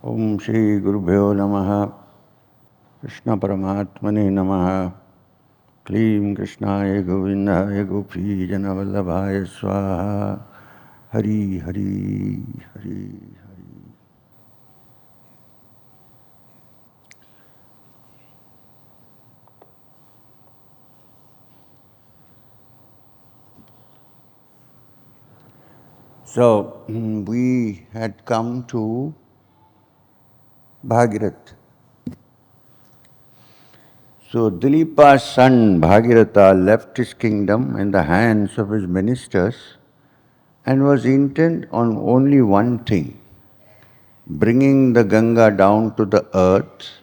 Om Shri Gurubhyo Namaha Krishna Paramatmane Namaha Klim Krishnaya Govindaya Gopi Janavallabhaya Swaha Hari Hari Hari Hari. So, we had come to Bhagirath. So, Dilipa's son Bhagiratha left his kingdom in the hands of his ministers and was intent on only one thing, bringing the Ganga down to the earth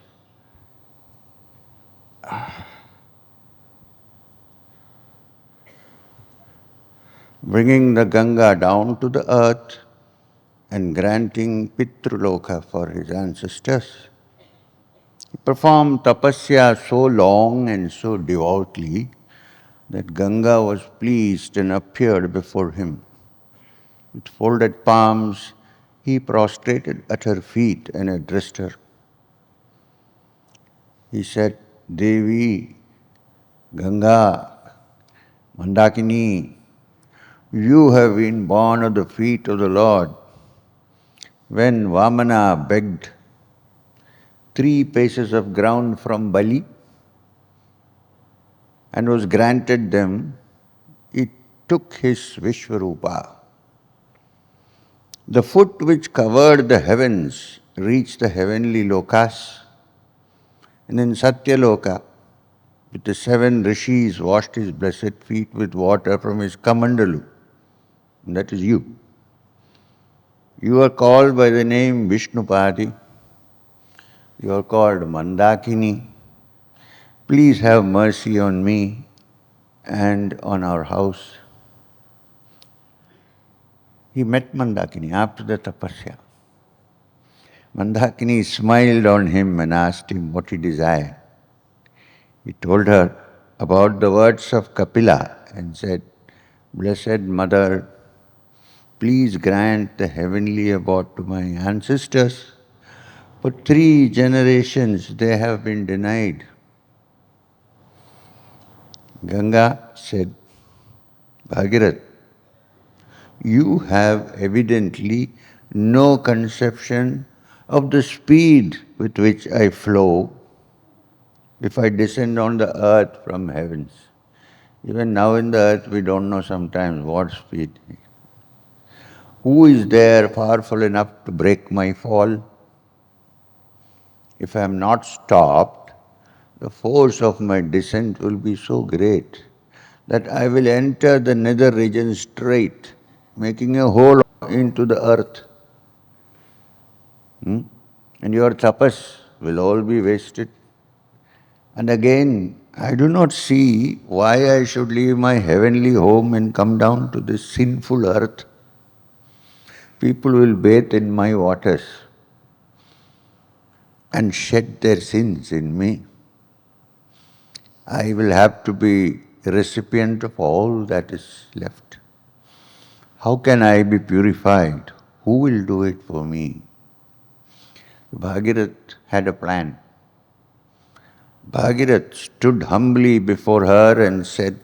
and granting Pitruloka for his ancestors. He performed tapasya so long and so devoutly that Ganga was pleased and appeared before him. With folded palms, he prostrated at her feet and addressed her. He said, Devi, Ganga, Mandakini, you have been born at the feet of the Lord. When Vamana begged 3 paces of ground from Bali and was granted them, he took his Vishvarupa. The foot which covered the heavens reached the heavenly lokas, and in Satyaloka, with the 7 rishis washed his blessed feet with water from his kamandalu. And that is you. You are called by the name Vishnupadi. You are called Mandakini. Please have mercy on me and on our house. He met Mandakini after the tapasya. Mandakini smiled on him and asked him what he desired. He told her about the words of Kapila and said, Blessed Mother, please grant the heavenly abode to my ancestors. For 3 generations they have been denied. Ganga said, Bhagirath, you have evidently no conception of the speed with which I flow if I descend on the earth from heavens. Even now in the earth we don't know sometimes what speed. Who is there powerful enough to break my fall? If I am not stopped, the force of my descent will be so great that I will enter the nether region straight, making a hole into the earth. And your tapas will all be wasted. And again, I do not see why I should leave my heavenly home and come down to this sinful earth. People will bathe in my waters and shed their sins in me. I will have to be a recipient of all that is left. How can I be purified? Who will do it for me? Bhagirath had a plan. Bhagirath stood humbly before her and said,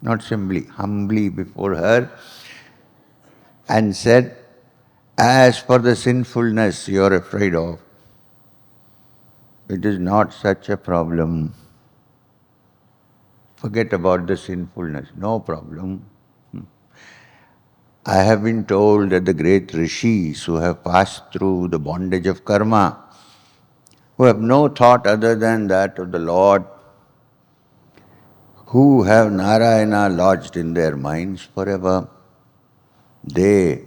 not simply, humbly before her, and said, as for the sinfulness you are afraid of, it is not such a problem. Forget about the sinfulness, no problem. I have been told that the great rishis who have passed through the bondage of karma, who have no thought other than that of the Lord, who have Narayana lodged in their minds forever, they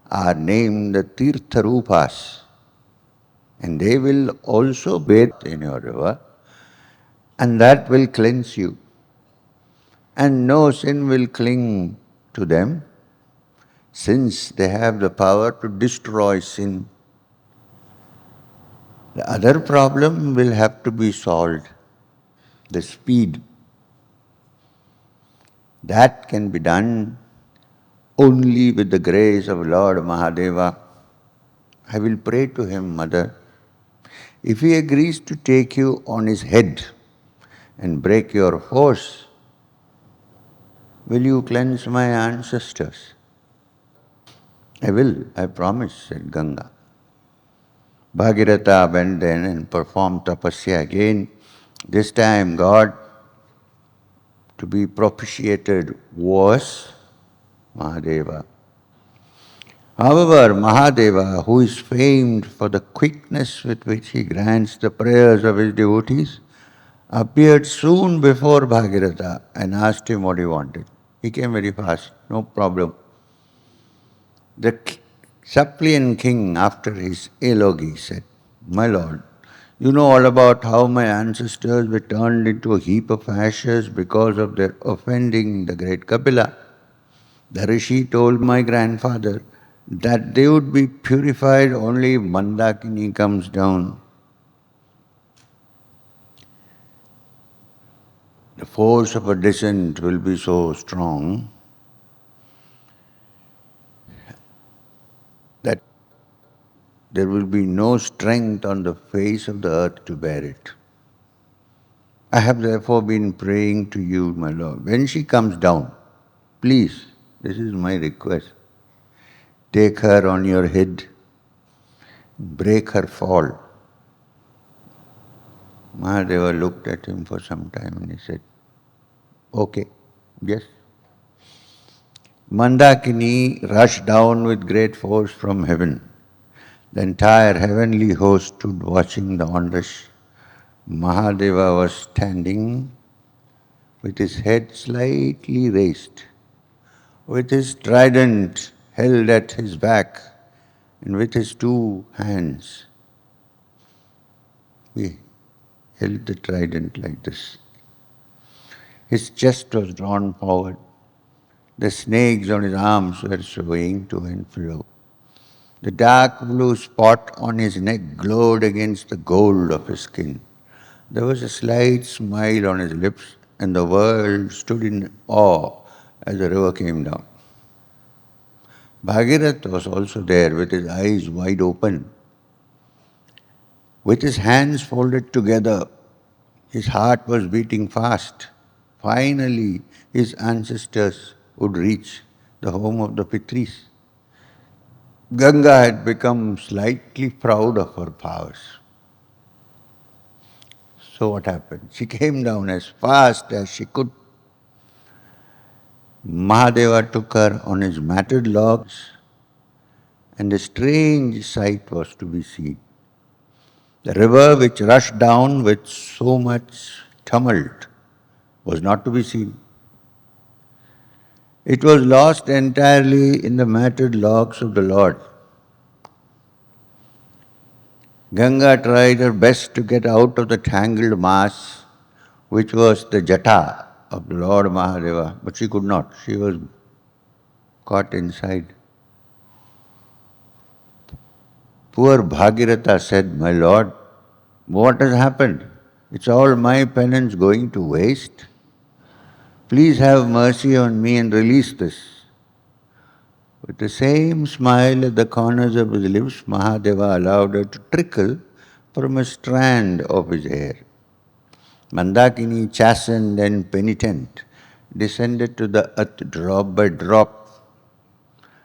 are named the Tirtharupas, and they will also bathe in your river, and that will cleanse you, and no sin will cling to them, since they have the power to destroy sin. The other problem will have to be solved, the speed. That can be done only with the grace of Lord Mahadeva. I will pray to him, mother. If he agrees to take you on his head and break your horse, will you cleanse my ancestors? I will, I promise, said Ganga. Bhagirath went then and performed tapasya again. This time God to be propitiated was Mahadeva. However, Mahadeva, who is famed for the quickness with which he grants the prayers of his devotees, appeared soon before Bhagiratha and asked him what he wanted. He came very fast, no problem. The suppliant king, after his eulogy, said, My lord, you know all about how my ancestors were turned into a heap of ashes because of their offending the great Kapila. The Rishi told my grandfather that they would be purified only if Mandakini comes down. The force of a descent will be so strong that there will be no strength on the face of the earth to bear it. I have therefore been praying to you, my Lord, when she comes down, please, this is my request, take her on your head, break her fall. Mahadeva looked at him for some time and he said, okay, yes. Mandakini rushed down with great force from heaven. The entire heavenly host stood watching the onrush. Mahadeva was standing with his head slightly raised, with his trident held at his back, and with his two hands. He held the trident like this. His chest was drawn forward. The snakes on his arms were swaying to and fro. The dark blue spot on his neck glowed against the gold of his skin. There was a slight smile on his lips, and the world stood in awe as the river came down. Bhagirath was also there with his eyes wide open. With his hands folded together, his heart was beating fast. Finally, his ancestors would reach the home of the Pitris. Ganga had become slightly proud of her powers. So what happened? She came down as fast as she could. Mahadeva took her on his matted locks, and a strange sight was to be seen. The river which rushed down with so much tumult was not to be seen. It was lost entirely in the matted locks of the Lord. Ganga tried her best to get out of the tangled mass, which was the jata of the Lord Mahadeva, but she could not. She was caught inside. Poor Bhagiratha said, My Lord, what has happened? It's all my penance going to waste. Please have mercy on me and release this. With the same smile at the corners of his lips, Mahadeva allowed her to trickle from a strand of his hair. Mandakini, chastened and penitent, descended to the earth drop by drop.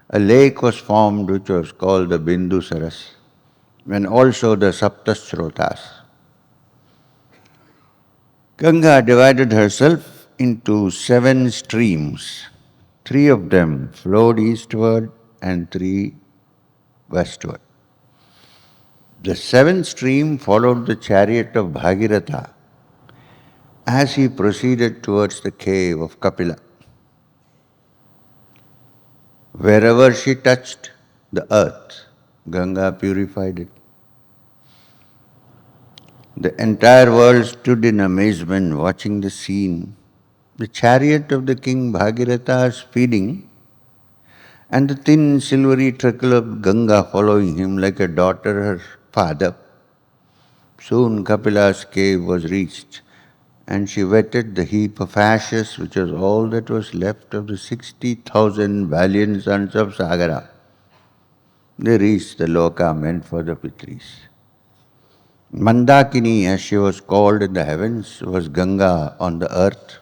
A lake was formed which was called the Bindu Saras, and also the Saptashrotas. Ganga divided herself into 7 streams. 3 of them flowed eastward and 3 westward. The 7th stream followed the chariot of Bhagiratha as he proceeded towards the cave of Kapila. Wherever she touched the earth, Ganga purified it. The entire world stood in amazement watching the scene. The chariot of the king Bhagiratha feeding, and the thin silvery trickle of Ganga following him like a daughter her father. Soon Kapila's cave was reached, and she wetted the heap of ashes which was all that was left of the 60,000 valiant sons of Sagara. They reached the loka meant for the Pitris. Mandakini, as she was called in the heavens, was Ganga on the earth.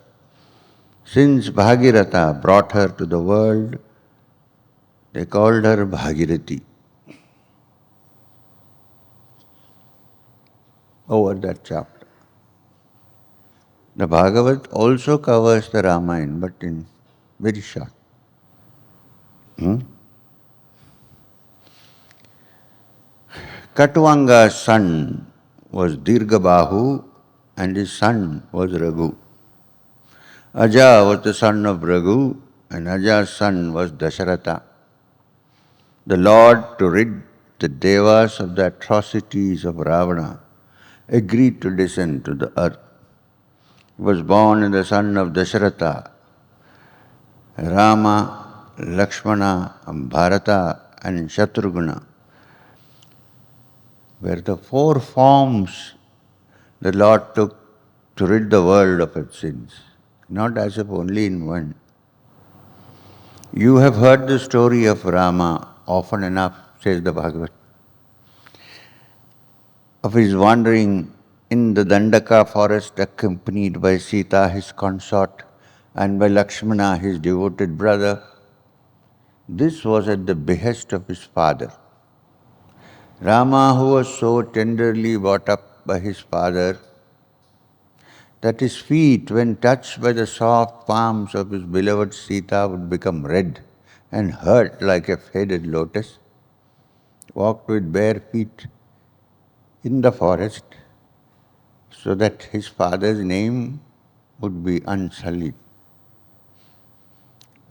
Since Bhagiratha brought her to the world, they called her Bhagirathi. Over that chapter. The Bhagavat also covers the Ramayana, but in very short. Katwanga's son was Dirghabahu and his son was Raghu. Aja was the son of Raghu and Aja's son was Dasharatha. The Lord, to rid the Devas of the atrocities of Ravana, agreed to descend to the earth. He was born in the son of Dasharatha, Rama, Lakshmana, Bharata and Shatrughna were the four forms the Lord took to rid the world of its sins, not as if only in one. You have heard the story of Rama often enough, says the Bhagavat, of his wandering in the Dandaka forest accompanied by Sita, his consort, and by Lakshmana, his devoted brother. This was at the behest of his father. Rama, who was so tenderly brought up by his father, that his feet, when touched by the soft palms of his beloved Sita, would become red and hurt like a faded lotus, walked with bare feet in the forest so that his father's name would be unsullied.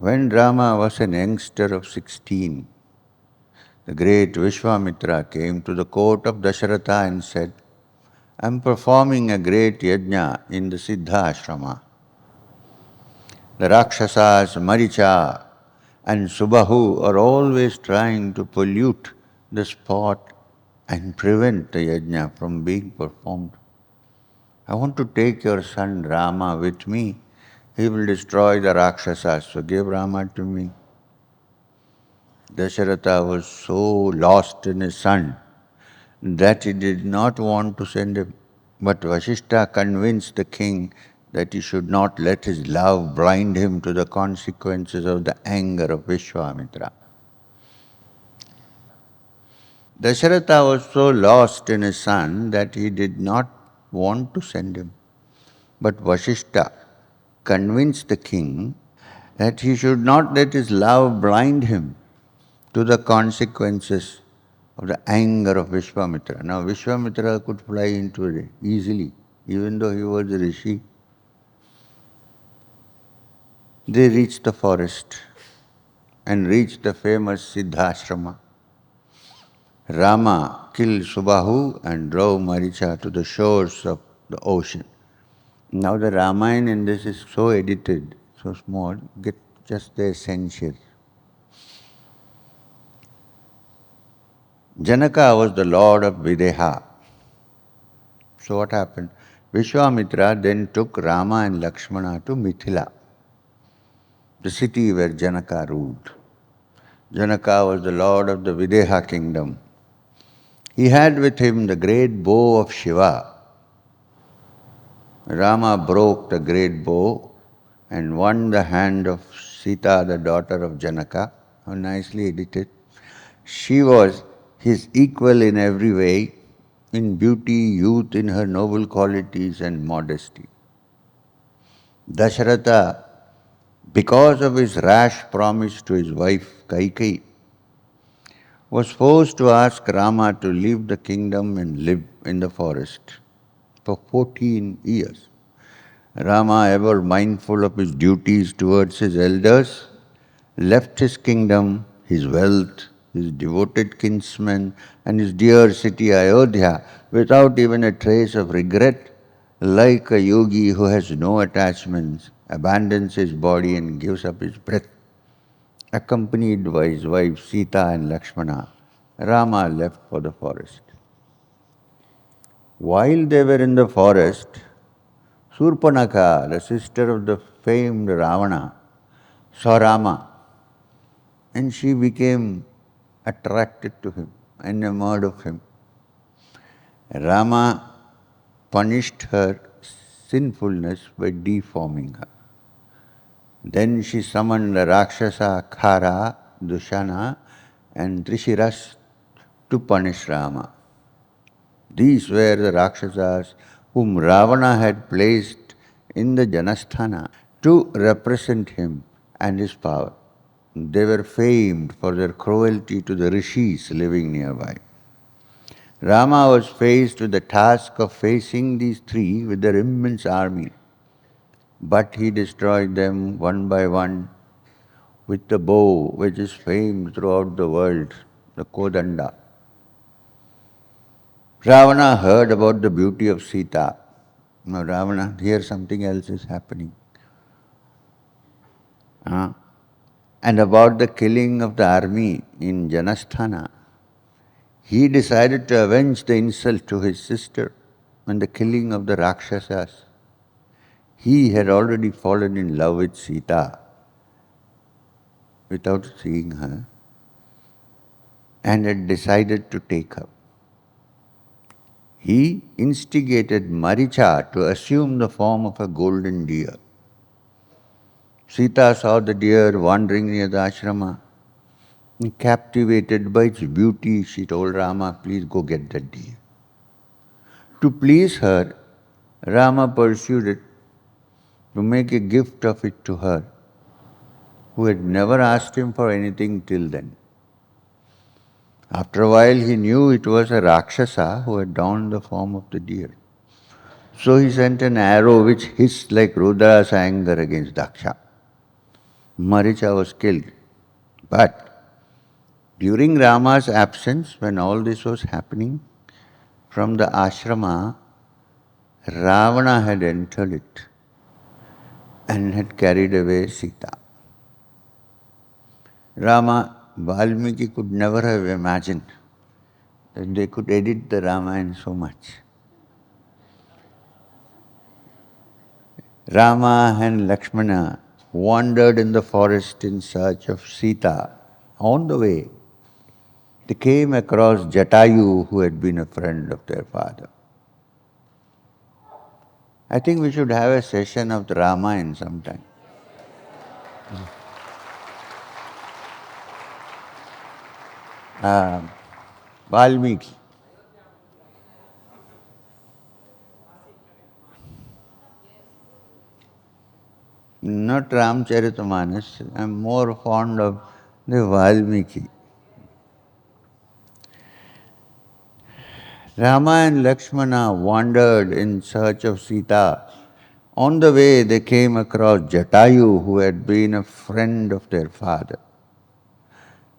When Rama was an youngster of 16, the great Vishvamitra came to the court of Dasharatha and said, I am performing a great yajna in the Siddha ashrama. The Rakshasas, Maricha and Subahu are always trying to pollute the spot and prevent the yajna from being performed. I want to take your son Rama with me. He will destroy the Rakshasas, so give Rama to me. Dasharatha was so lost in his son that he did not want to send him. But Vasishtha convinced the king that he should not let his love blind him to the consequences of the anger of Vishvamitra. Dasharatha was so lost in his son that he did not want to send him. But Vasishtha convinced the king that he should not let his love blind him to the consequences of the anger of Vishvamitra. Now Vishvamitra could fly into it easily, even though he was a rishi. They reached the forest and reached the famous Siddhashrama. Rama killed Subahu and drove Maricha to the shores of the ocean. Now the Ramayana in this is so edited, so small, get just the essential. Janaka was the lord of Videha. So what happened? Vishwamitra then took Rama and Lakshmana to Mithila, the city where Janaka ruled. Janaka was the lord of the Videha kingdom. He had with him the great bow of Shiva. Rama broke the great bow and won the hand of Sita, the daughter of Janaka. How nicely edited. She was his equal in every way, in beauty, youth, in her noble qualities and modesty. Dasharatha, because of his rash promise to his wife Kaikeyi, was forced to ask Rama to leave the kingdom and live in the forest for 14 years. Rama, ever mindful of his duties towards his elders, left his kingdom, his wealth, his devoted kinsmen, and his dear city Ayodhya without even a trace of regret, like a yogi who has no attachments, abandons his body and gives up his breath. Accompanied by his wife Sita and Lakshmana, Rama left for the forest. While they were in the forest, Surpanaka, the sister of the famed Ravana, saw Rama and she became attracted to him, enamored of him. Rama punished her sinfulness by deforming her. Then she summoned the Rakshasa, Khara, Dushana and Trishiras to punish Rama. These were the Rakshasas whom Ravana had placed in the Janasthana to represent him and his power. They were famed for their cruelty to the rishis living nearby. Rama was faced with the task of facing these three with their immense army, but he destroyed them one by one with the bow which is famed throughout the world, the Kodanda. Ravana heard about the beauty of Sita. Now Ravana, here something else is happening. And about the killing of the army in Janasthana. He decided to avenge the insult to his sister and the killing of the Rakshasas. He had already fallen in love with Sita without seeing her and had decided to take her. He instigated Maricha to assume the form of a golden deer. Sita saw the deer wandering near the ashrama. And captivated by its beauty, she told Rama, please go get that deer. To please her, Rama pursued it to make a gift of it to her, who had never asked him for anything till then. After a while, he knew it was a Rakshasa who had donned the form of the deer. So he sent an arrow which hissed like Rudra's anger against Daksha. Maricha was killed. But during Rama's absence, when all this was happening, from the ashrama, Ravana had entered it and had carried away Sita. Valmiki could never have imagined that they could edit the Ramayana so much. Rama and Lakshmana wandered in the forest in search of Sita. On the way, they came across Jatayu, who had been a friend of their father. I think we should have a session of the Ramayana sometime. Valmiki. Not Ramcharitamanas, I am more fond of the Valmiki. Rama and Lakshmana wandered in search of Sita. On the way, they came across Jatayu, who had been a friend of their father.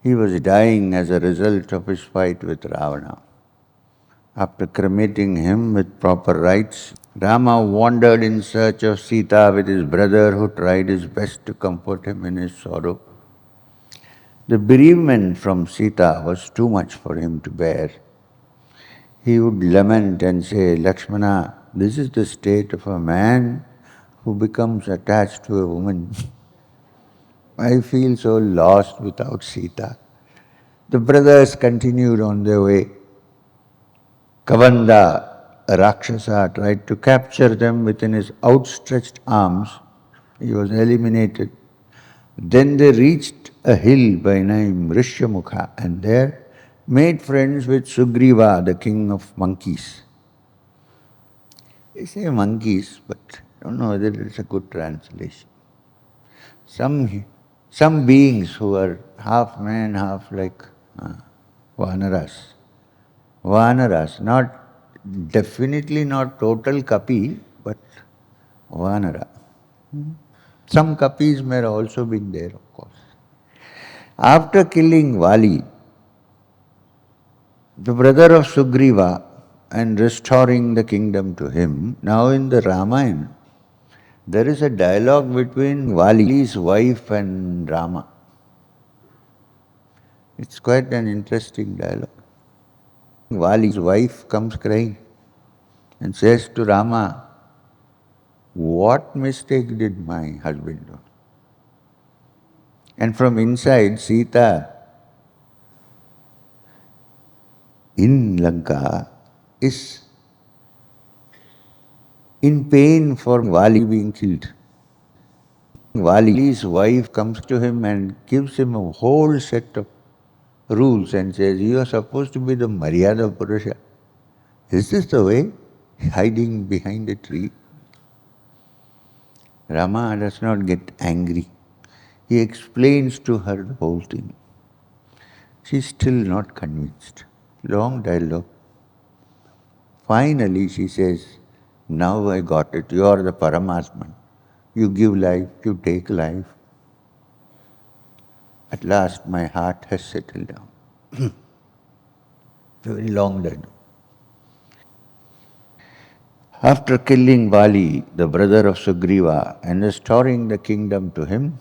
He was dying as a result of his fight with Ravana. After cremating him with proper rites, Rama wandered in search of Sita with his brother, who tried his best to comfort him in his sorrow. The bereavement from Sita was too much for him to bear. He would lament and say, Lakshmana, this is the state of a man who becomes attached to a woman. I feel so lost without Sita. The brothers continued on their way. Kavanda, a Rakshasa, tried to capture them within his outstretched arms. He was eliminated. Then they reached a hill by name Rishyamukha and there made friends with Sugriva, the king of monkeys. They say monkeys, but I don't know whether it's a good translation. Some beings who are half man, half like Vanaras. Vanaras, definitely not total kapi, but Vanara. Some kapis may have also been there, of course. After killing Vali, the brother of Sugriva, and restoring the kingdom to him, now in the Ramayana, there is a dialogue between Vali's wife and Rama. It's quite an interesting dialogue. Vali's wife comes crying and says to Rama, what mistake did my husband do? And from inside, Sita in Lanka is in pain for Vali being killed. Vali's wife comes to him and gives him a whole set of rules and says, you are supposed to be the Maryada Purusha. Is this the way? Hiding behind a tree? Rama does not get angry. He explains to her the whole thing. She is still not convinced. Long dialogue. Finally she says, now I got it. You are the Paramatman. You give life, you take life. At last my heart has settled down. Very long dialogue. After killing Vali, the brother of Sugriva, and restoring the kingdom to him,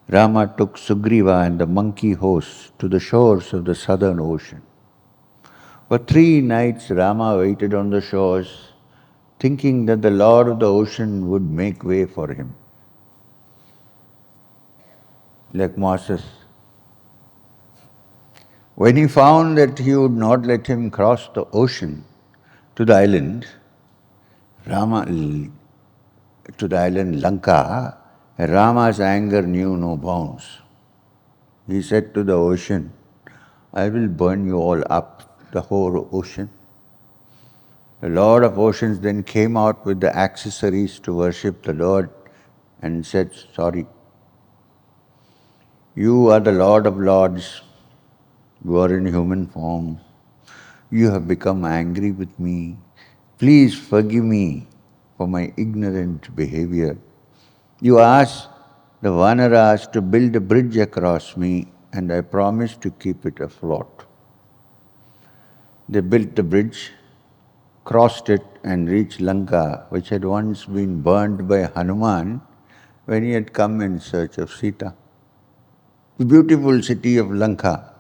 Rama took Sugriva and the monkey host to the shores of the southern ocean. For 3 nights Rama waited on the shores, thinking that the Lord of the ocean would make way for him. Like Moses. When he found that he would not let him cross the ocean to the island, Lanka, Rama's anger knew no bounds. He said to the ocean, I will burn you all up, the whole ocean. The Lord of Oceans then came out with the accessories to worship the Lord and said, sorry, you are the Lord of Lords, you are in human form, you have become angry with me, please forgive me for my ignorant behavior. You asked the Vanaras to build a bridge across me and I promised to keep it afloat. They built the bridge, crossed it and reached Lanka, which had once been burned by Hanuman when he had come in search of Sita. The beautiful city of Lanka,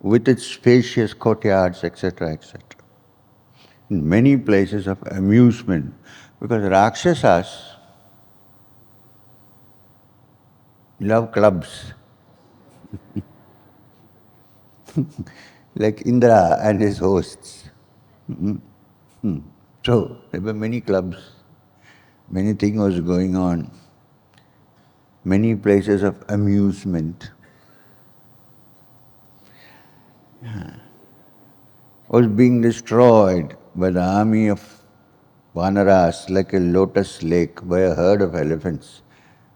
with its spacious courtyards, etc., etc. Many places of amusement, because Rakshasas love clubs. Like Indra and his hosts. So, there were many clubs, many things was going on, many places of amusement. Was being destroyed by the army of Vanaras like a lotus lake by a herd of elephants.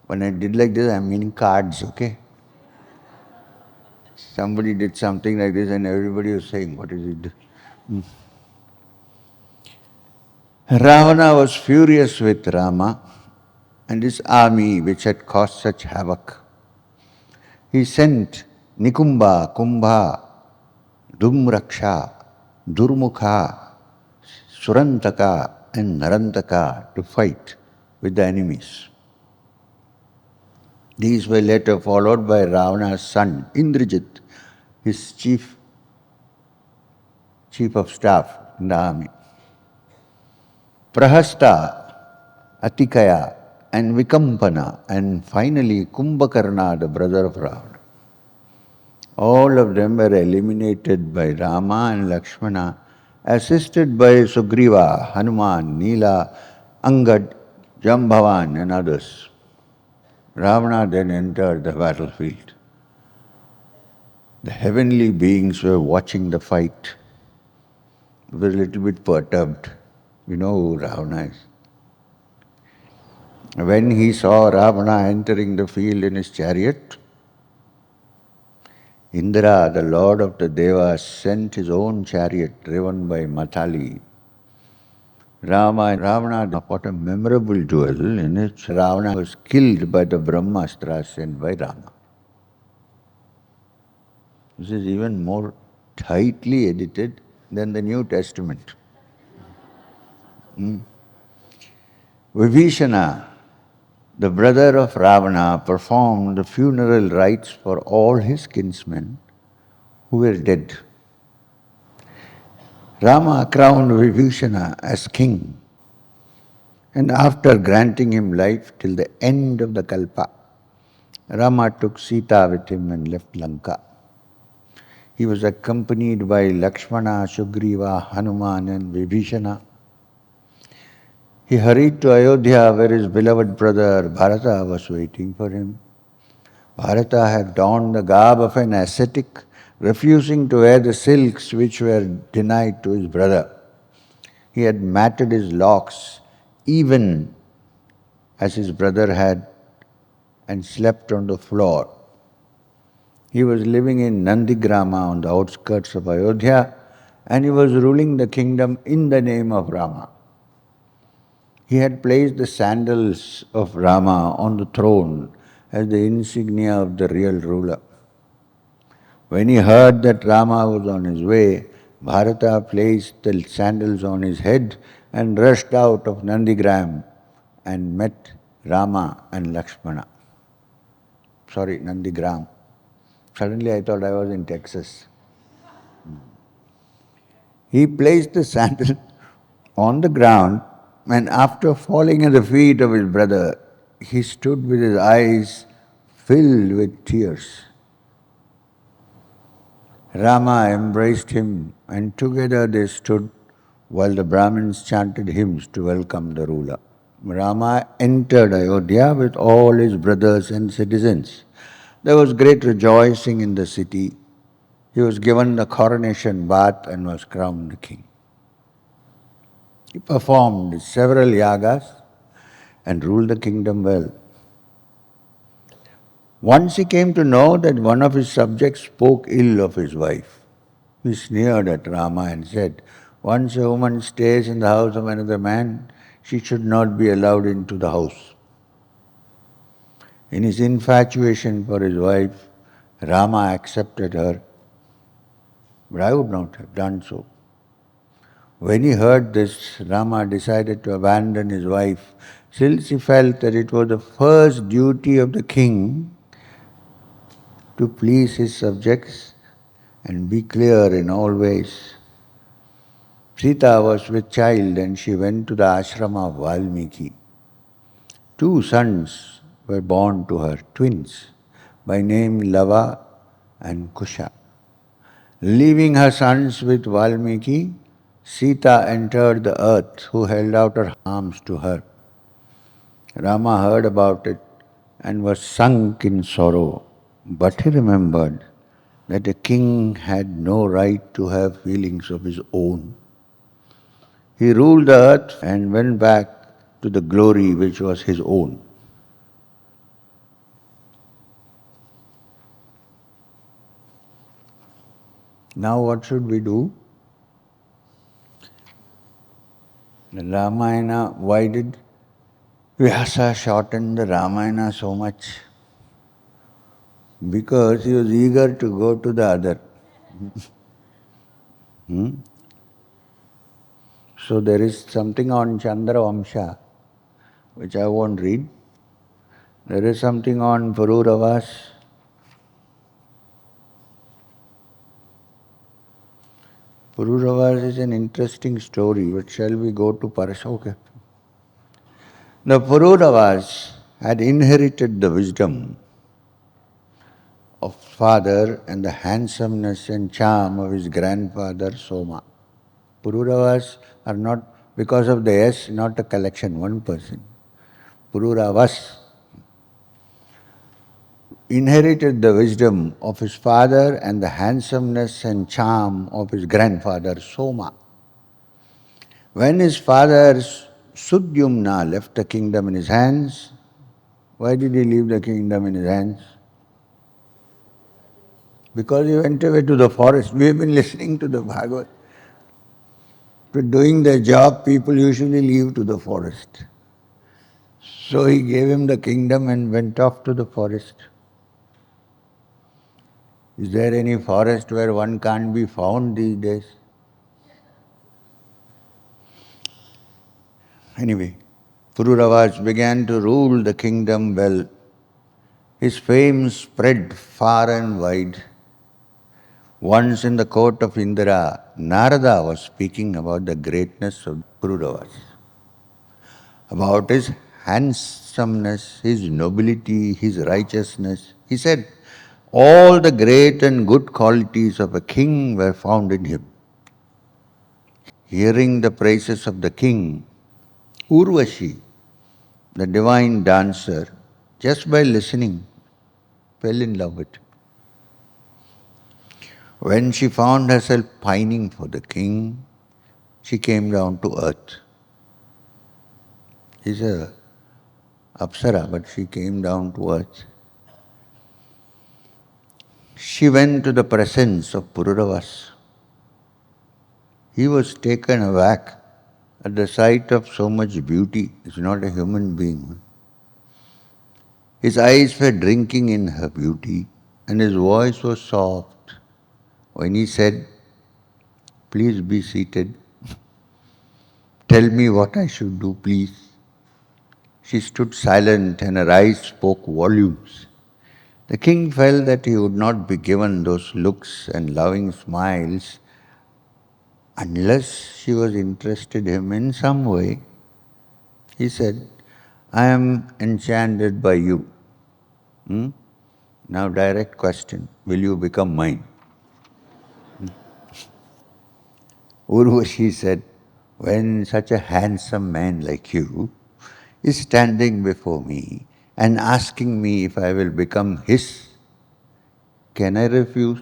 When I did like this, I'm meaning cards, okay? Somebody did something like this and everybody was saying, what is it? Ravana was furious with Rama and his army which had caused such havoc. He sent Nikumba, Kumbha, Dhumraksha, Durmukha, Surantaka and Narantaka to fight with the enemies. These were later followed by Ravana's son, Indrajit, his chief of staff in the army. Prahasta, Atikaya and Vikampana, and finally Kumbhakarna, the brother of Ravana. All of them were eliminated by Rama and Lakshmana, assisted by Sugriva, Hanuman, Nila, Angad, Jambavan and others. Ravana then entered the battlefield. The heavenly beings were watching the fight. They were a little bit perturbed. You know who Ravana is. When he saw Ravana entering the field in his chariot, Indra, the lord of the Devas, sent his own chariot driven by Matali. Rama and Ravana fought a memorable duel in which Ravana was killed by the Brahmastra sent by Rama. This is even more tightly edited than the New Testament. Vibhishana, the brother of Ravana, performed the funeral rites for all his kinsmen who were dead. Rama crowned Vibhishana as king, and after granting him life till the end of the Kalpa, Rama took Sita with him and left Lanka. He was accompanied by Lakshmana, Sugriva, Hanuman and Vibhishana. He hurried to Ayodhya where his beloved brother Bharata was waiting for him. Bharata had donned the garb of an ascetic, refusing to wear the silks which were denied to his brother. He had matted his locks even as his brother had and slept on the floor. He was living in Nandigrama on the outskirts of Ayodhya and he was ruling the kingdom in the name of Rama. He had placed the sandals of Rama on the throne as the insignia of the real ruler. When he heard that Rama was on his way, Bharata placed the sandals on his head and rushed out of Nandigram and met Rama and Lakshmana. Nandigram. Suddenly I thought I was in Texas. He placed the sandal on the ground and after falling at the feet of his brother, he stood with his eyes filled with tears. Rama embraced him and together they stood while the Brahmins chanted hymns to welcome the ruler. Rama entered Ayodhya with all his brothers and citizens. There was great rejoicing in the city. He was given the coronation bath and was crowned king. He performed several yagas and ruled the kingdom well. Once he came to know that one of his subjects spoke ill of his wife. He sneered at Rama and said, "Once a woman stays in the house of another man, she should not be allowed into the house." In his infatuation for his wife, Rama accepted her, but I would not have done so. When he heard this, Rama decided to abandon his wife, since he felt that it was the first duty of the king to please his subjects and be clear in all ways. Sita was with child and she went to the ashrama of Valmiki. 2 sons were born to her, twins, by name Lava and Kusha. Leaving her sons with Valmiki, Sita entered the earth, who held out her arms to her. Rama heard about it and was sunk in sorrow, but he remembered that a king had no right to have feelings of his own. He ruled the earth and went back to the glory which was his own. Now what should we do? The Ramayana, why did Vyasa shorten the Ramayana so much? Because he was eager to go to the other. So there is something on Chandra Vamsha, which I won't read. There is something on Pururavas. Pururavas is an interesting story, but shall we go to Parasurama? The Pururavas had inherited the wisdom of father and the handsomeness and charm of his grandfather Soma. Pururavas are not, because of the S, not a collection, one person. Pururavas inherited the wisdom of his father and the handsomeness and charm of his grandfather Soma. When his father Sudyumna left the kingdom in his hands, why did he leave the kingdom in his hands? Because he went away to the forest. We have been listening to the Bhagavat. To doing their job, people usually leave to the forest. So he gave him the kingdom and went off to the forest. Is there any forest where one can't be found these days? Anyway, Pururavas began to rule the kingdom well. His fame spread far and wide. Once in the court of Indra, Narada was speaking about the greatness of Pururavas, about his handsomeness, his nobility, his righteousness. He said, All the great and good qualities of a king were found in him. Hearing the praises of the king, Urvashi, the divine dancer, just by listening, fell in love with him. When she found herself pining for the king, she came down to earth. She's a Apsara, but she came down to earth. She went to the presence of Pururavas. He was taken aback at the sight of so much beauty. He's not a human being. His eyes were drinking in her beauty, and his voice was soft. When he said, "Please be seated. Tell me what I should do, please." She stood silent and her eyes spoke volumes. The king felt that he would not be given those looks and loving smiles unless she was interested in him in some way. He said, "I am enchanted by you. Now direct question, will you become mine?" Urvashi said, "When such a handsome man like you is standing before me and asking me if I will become his, can I refuse?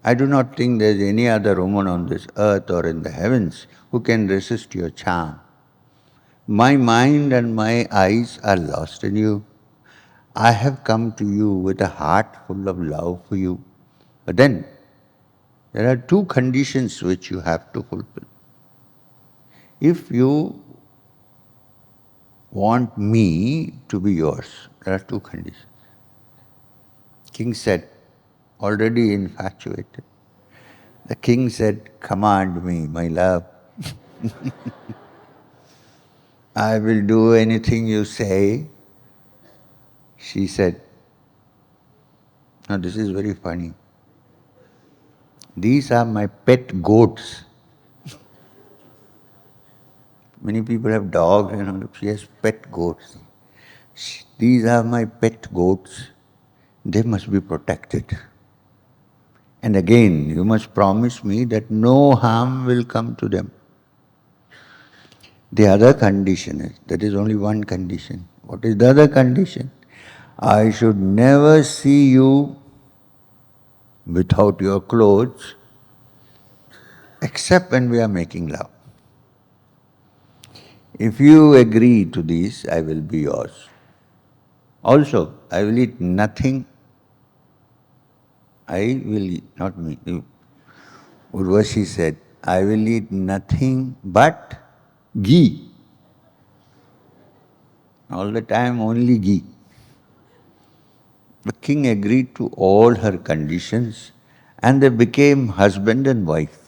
I do not think there is any other woman on this earth or in the heavens who can resist your charm. My mind and my eyes are lost in you. I have come to you with a heart full of love for you. But then, there are two conditions which you have to fulfill. If you want me to be yours, there are two conditions." King said, already infatuated. The king said, "Command me, my love. I will do anything you say." She said, now this is very funny. "These are my pet goats." Many people have dogs, she has pet goats. "These are my pet goats. They must be protected. And again, you must promise me that no harm will come to them. The other condition is, that is only one condition. What is the other condition? I should never see you without your clothes except when we are making love. If you agree to this, I will be yours. Also, I will eat nothing. I will eat, not me." Urvashi said, "I will eat nothing but ghee. All the time only ghee." The king agreed to all her conditions and they became husband and wife.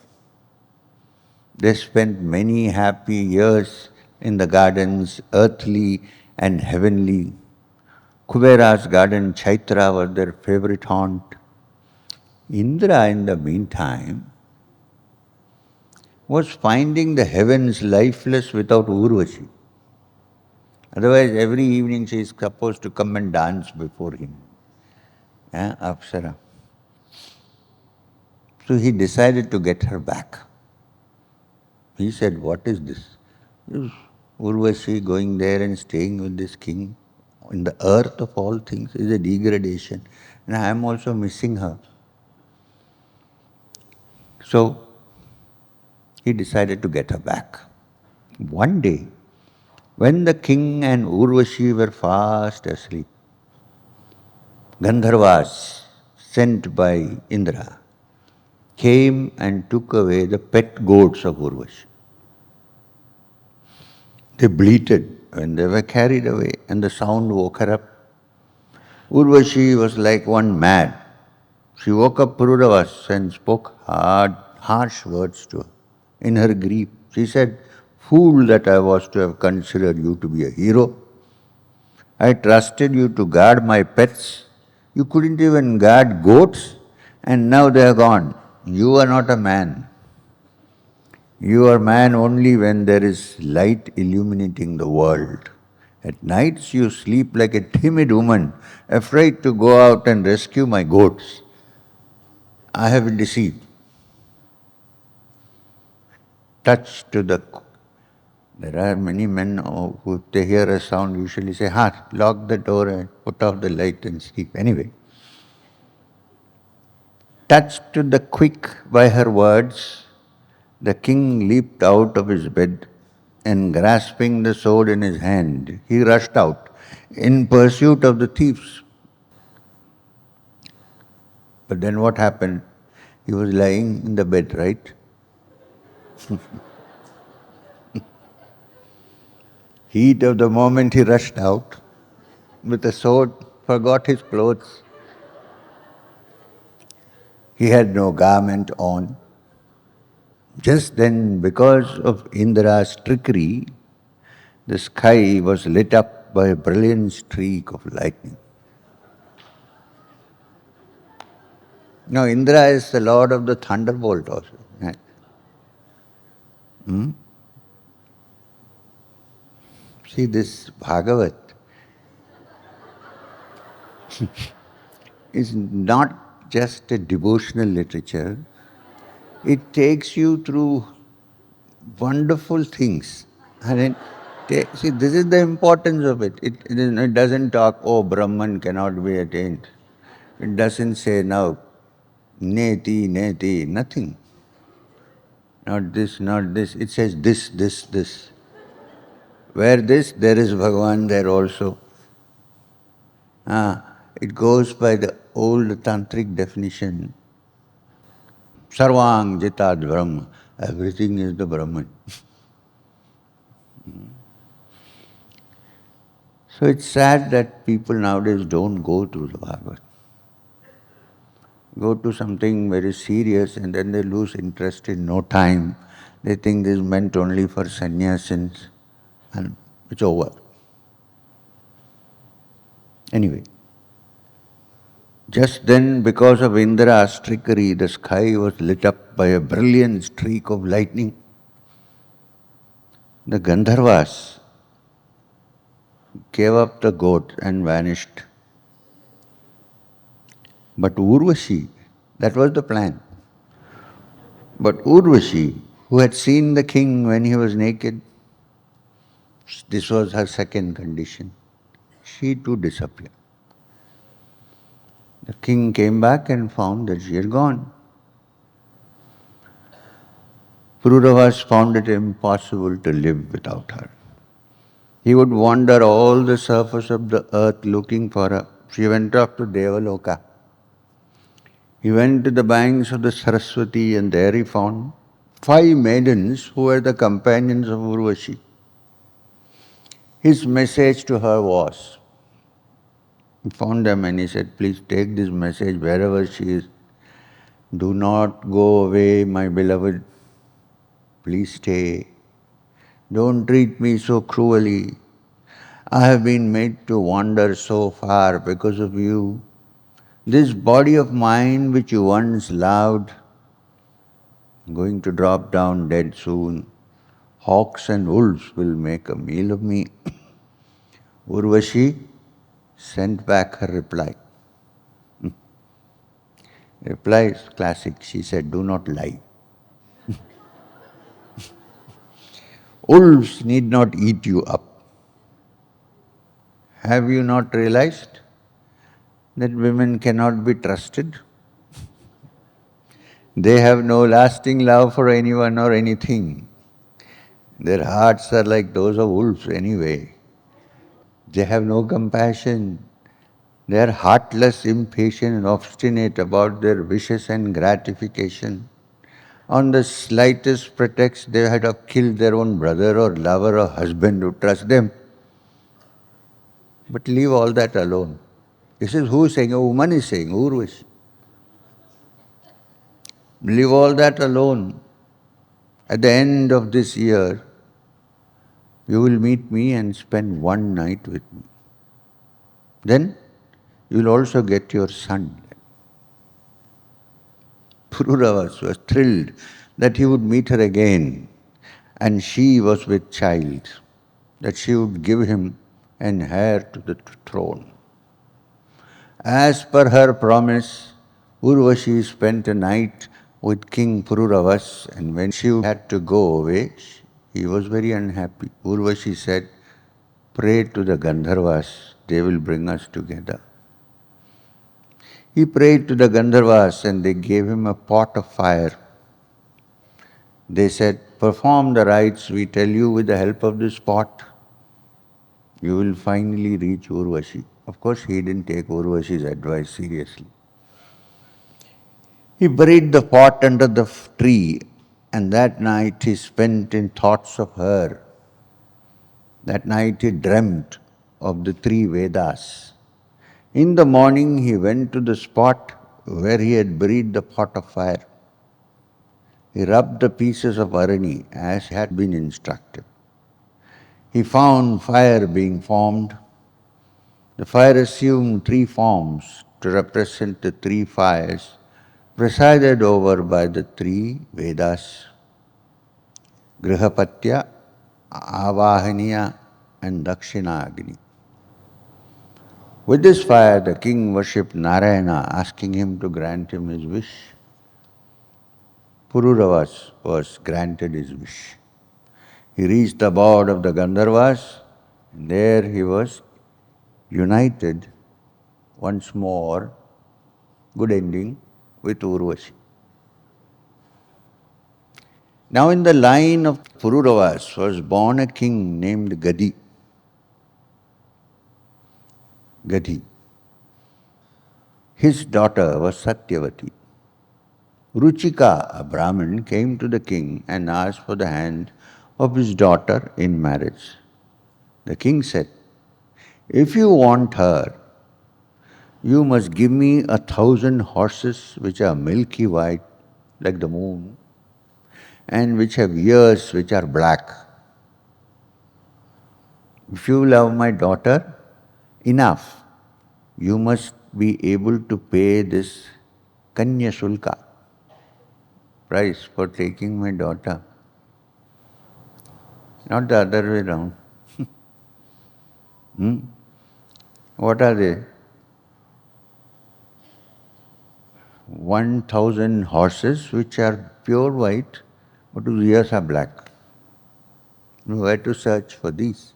They spent many happy years in the gardens, earthly and heavenly. Kubera's garden, Chaitra, was their favorite haunt. Indra, in the meantime, was finding the heavens lifeless without Urvashi. Otherwise, every evening she is supposed to come and dance before him. Apsara. So he decided to get her back. He said, "What is this? Is Urvashi going there and staying with this king in the earth of all things is a degradation. And I am also missing her." So he decided to get her back. One day, when the king and Urvashi were fast asleep, Gandharvas, sent by Indra, came and took away the pet goats of Urvashi. They bleated when they were carried away, and the sound woke her up. Urvashi was like one mad. She woke up Pururavas and spoke harsh words to her. In her grief, she said, "Fool that I was to have considered you to be a hero. I trusted you to guard my pets. You couldn't even guard goats, and now they are gone. You are not a man. You are man only when there is light illuminating the world. At nights you sleep like a timid woman, afraid to go out and rescue my goats. I have been deceived. Touch to the... There are many men who, if they hear a sound, usually say, lock the door and put off the light and sleep. Anyway, touched to the quick by her words, the king leaped out of his bed and grasping the sword in his hand, he rushed out in pursuit of the thieves. But then what happened? He was lying in the bed, right? Heat of the moment he rushed out with a sword, forgot his clothes. He had no garment on. Just then, because of Indra's trickery, the sky was lit up by a brilliant streak of lightning. Now, Indra is the lord of the thunderbolt also. Right? See, this Bhagavat is not just a devotional literature. It takes you through wonderful things. And see, this is the importance of it. It doesn't talk, Brahman cannot be attained. It doesn't say now, neti, neti, nothing. Not this, not this. It says this, this, this. Where this, there is Bhagavan there also. It goes by the old tantric definition. Sarvang jitad Brahma. Everything is the Brahman. So it's sad that people nowadays don't go to the Bhagavad. Go to something very serious and then they lose interest in no time. They think this is meant only for sannyasins and it's over. Anyway, just then because of Indra's trickery, the sky was lit up by a brilliant streak of lightning. The Gandharvas gave up the goat and vanished. But Urvashi, that was the plan. But Urvashi, who had seen the king when he was naked, this was her second condition. She too disappeared. The king came back and found that she had gone. Pururavas found it impossible to live without her. He would wander all the surface of the earth looking for her. She went off to Devaloka. He went to the banks of the Saraswati and there he found 5 maidens who were the companions of Urvashi. His message to her was, he found them and he said, please take this message wherever she is. Do not go away, my beloved. Please stay. Don't treat me so cruelly. I have been made to wander so far because of you. This body of mine which you once loved, going to drop down dead soon. Hawks and wolves will make a meal of me. Urvashi sent back her reply. Reply is classic. She said, do not lie. Wolves need not eat you up. Have you not realized that women cannot be trusted? They have no lasting love for anyone or anything. Their hearts are like those of wolves anyway. They have no compassion. They are heartless, impatient and obstinate about their wishes and gratification. On the slightest pretext, they had have killed their own brother or lover or husband to trust them. But leave all that alone. This is who is saying? A woman is saying, Urvashi. Leave all that alone. At the end of this year, you will meet me and spend one night with me. Then you will also get your son. Pururavas was thrilled that he would meet her again, and she was with child, that she would give him and heir to the throne. As per her promise, Urvashi spent a night with King Pururavas, and when she had to go away, he was very unhappy. Urvashi said, "Pray to the Gandharvas, they will bring us together." He prayed to the Gandharvas and they gave him a pot of fire. They said, "Perform the rites we tell you with the help of this pot. You will finally reach Urvashi." Of course, he didn't take Urvashi's advice seriously. He buried the pot under the tree, and that night he spent in thoughts of her. That night he dreamt of the three Vedas. In the morning he went to the spot where he had buried the pot of fire. He rubbed the pieces of arani as had been instructed. He found fire being formed. The fire assumed three forms to represent the three fires presided over by the three Vedas: Grihapatya, Avahaniya and Dakshinagni. With this fire, the king worshipped Narayana, asking him to grant him his wish. Pururavas was granted his wish. He reached the abode of the Gandharvas, and there he was united once more, good ending, with Urvashi. Now in the line of Pururavas was born a king named Gadi. His daughter was Satyavati. Ruchika, a Brahmin, came to the king and asked for the hand of his daughter in marriage. The king said, "If you want her, you must give me 1,000 horses which are milky white like the moon and which have ears which are black. If you love my daughter enough, you must be able to pay this Kanya Shulka, price for taking my daughter. Not the other way around. What are they? 1,000 horses which are pure white, but whose ears are black. Where to search for these?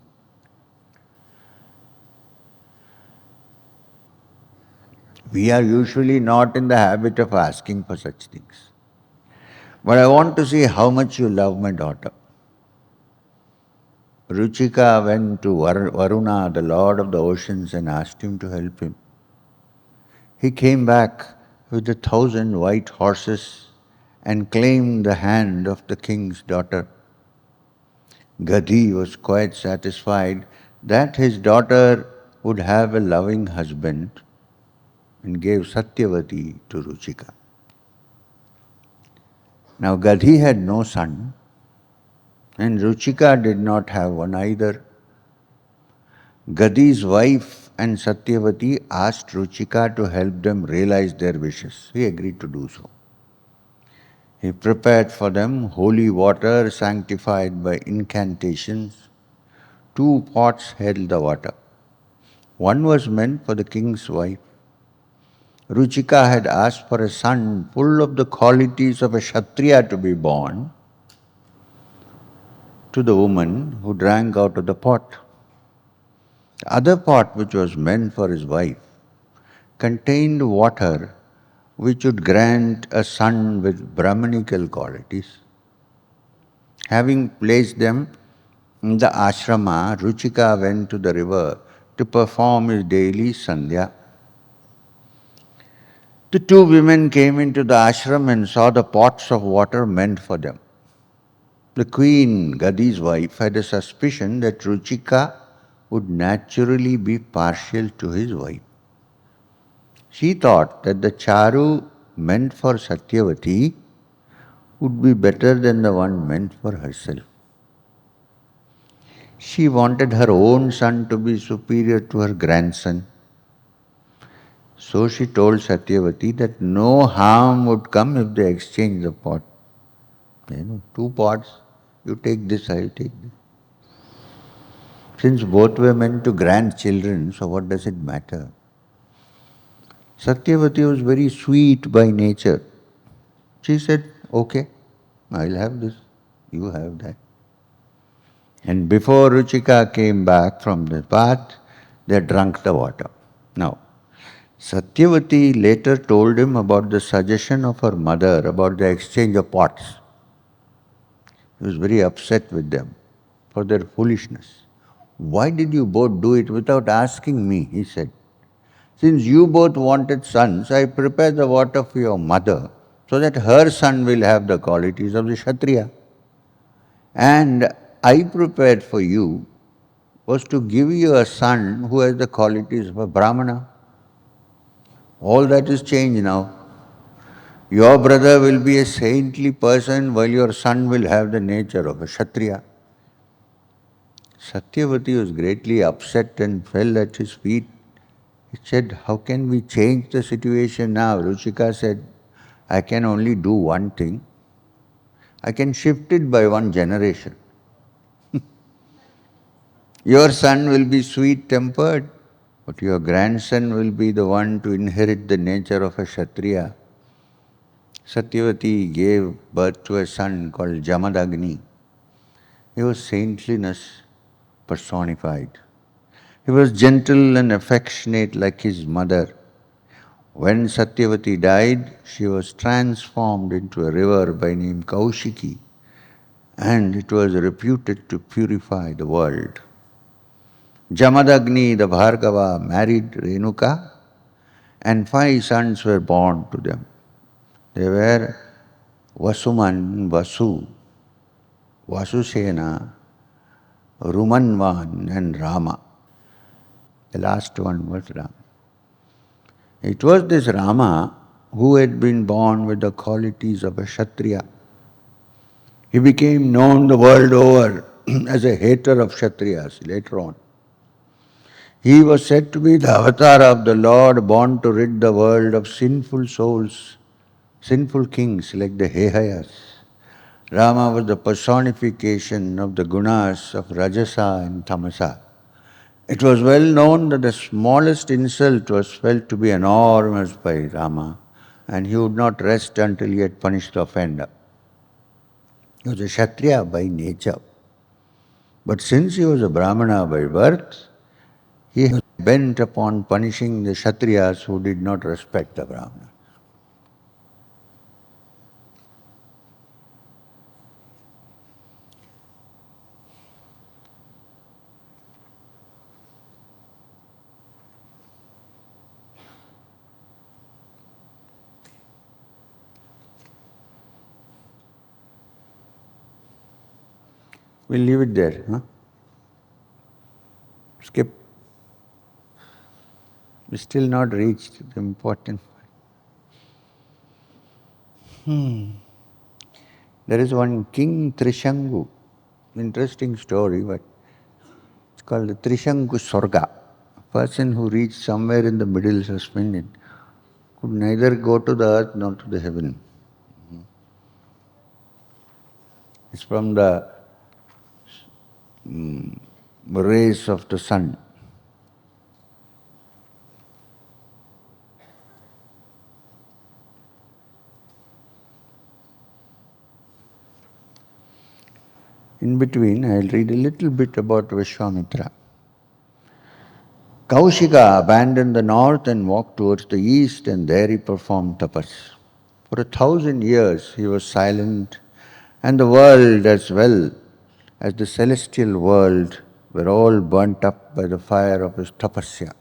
We are usually not in the habit of asking for such things. But I want to see how much you love my daughter." Ruchika went to Varuna, the lord of the oceans, and asked him to help him. He came back with 1,000 white horses and claimed the hand of the king's daughter. Gadi was quite satisfied that his daughter would have a loving husband and gave Satyavati to Ruchika. Now Gadi had no son and Ruchika did not have one either. Gadi's wife and Satyavati asked Ruchika to help them realize their wishes. He agreed to do so. He prepared for them holy water sanctified by incantations. 2 pots held the water. One was meant for the king's wife. Ruchika had asked for a son full of the qualities of a Kshatriya to be born to the woman who drank out of the pot. The other pot, which was meant for his wife, contained water which would grant a son with Brahmanical qualities. Having placed them in the ashrama, Ruchika went to the river to perform his daily sandhya. The 2 women came into the ashram and saw the pots of water meant for them. The queen, Gadi's wife, had a suspicion that Ruchika would naturally be partial to his wife. She thought that the charu meant for Satyavati would be better than the one meant for herself. She wanted her own son to be superior to her grandson. So she told Satyavati that no harm would come if they exchanged the pot. 2 pots, you take this, I take this. Since both were meant to grandchildren, so what does it matter? Satyavati was very sweet by nature. She said, okay, I'll have this, you have that. And before Ruchika came back from the bath, they drank the water. Now, Satyavati later told him about the suggestion of her mother about the exchange of pots. He was very upset with them for their foolishness. Why did you both do it without asking me? He said. Since you both wanted sons, I prepared the water for your mother so that her son will have the qualities of the Kshatriya. And I prepared for you was to give you a son who has the qualities of a Brahmana. All that is changed now. Your brother will be a saintly person while your son will have the nature of a Kshatriya. Satyavati was greatly upset and fell at his feet. He said, how can we change the situation now? Ruchika said, I can only do one thing. I can shift it by one generation. Your son will be sweet-tempered, but your grandson will be the one to inherit the nature of a Kshatriya. Satyavati gave birth to a son called Jamadagni. He was saintliness personified. He was gentle and affectionate like his mother. When Satyavati died, she was transformed into a river by name Kaushiki, and it was reputed to purify the world. Jamadagni, the Bhargava, married Renuka, and 5 sons were born to them. They were Vasuman, Vasu, Vasusena, Rumanvan, and Rama. The last one was Rama. It was this Rama who had been born with the qualities of a Kshatriya. He became known the world over as a hater of Kshatriyas later on. He was said to be the avatar of the Lord born to rid the world of sinful souls, sinful kings like the Hehayas. Rama was the personification of the gunas of Rajasa and Tamasa. It was well known that the smallest insult was felt to be enormous by Rama, and he would not rest until he had punished the offender. He was a Kshatriya by nature. But since he was a Brahmana by birth, he was bent upon punishing the Kshatriyas who did not respect the Brahmana. We'll leave it there. Huh? Skip. We still not reached the important point. There is one King Trishangu. Interesting story, but it's called the Trishangu Sorga. A person who reached somewhere in the middle suspended could neither go to the earth nor to the heaven. It's from the rays of the sun. In between, I'll read a little bit about Vishvamitra. Kaushika abandoned the north and walked towards the east, and there he performed tapas. For 1,000 years he was silent, and the world as well as the celestial world were all burnt up by the fire of his tapasya.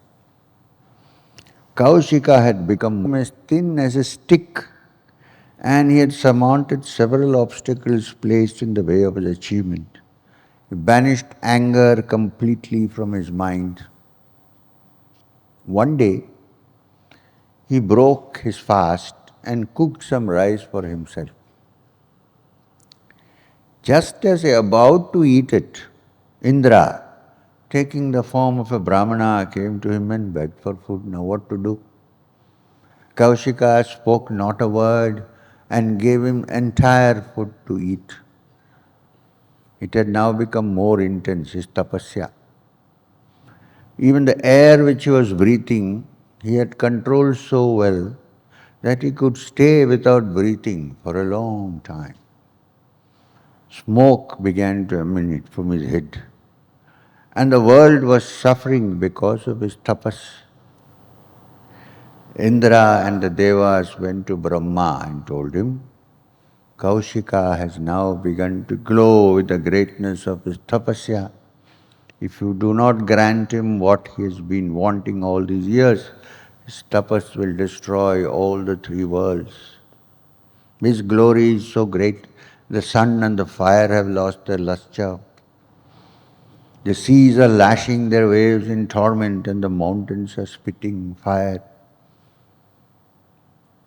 Kaushika had become as thin as a stick, and he had surmounted several obstacles placed in the way of his achievement. He banished anger completely from his mind. One day, he broke his fast and cooked some rice for himself. Just as he was about to eat it, Indra, taking the form of a Brahmana, came to him and begged for food. Now what to do? Kaushika spoke not a word and gave him entire food to eat. It had now become more intense, his tapasya. Even the air which he was breathing, he had controlled so well that he could stay without breathing for a long time. Smoke began to emanate from his head, and the world was suffering because of his tapas. Indra and the Devas went to Brahma and told him, Kaushika has now begun to glow with the greatness of his tapasya. If you do not grant him what he has been wanting all these years, his tapas will destroy all the three worlds. His glory is so great, the sun and the fire have lost their lustre. The seas are lashing their waves in torment and the mountains are spitting fire.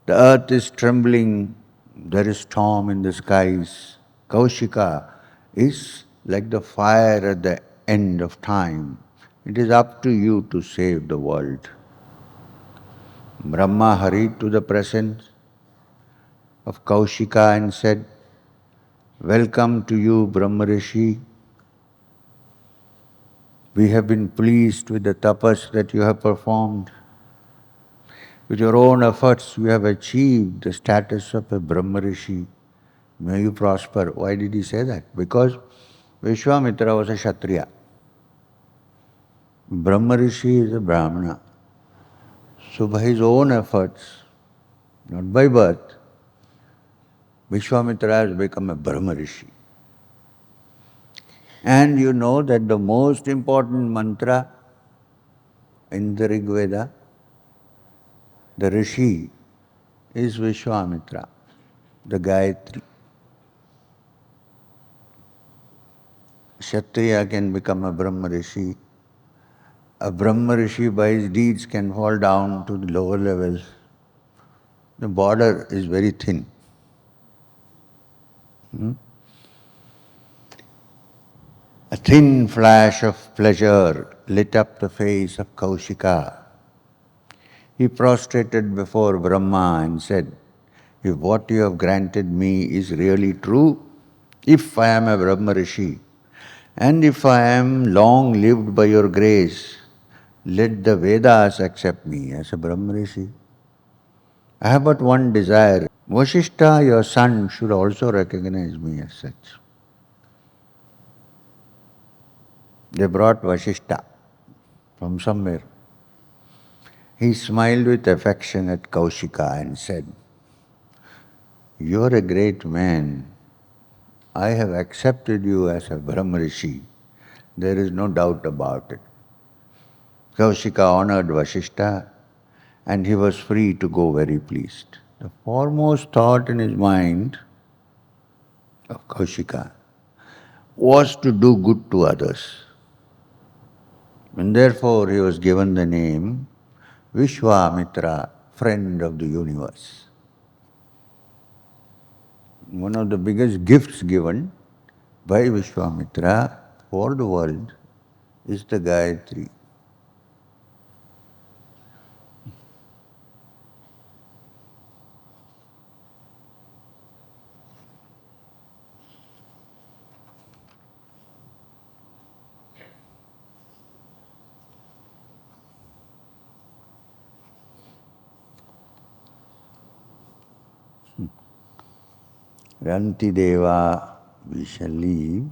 The earth is trembling, there is storm in the skies. Kaushika is like the fire at the end of time. It is up to you to save the world. Brahma hurried to the presence of Kaushika and said, Welcome to you, Brahmarishi. We have been pleased with the tapas that you have performed. With your own efforts, you have achieved the status of a Brahmarishi. May you prosper. Why did he say that? Because Vishvamitra was a Kshatriya. Brahmarishi is a Brahmana. So by his own efforts, not by birth, Vishvamitra has become a Brahmarishi. And you know that the most important mantra in the Rig Veda, the Rishi, is Vishvamitra, the Gayatri. Kshatriya can become a Brahmarishi. A Brahmarishi by his deeds can fall down to the lower levels. The border is very thin. A thin flash of pleasure lit up the face of Kaushika. He prostrated before Brahma and said, If what you have granted me is really true, if I am a Brahmarishi, and if I am long lived by your grace, let the Vedas accept me as a Brahmarishi. I have but one desire. Vasishtha, your son, should also recognize me as such. They brought Vasishtha from somewhere. He smiled with affection at Kaushika and said, You are a great man. I have accepted you as a Brahmarishi. There is no doubt about it. Kaushika honored Vasishtha and he was free to go very pleased. The foremost thought in his mind of Kaushika was to do good to others. And therefore he was given the name Vishvamitra, friend of the universe. One of the biggest gifts given by Vishvamitra for the world is the Gayatri. Ranti Deva, we shall leave.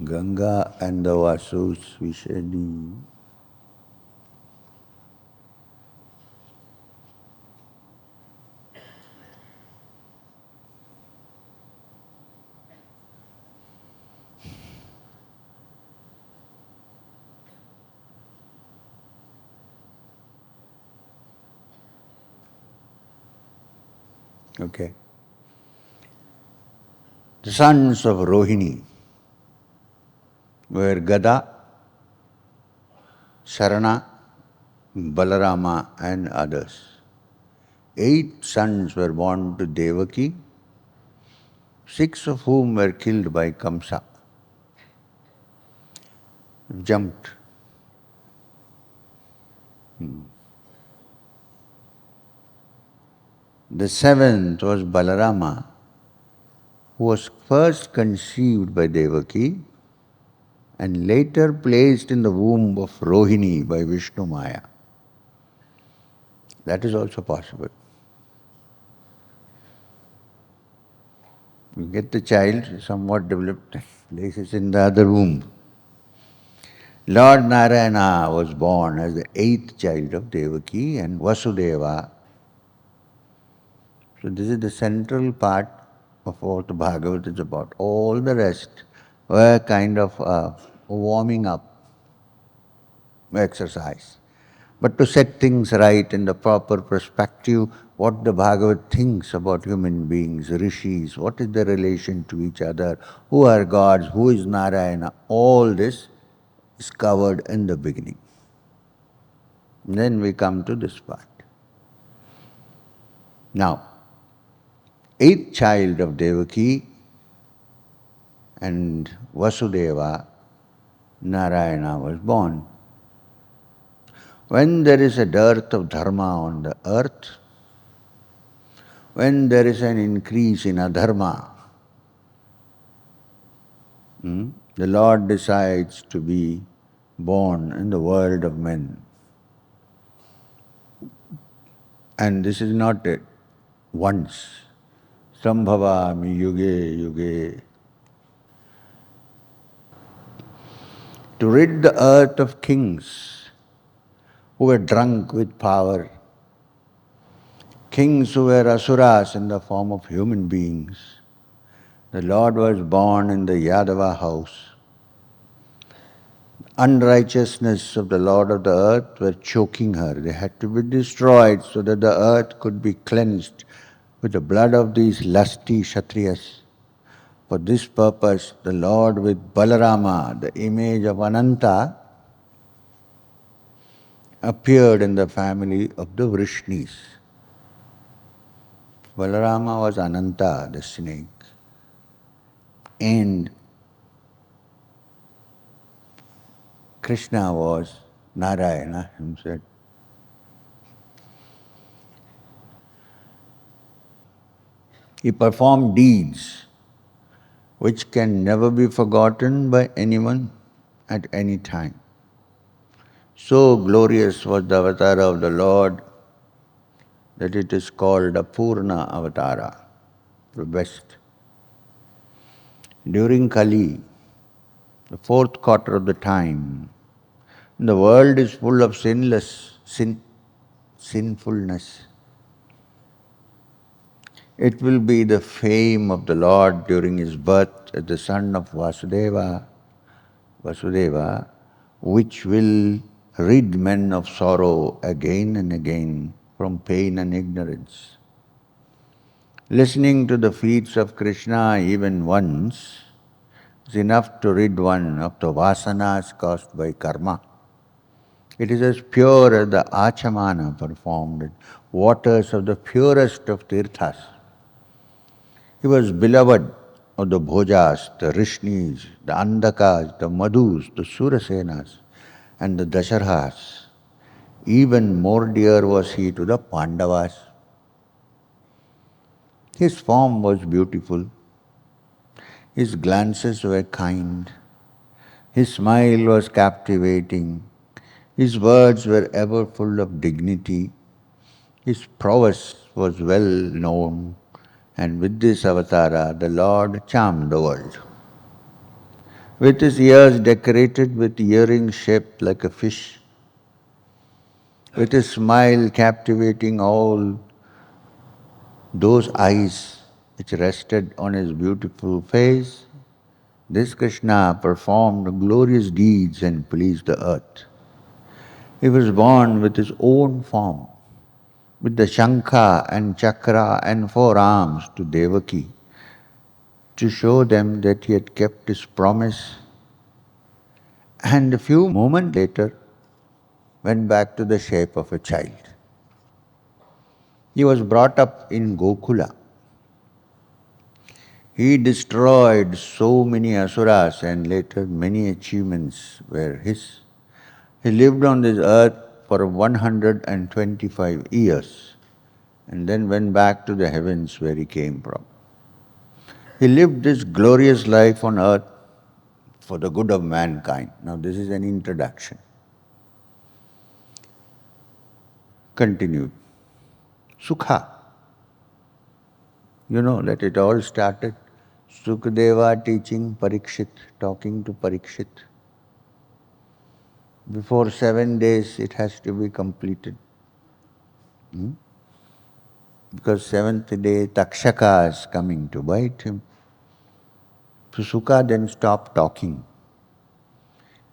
Ganga and the Vasus, we shall leave. Okay. The sons of Rohini were Gada, Sarana, Balarama and others. 8 sons were born to Devaki, 6 of whom were killed by Kamsa. Jumped. The 7th was Balarama, who was first conceived by Devaki and later placed in the womb of Rohini by Vishnumaya. That is also possible. You get the child somewhat developed, places in the other womb. Lord Narayana was born as the 8th child of Devaki and Vasudeva. So this is the central part of what the Bhagavad is about. All the rest were kind of warming up exercise. But to set things right in the proper perspective, what the Bhagavad thinks about human beings, rishis, what is their relation to each other, who are gods, who is Narayana, all this is covered in the beginning. Then we come to this part. Now, 8th child of Devaki and Vasudeva, Narayana was born. When there is a dearth of dharma on the earth, when there is an increase in adharma, the Lord decides to be born in the world of men. And this is not it. Once. Sambhavami yuge yuge. To rid the earth of kings who were drunk with power, kings who were asuras in the form of human beings. The Lord was born in the Yadava house. Unrighteousness of the Lord of the earth were choking her. They had to be destroyed so that the earth could be cleansed with the blood of these lusty Kshatriyas. For this purpose, the Lord with Balarama, the image of Ananta, appeared in the family of the Vrishnis. Balarama was Ananta, the snake, and Krishna was Narayana himself. He performed deeds which can never be forgotten by anyone at any time. So glorious was the avatar of the Lord that it is called a Purna Avatara, the best. During Kali, the 4th quarter of the time, the world is full of sinfulness. It will be the fame of the Lord during his birth as the son of Vasudeva, which will rid men of sorrow again and again from pain and ignorance. Listening to the feats of Krishna even once is enough to rid one of the vasanas caused by karma. It is as pure as the achamana performed in waters of the purest of tirthas. He was beloved of the Bhojas, the Rishnis, the Andakas, the Madhus, the Surasenas, and the Dasharhas. Even more dear was he to the Pandavas. His form was beautiful. His glances were kind. His smile was captivating. His words were ever full of dignity. His prowess was well known. And with this avatara, the Lord charmed the world. With his ears decorated with earrings shaped like a fish, with his smile captivating all those eyes which rested on his beautiful face, this Krishna performed glorious deeds and pleased the earth. He was born with his own form, with the Shankha and Chakra and 4 arms to Devaki, to show them that he had kept his promise, and a few moments later went back to the shape of a child. He was brought up in Gokula. He destroyed so many asuras and later many achievements were his. He lived on this earth for 125 years and then went back to the heavens where he came from. He lived this glorious life on earth for the good of mankind. Now this is an introduction. Continued. Sukha. You know that it all started Sukadeva teaching Parikshit, talking to Parikshit. Before 7 days it has to be completed. Because 7th day Takshaka is coming to bite him. So Sukha then stopped talking.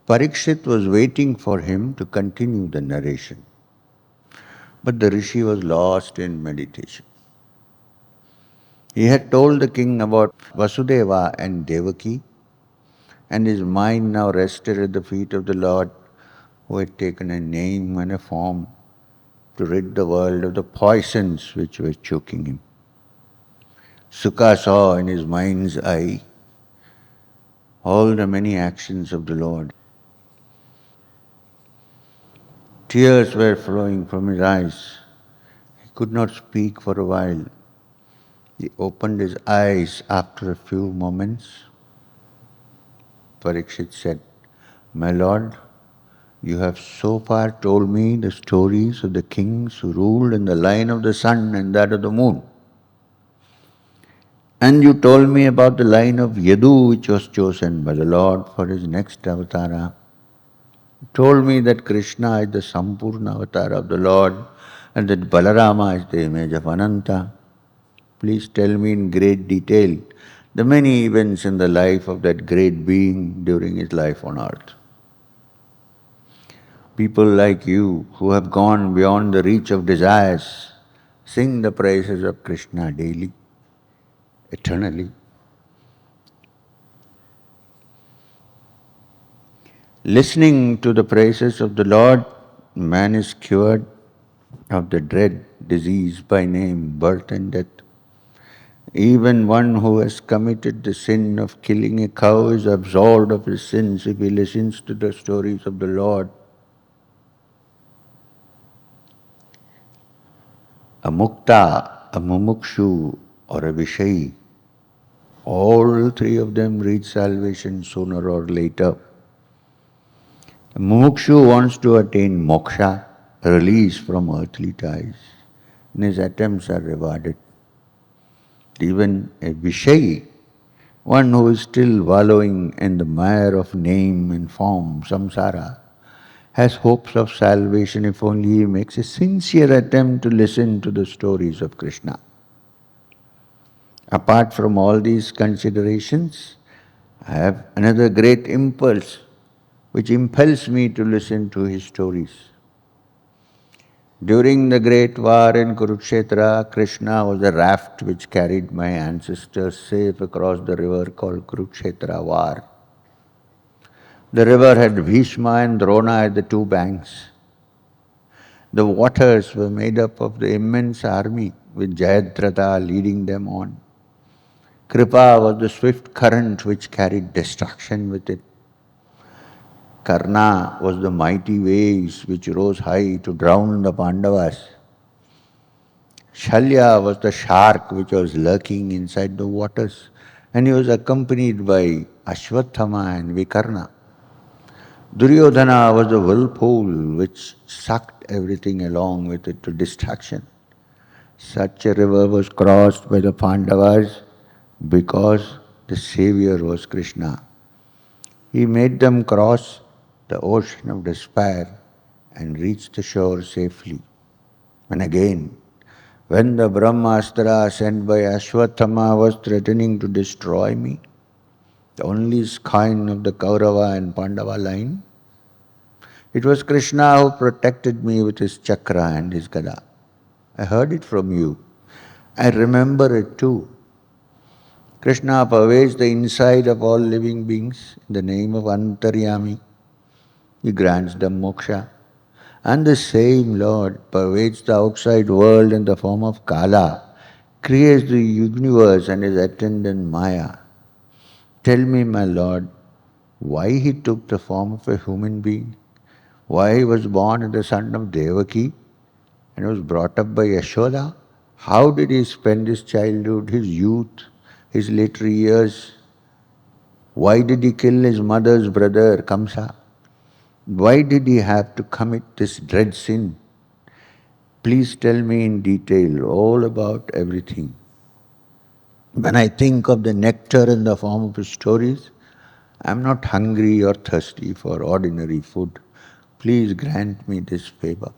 Parikshit was waiting for him to continue the narration. But the rishi was lost in meditation. He had told the king about Vasudeva and Devaki, and his mind now rested at the feet of the Lord, who had taken a name and a form to rid the world of the poisons which were choking him. Sukha saw in his mind's eye all the many actions of the Lord. Tears were flowing from his eyes. He could not speak for a while. He opened his eyes after a few moments. Parikshit said, "My Lord, you have so far told me the stories of the kings who ruled in the line of the sun and that of the moon. And you told me about the line of Yadu which was chosen by the Lord for his next avatara. You told me that Krishna is the Sampurna avatar of the Lord and that Balarama is the image of Ananta. Please tell me in great detail the many events in the life of that great being during his life on earth. People like you who have gone beyond the reach of desires sing the praises of Krishna daily, eternally. Listening to the praises of the Lord, man is cured of the dread disease by name birth and death. Even one who has committed the sin of killing a cow is absolved of his sins if he listens to the stories of the Lord. A mukta, a mumukshu, or a vishayi, all three of them reach salvation sooner or later. A mumukshu wants to attain moksha, release from earthly ties, and his attempts are rewarded. Even a vishayi, one who is still wallowing in the mire of name and form, samsara, has hopes of salvation if only he makes a sincere attempt to listen to the stories of Krishna. Apart from all these considerations, I have another great impulse which impels me to listen to his stories. During the great war in Kurukshetra, Krishna was a raft which carried my ancestors safe across the river called Kurukshetra War. The river had Bhishma and Drona at the two banks. The waters were made up of the immense army with Jayadratha leading them on. Kripa was the swift current which carried destruction with it. Karna was the mighty waves which rose high to drown the Pandavas. Shalya was the shark which was lurking inside the waters, and he was accompanied by Ashwathama and Vikarna. Duryodhana was the whirlpool which sucked everything along with it to destruction. Such a river was crossed by the Pandavas because the Savior was Krishna. He made them cross the ocean of despair and reach the shore safely. And again, when the Brahmastra sent by Ashwathama was threatening to destroy me, the only scion of the Kaurava and Pandava line, it was Krishna who protected me with his chakra and his gada. I heard it from you. I remember it too. Krishna pervades the inside of all living beings in the name of Antaryami. He grants them moksha. And the same Lord pervades the outside world in the form of Kala, creates the universe and his attendant Maya. Tell me, my Lord, why he took the form of a human being? Why he was born as the son of Devaki and was brought up by Yashoda? How did he spend his childhood, his youth, his later years? Why did he kill his mother's brother, Kamsa? Why did he have to commit this dread sin? Please tell me in detail all about everything. When I think of the nectar in the form of his stories, I am not hungry or thirsty for ordinary food. Please grant me this favor.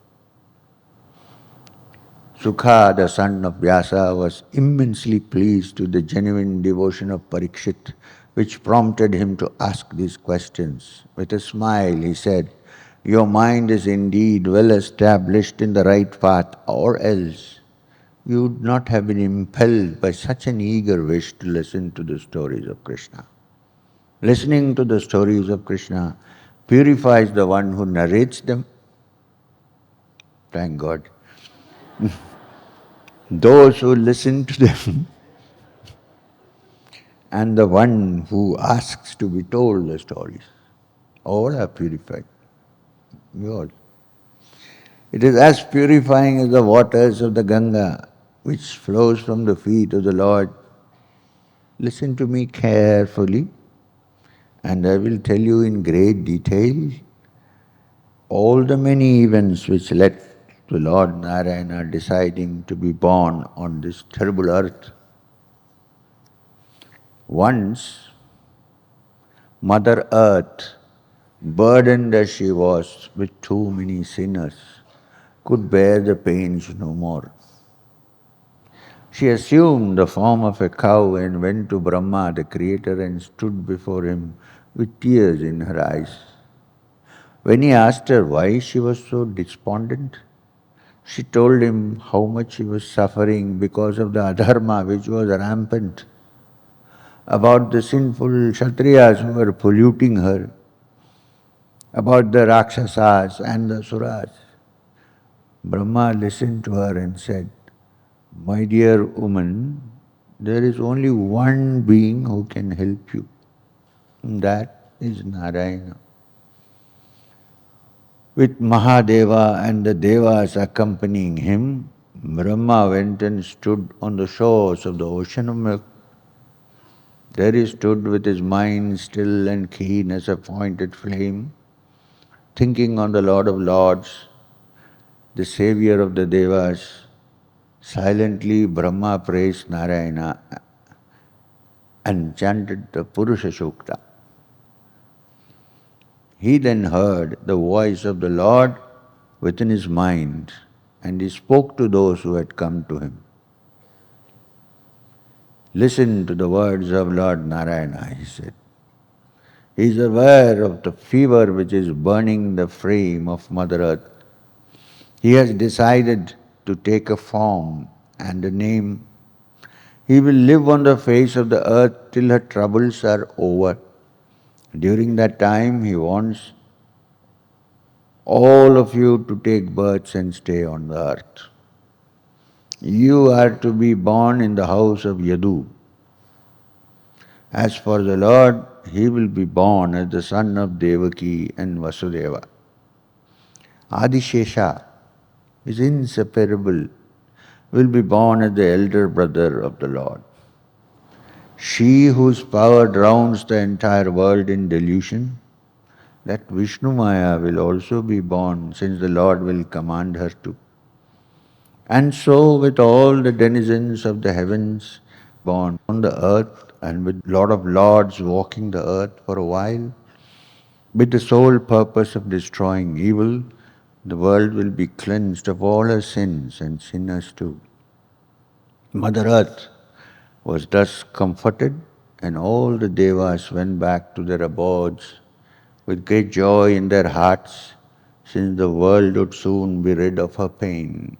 Sukha, the son of Vyasa, was immensely pleased with the genuine devotion of Parikshit, which prompted him to ask these questions. With a smile, he said, "Your mind is indeed well established in the right path, or else you would not have been impelled by such an eager wish to listen to the stories of Krishna. Listening to the stories of Krishna purifies the one who narrates them." Thank God. Those who listen to them and the one who asks to be told the stories, all are purified. We all. It is as purifying as the waters of the Ganga, which flows from the feet of the Lord. Listen to me carefully, and I will tell you in great detail all the many events which led to Lord Narayana deciding to be born on this terrible earth. Once, Mother Earth, burdened as she was with too many sinners, could bear the pains no more. She assumed the form of a cow and went to Brahma, the creator, and stood before him with tears in her eyes. When he asked her why she was so despondent, she told him how much she was suffering because of the Adharma which was rampant, about the sinful Kshatriyas who were polluting her, about the Rakshasas and the Suras. Brahma listened to her and said, "My dear woman, there is only one being who can help you. That is Narayana." With Mahadeva and the Devas accompanying him, Brahma went and stood on the shores of the ocean of milk. There he stood with his mind still and keen as a pointed flame, thinking on the Lord of Lords, the Savior of the Devas. Silently Brahma praised Narayana and chanted the Purusha Sukta. He then heard the voice of the Lord within his mind, and he spoke to those who had come to him. "Listen to the words of Lord Narayana," he said. "He is aware of the fever which is burning the frame of Mother Earth. He has decided to take a form and a name. He will live on the face of the earth till her troubles are over. During that time, he wants all of you to take births and stay on the earth. You are to be born in the house of Yadu. As for the Lord, he will be born as the son of Devaki and Vasudeva. Adishesha is inseparable, will be born as the elder brother of the Lord. She whose power drowns the entire world in delusion, that Vishnumaya will also be born, since the Lord will command her to. And so with all the denizens of the heavens born on the earth, and with Lord of Lords walking the earth for a while, with the sole purpose of destroying evil, the world will be cleansed of all her sins and sinners too. Mother Earth was thus comforted, and all the Devas went back to their abodes with great joy in their hearts, since the world would soon be rid of her pain.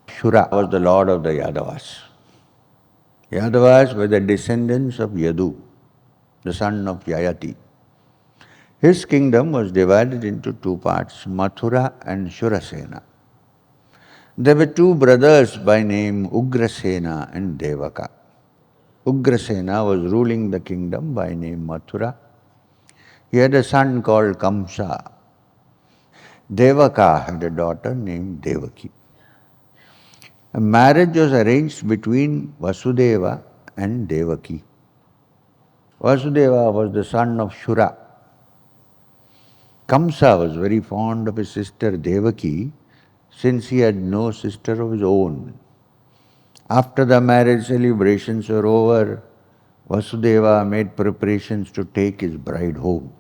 Shura was the lord of the Yadavas. Yadavas were the descendants of Yadu, the son of Yayati. His kingdom was divided into two parts, Mathura and Shurasena. There were two brothers by name Ugrasena and Devaka. Ugrasena was ruling the kingdom by name Mathura. He had a son called Kamsa. Devaka had a daughter named Devaki. A marriage was arranged between Vasudeva and Devaki. Vasudeva was the son of Shura. Kamsa was very fond of his sister Devaki since he had no sister of his own. After the marriage celebrations were over, Vasudeva made preparations to take his bride home.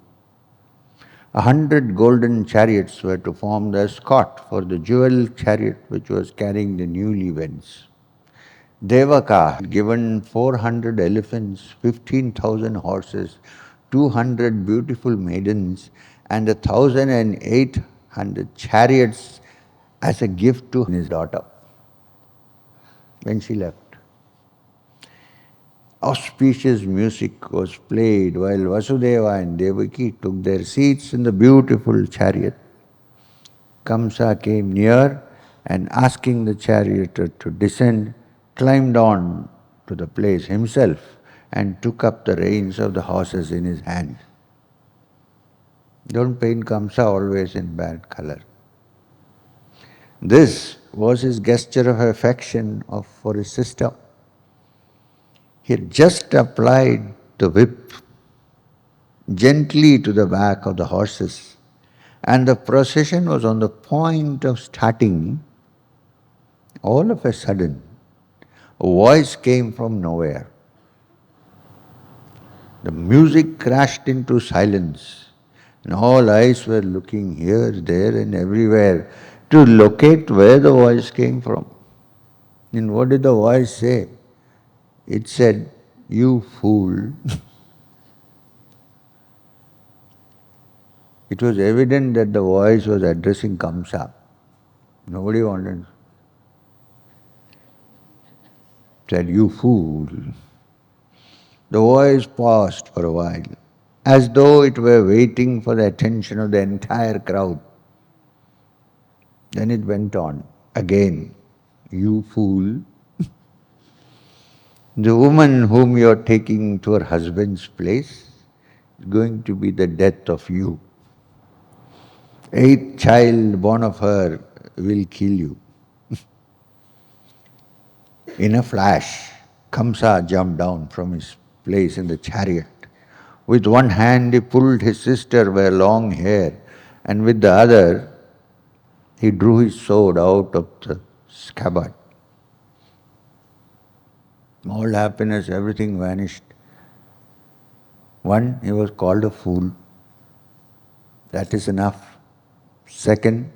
100 golden chariots were to form the escort for the jewel chariot which was carrying the newlyweds. Devaka had given 400 elephants, 15,000 horses, 200 beautiful maidens, and 1,800 chariots as a gift to his daughter when she left. Auspicious music was played while Vasudeva and Devaki took their seats in the beautiful chariot. Kamsa came near and asking the charioteer to descend, climbed on to the place himself and took up the reins of the horses in his hand. Don't paint Kamsa always in bad color. This was his gesture of affection for his sister. He had just applied the whip gently to the back of the horses, and the procession was on the point of starting. All of a sudden, a voice came from nowhere. The music crashed into silence, and all eyes were looking here, there, and everywhere to locate where the voice came from. And what did the voice say? It said, "You fool." It was evident that the voice was addressing Kamsa. Nobody wanted. Said, "You fool." The voice paused for a while, as though it were waiting for the attention of the entire crowd. Then it went on, again, "You fool. The woman whom you are taking to her husband's place is going to be the death of you. 8th child born of her will kill you." In a flash, Kamsa jumped down from his place in the chariot. With one hand he pulled his sister by long hair, and with the other he drew his sword out of the scabbard. All happiness, everything vanished. One, he was called a fool. That is enough. Second,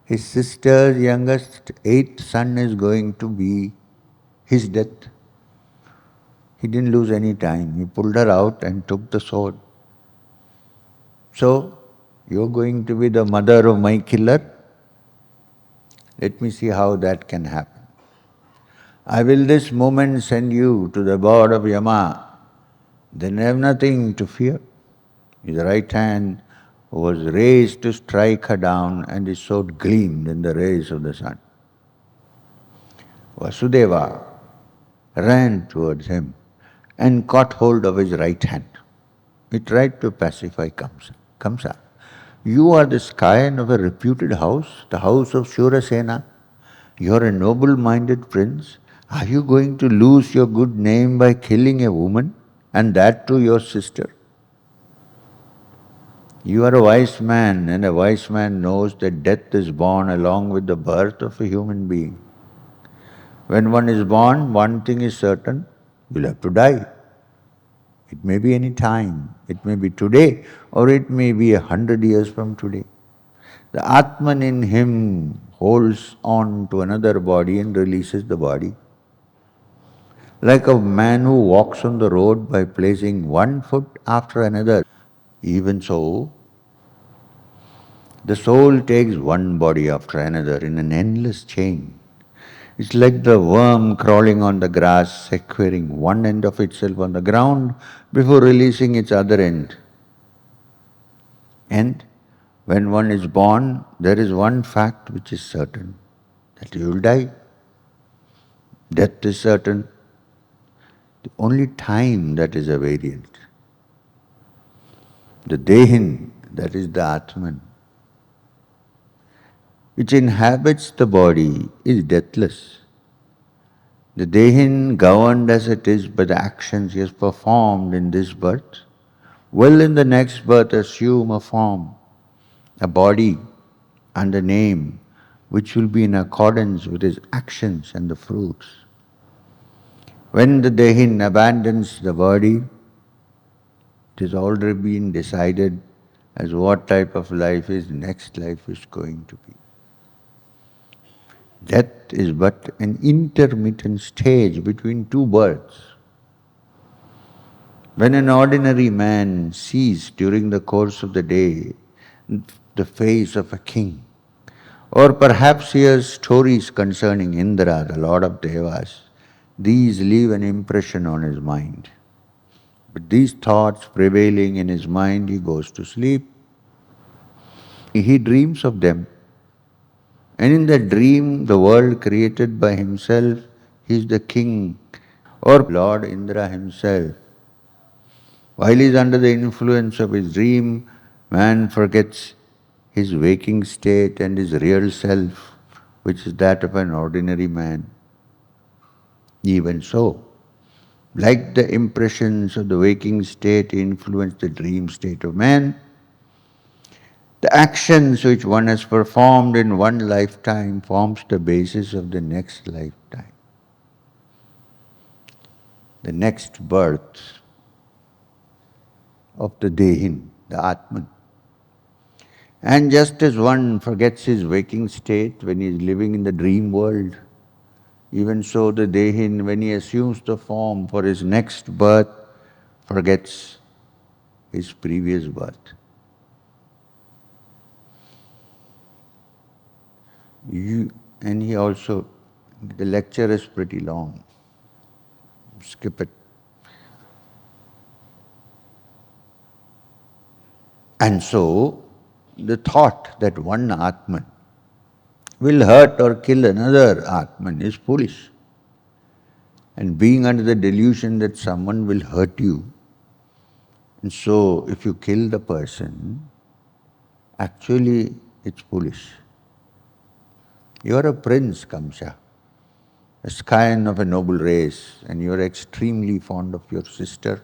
his sister's youngest 8th son is going to be his death. He didn't lose any time. He pulled her out and took the sword. So, you're going to be the mother of my killer? Let me see how that can happen. I will this moment send you to the board of Yama. Then have nothing to fear. His right hand was raised to strike her down, and his sword gleamed in the rays of the sun. Vasudeva ran towards him and caught hold of his right hand. He tried to pacify Kamsa. Kamsa, you are the scion of a reputed house, the house of Shurasena. You are a noble-minded prince. Are you going to lose your good name by killing a woman, and that too your sister? You are a wise man, and a wise man knows that death is born along with the birth of a human being. When one is born, one thing is certain, you'll have to die. It may be any time, it may be today, or it may be 100 years from today. The Atman in him holds on to another body and releases the body. Like a man who walks on the road by placing one foot after another, even so, the soul takes one body after another in an endless chain. It's like the worm crawling on the grass, securing one end of itself on the ground before releasing its other end. And when one is born, there is one fact which is certain, that you will die. Death is certain. The only time that is a variant. The Dehin, that is the Atman, which inhabits the body, is deathless. The Dehin, governed as it is by the actions he has performed in this birth, will in the next birth assume a form, a body, and a name which will be in accordance with his actions and the fruits. When the Dehin abandons the body, it has already been decided as what type of life his next life is going to be. Death is but an intermittent stage between two births. When an ordinary man sees during the course of the day the face of a king, or perhaps hears stories concerning Indra, the lord of Devas, these leave an impression on his mind. But these thoughts prevailing in his mind, he goes to sleep. He dreams of them. And in that dream, the world created by himself, he is the king or Lord Indra himself. While he is under the influence of his dream, man forgets his waking state and his real self, which is that of an ordinary man. Even so, like the impressions of the waking state influence the dream state of man, the actions which one has performed in one lifetime forms the basis of the next lifetime. The next birth of the Dehin, the Atman. And just as one forgets his waking state when he is living in the dream world, even so the Dehin, when he assumes the form for his next birth, forgets his previous birth. And he also, the lecture is pretty long. Skip it. And so, the thought that one Atman will hurt or kill another Atman is foolish. And being under the delusion that someone will hurt you, and so if you kill the person, actually it's foolish. You are a prince, Kamsa, a scion of a noble race, and you are extremely fond of your sister.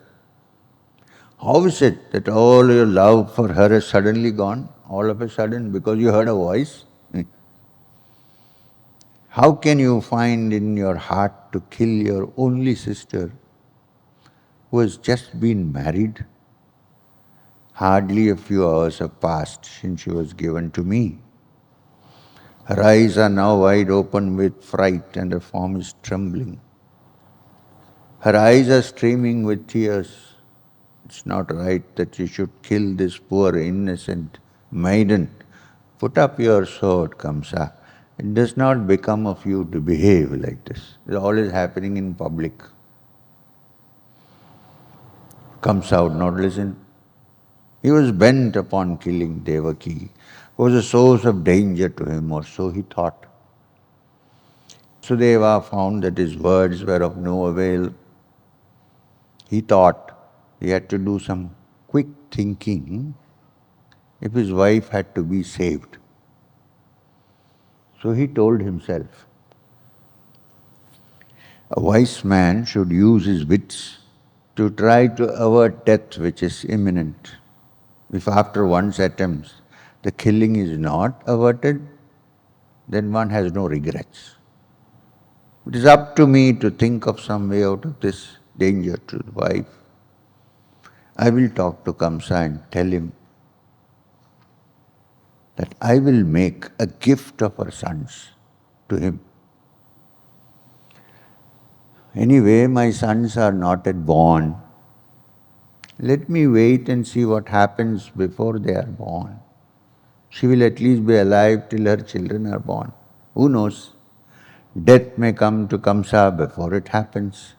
How is it that all your love for her has suddenly gone, all of a sudden, because you heard a voice? How can you find in your heart to kill your only sister who has just been married? Hardly a few hours have passed since she was given to me. Her eyes are now wide open with fright and her form is trembling. Her eyes are streaming with tears. It's not right that you should kill this poor innocent maiden. Put up your sword, Kamsa. It does not become of you to behave like this. It all is happening in public. Kamsa would not listen. He was bent upon killing Devaki. It was a source of danger to him, or so he thought. Sudeva found that his words were of no avail. He thought he had to do some quick thinking if his wife had to be saved. So he told himself, a wise man should use his wits to try to avert death which is imminent. If after one's attempts the killing is not averted, then one has no regrets. It is up to me to think of some way out of this danger to the wife. I will talk to Kamsa and tell him that I will make a gift of her sons to him. Anyway, my sons are not yet born. Let me wait and see what happens before they are born. She will at least be alive till her children are born. Who knows? Death may come to Kamsa before it happens.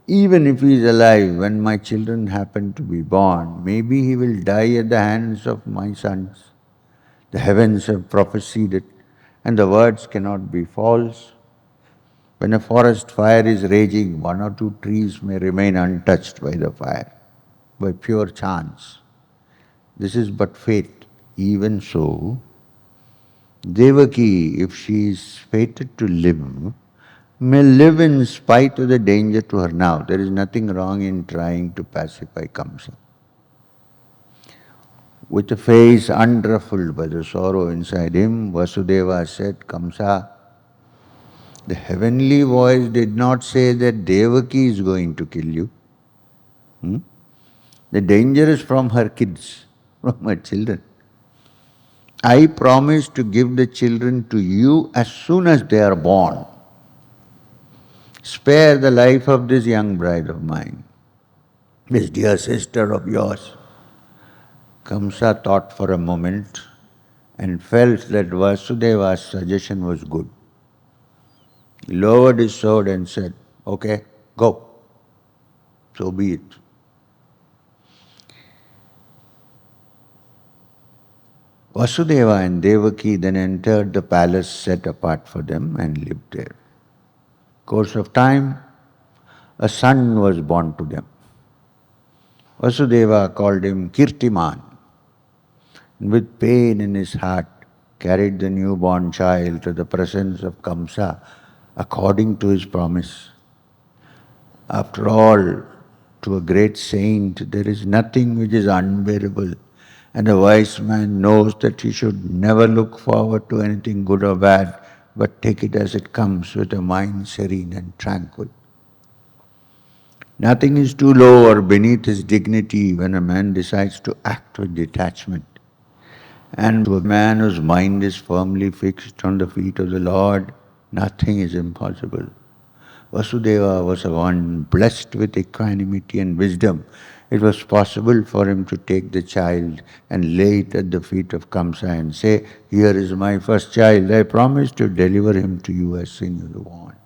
Even if he is alive when my children happen to be born, maybe he will die at the hands of my sons. The heavens have prophesied it, and the words cannot be false. When a forest fire is raging, one or two trees may remain untouched by the fire, by pure chance. This is but fate. Even so, Devaki, if she is fated to live, may live in spite of the danger to her now. There is nothing wrong in trying to pacify Kamsa. With a face unruffled by the sorrow inside him, Vasudeva said, Kamsa, the heavenly voice did not say that Devaki is going to kill you. The danger is from her kids, from her children. I promise to give the children to you as soon as they are born. Spare the life of this young bride of mine, this dear sister of yours. Kamsa thought for a moment and felt that Vasudeva's suggestion was good. He lowered his sword and said, okay, go. So be it. Vasudeva and Devaki then entered the palace set apart for them and lived there. Course of time, a son was born to them. Vasudeva called him Kirtiman, and with pain in his heart carried the newborn child to the presence of Kamsa according to his promise. After all, to a great saint there is nothing which is unbearable, and a wise man knows that he should never look forward to anything good or bad, but take it as it comes with a mind serene and tranquil. Nothing is too low or beneath his dignity when a man decides to act with detachment. And to a man whose mind is firmly fixed on the feet of the Lord, nothing is impossible. Vasudeva was one blessed with equanimity and wisdom. It was possible for him to take the child and lay it at the feet of Kamsa and say, here is my first child, I promise to deliver him to you as soon as you want.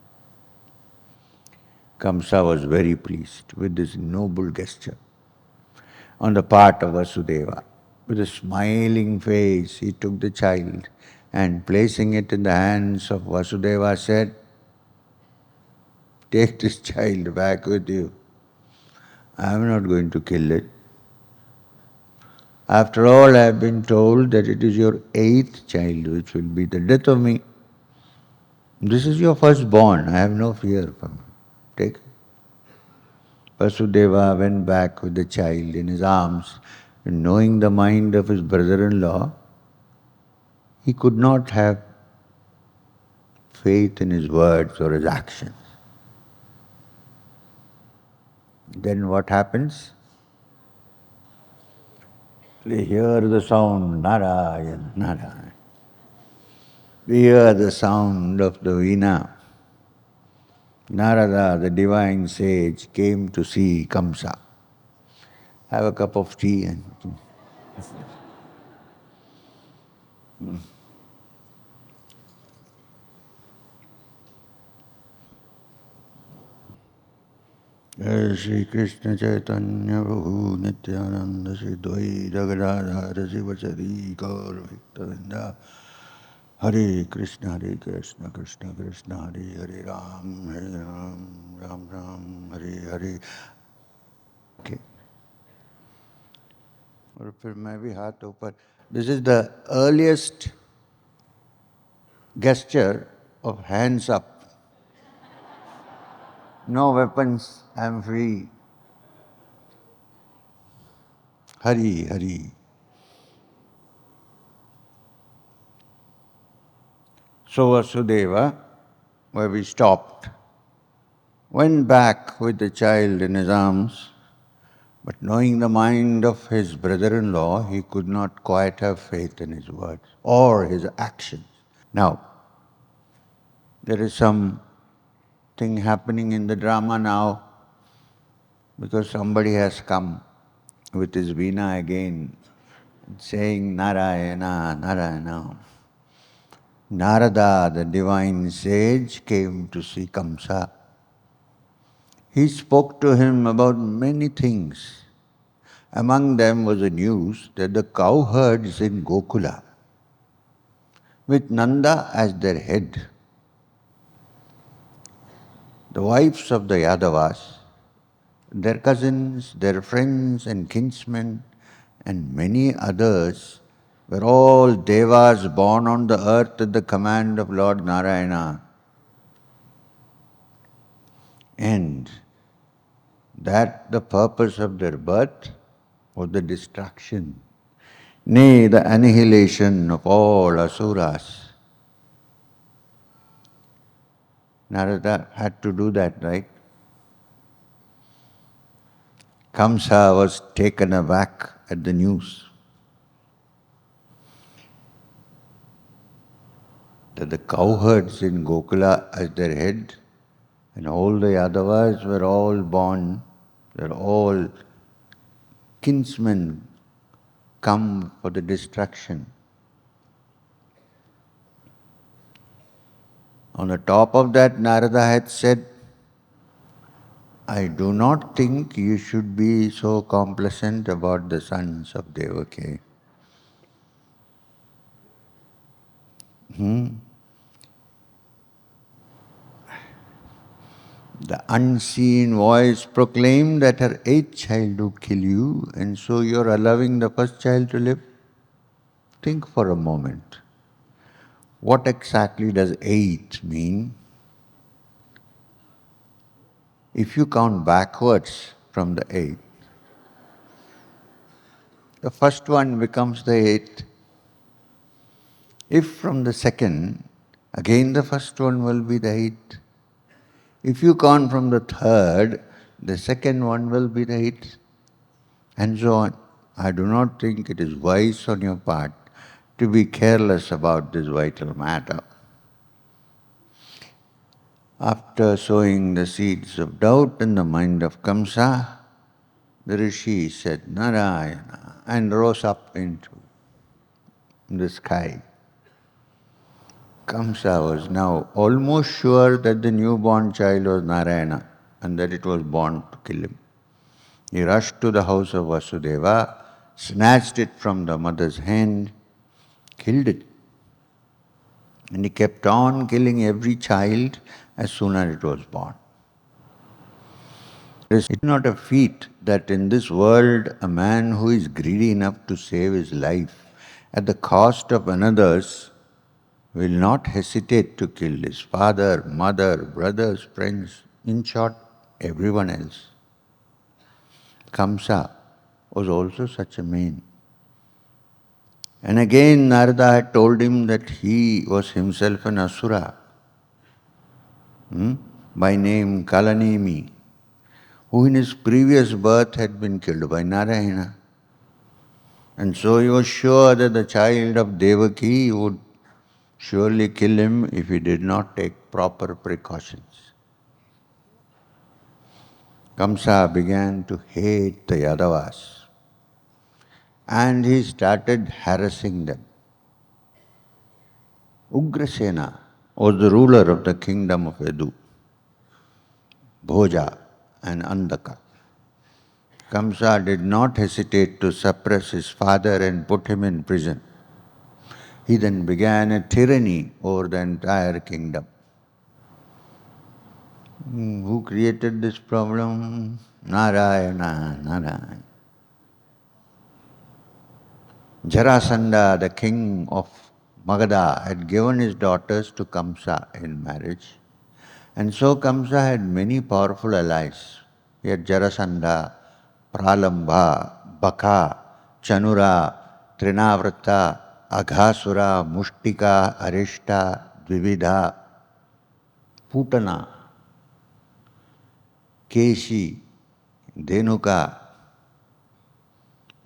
Kamsa was very pleased with this noble gesture on the part of Vasudeva. With a smiling face, he took the child and placing it in the hands of Vasudeva said, take this child back with you. I am not going to kill it. After all, I have been told that it is your 8th child which will be the death of me. This is your firstborn. I have no fear from you. Take it. Vasudeva went back with the child in his arms, and knowing the mind of his brother-in-law, he could not have faith in his words or his actions. Then what happens? We hear the sound, Narayan, Narayan. We hear the sound of the veena. Narada, the divine sage, came to see Kamsa. Have a cup of tea and... Shri Krishna Chaitanya Prabhu Nityananda Shri Dvaita Gadadhara Sivasari Gaur Bhaktavinda Hare Krishna Krishna Krishna Hare Hare Ram Ram Hare Hare. Okay. और फिर मैं भी हाथ ऊपर. This is the earliest gesture of hands up. No weapons, I am free. Hari, Hari. So Vasudeva, where we stopped, went back with the child in his arms, but knowing the mind of his brother-in-law, he could not quite have faith in his words or his actions. Now, there is something happening in the drama now, because somebody has come with his veena again, saying Narayana, Narayana. Narada, the divine sage, came to see Kamsa. He spoke to him about many things. Among them was the news that the cowherds in Gokula, with Nanda as their head, the wives of the Yadavas, their cousins, their friends and kinsmen, and many others were all devas born on the earth at the command of Lord Narayana. that the purpose of their birth was the destruction, nay, the annihilation of all asuras. Narada had to do that, right? Kamsa was taken aback at the news that the cowherds in Gokula as their head and all the Yadavas were all born, they were all kinsmen come for the destruction. On the top of that, Narada had said, I do not think you should be so complacent about the sons of Devaki. The unseen voice proclaimed that her eighth child would kill you, and so you are allowing the first child to live. Think for a moment. What exactly does eight mean? If you count backwards from the eighth, the first one becomes the eighth. If from the second, again the first one will be the eighth. If you count from the third, the second one will be the eighth, and so on. I do not think it is wise on your part to be careless about this vital matter. After sowing the seeds of doubt in the mind of Kamsa, the rishi said Narayana and rose up into the sky. Kamsa was now almost sure that the newborn child was Narayana and that it was born to kill him. He rushed to the house of Vasudeva, snatched it from the mother's hand, killed it. And he kept on killing every child as soon as it was born. It is not a feat that in this world a man who is greedy enough to save his life at the cost of another's will not hesitate to kill his father, mother, brothers, friends, in short, everyone else. Kamsa was also such a man. And again Narada had told him that he was himself an asura, by name Kalanemi, who in his previous birth had been killed by Narayana. And so he was sure that the child of Devaki would surely kill him if he did not take proper precautions. Kamsa began to hate the Yadavas and he started harassing them. Ugrasena was the ruler of the kingdom of Edu, Bhoja and Andaka. Kamsa did not hesitate to suppress his father and put him in prison. He then began a tyranny over the entire kingdom. Who created this problem? Narayana, Narayana. Jarasandha, the king of Magadha, had given his daughters to Kamsa in marriage. And so Kamsa had many powerful allies. He had Jarasandha, Pralambha, Baka, Chanura, Trinavarta, Aghasura, Mushtika, Arishta, Dvividha, Putana, Keshi, Dhenuka.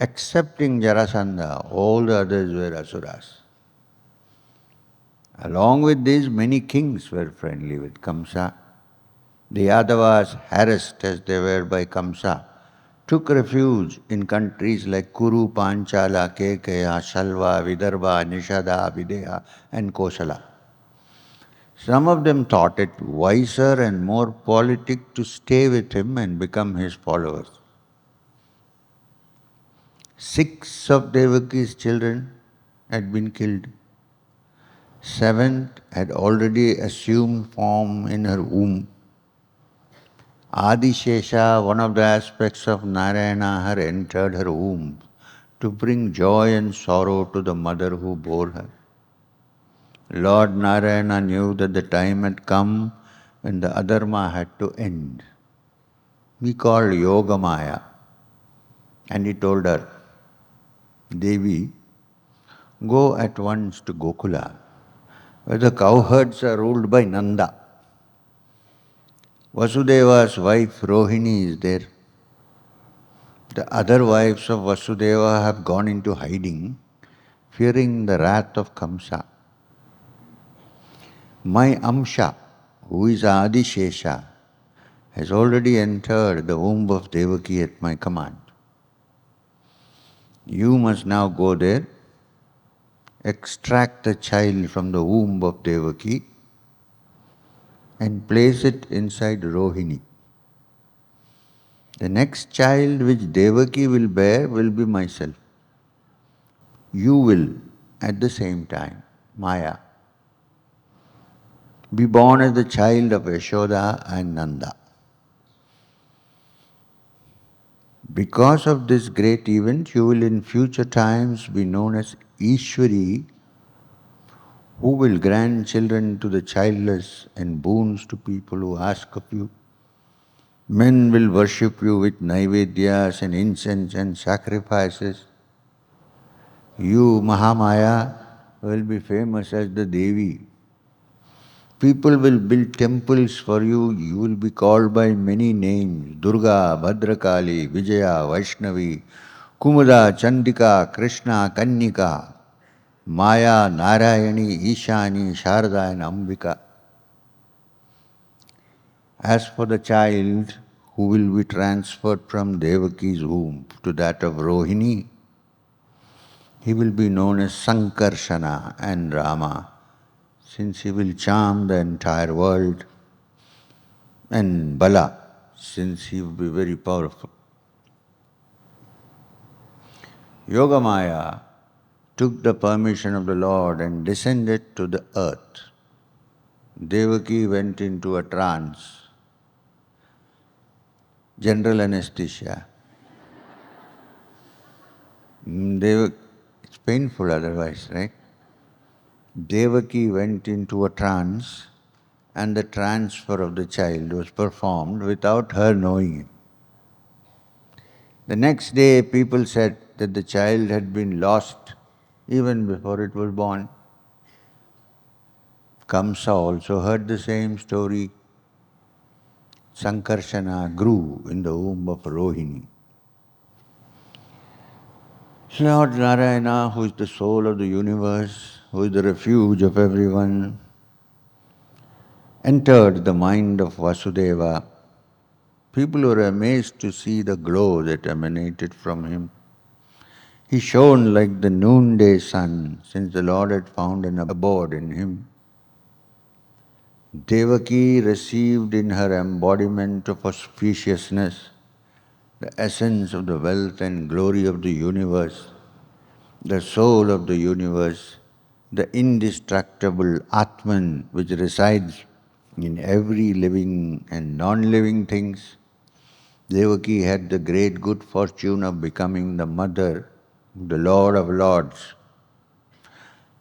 Excepting Jarasandha, all the others were asuras. Along with these, many kings were friendly with Kamsa. The Yadavas, harassed as they were by Kamsa, took refuge in countries like Kuru, Panchala, Kekaya, Shalva, Vidarbha, Nishada, Videha and Kosala. Some of them thought it wiser and more politic to stay with him and become his followers. 6 of Devaki's children had been killed. 7th had already assumed form in her womb. Adishesha, one of the aspects of Narayana, had entered her womb to bring joy and sorrow to the mother who bore her. Lord Narayana knew that the time had come when the Adharma had to end. he called Yogamaya, and he told her, Devi, go at once to Gokula, where the cowherds are ruled by Nanda. Vasudeva's wife Rohini is there. The other wives of Vasudeva have gone into hiding, fearing the wrath of Kamsa. My Amsha, who is Adishesha, has already entered the womb of Devaki at my command. You must now go there, extract the child from the womb of Devaki and place it inside Rohini. The next child which Devaki will bear will be myself. You will, at the same time, Maya, be born as the child of Yashoda and Nanda. Because of this great event, you will in future times be known as Ishwari, who will grant children to the childless and boons to people who ask of you. Men will worship you with naivedyas and incense and sacrifices. You, Mahamaya, will be famous as the Devi. People will build temples for you. You will be called by many names: Durga, Bhadrakali, Vijaya, Vaishnavi, Kumuda, Chandika, Krishna, Kannika, Maya, Narayani, Ishani, Sharda and Ambika. As for the child who will be transferred from Devaki's womb to that of Rohini, he will be known as Sankarshana and Rama, since he will charm the entire world, and Bala, since he will be very powerful. Yogamaya took the permission of the Lord and descended to the earth. Devaki went into a trance, general anesthesia. It's painful otherwise, right? Devaki went into a trance and the transfer of the child was performed without her knowing it. The next day, people said that the child had been lost even before it was born. Kamsa also heard the same story. Sankarshana grew in the womb of Rohini. Lord Narayana, who is the soul of the universe, who is the refuge of everyone, entered the mind of Vasudeva. People were amazed to see the glow that emanated from him. He shone like the noonday sun, since the Lord had found an abode in him. Devaki received in her embodiment of auspiciousness the essence of the wealth and glory of the universe, the soul of the universe, the indestructible Atman which resides in every living and non-living things. Devaki had the great good fortune of becoming the mother of the Lord of Lords.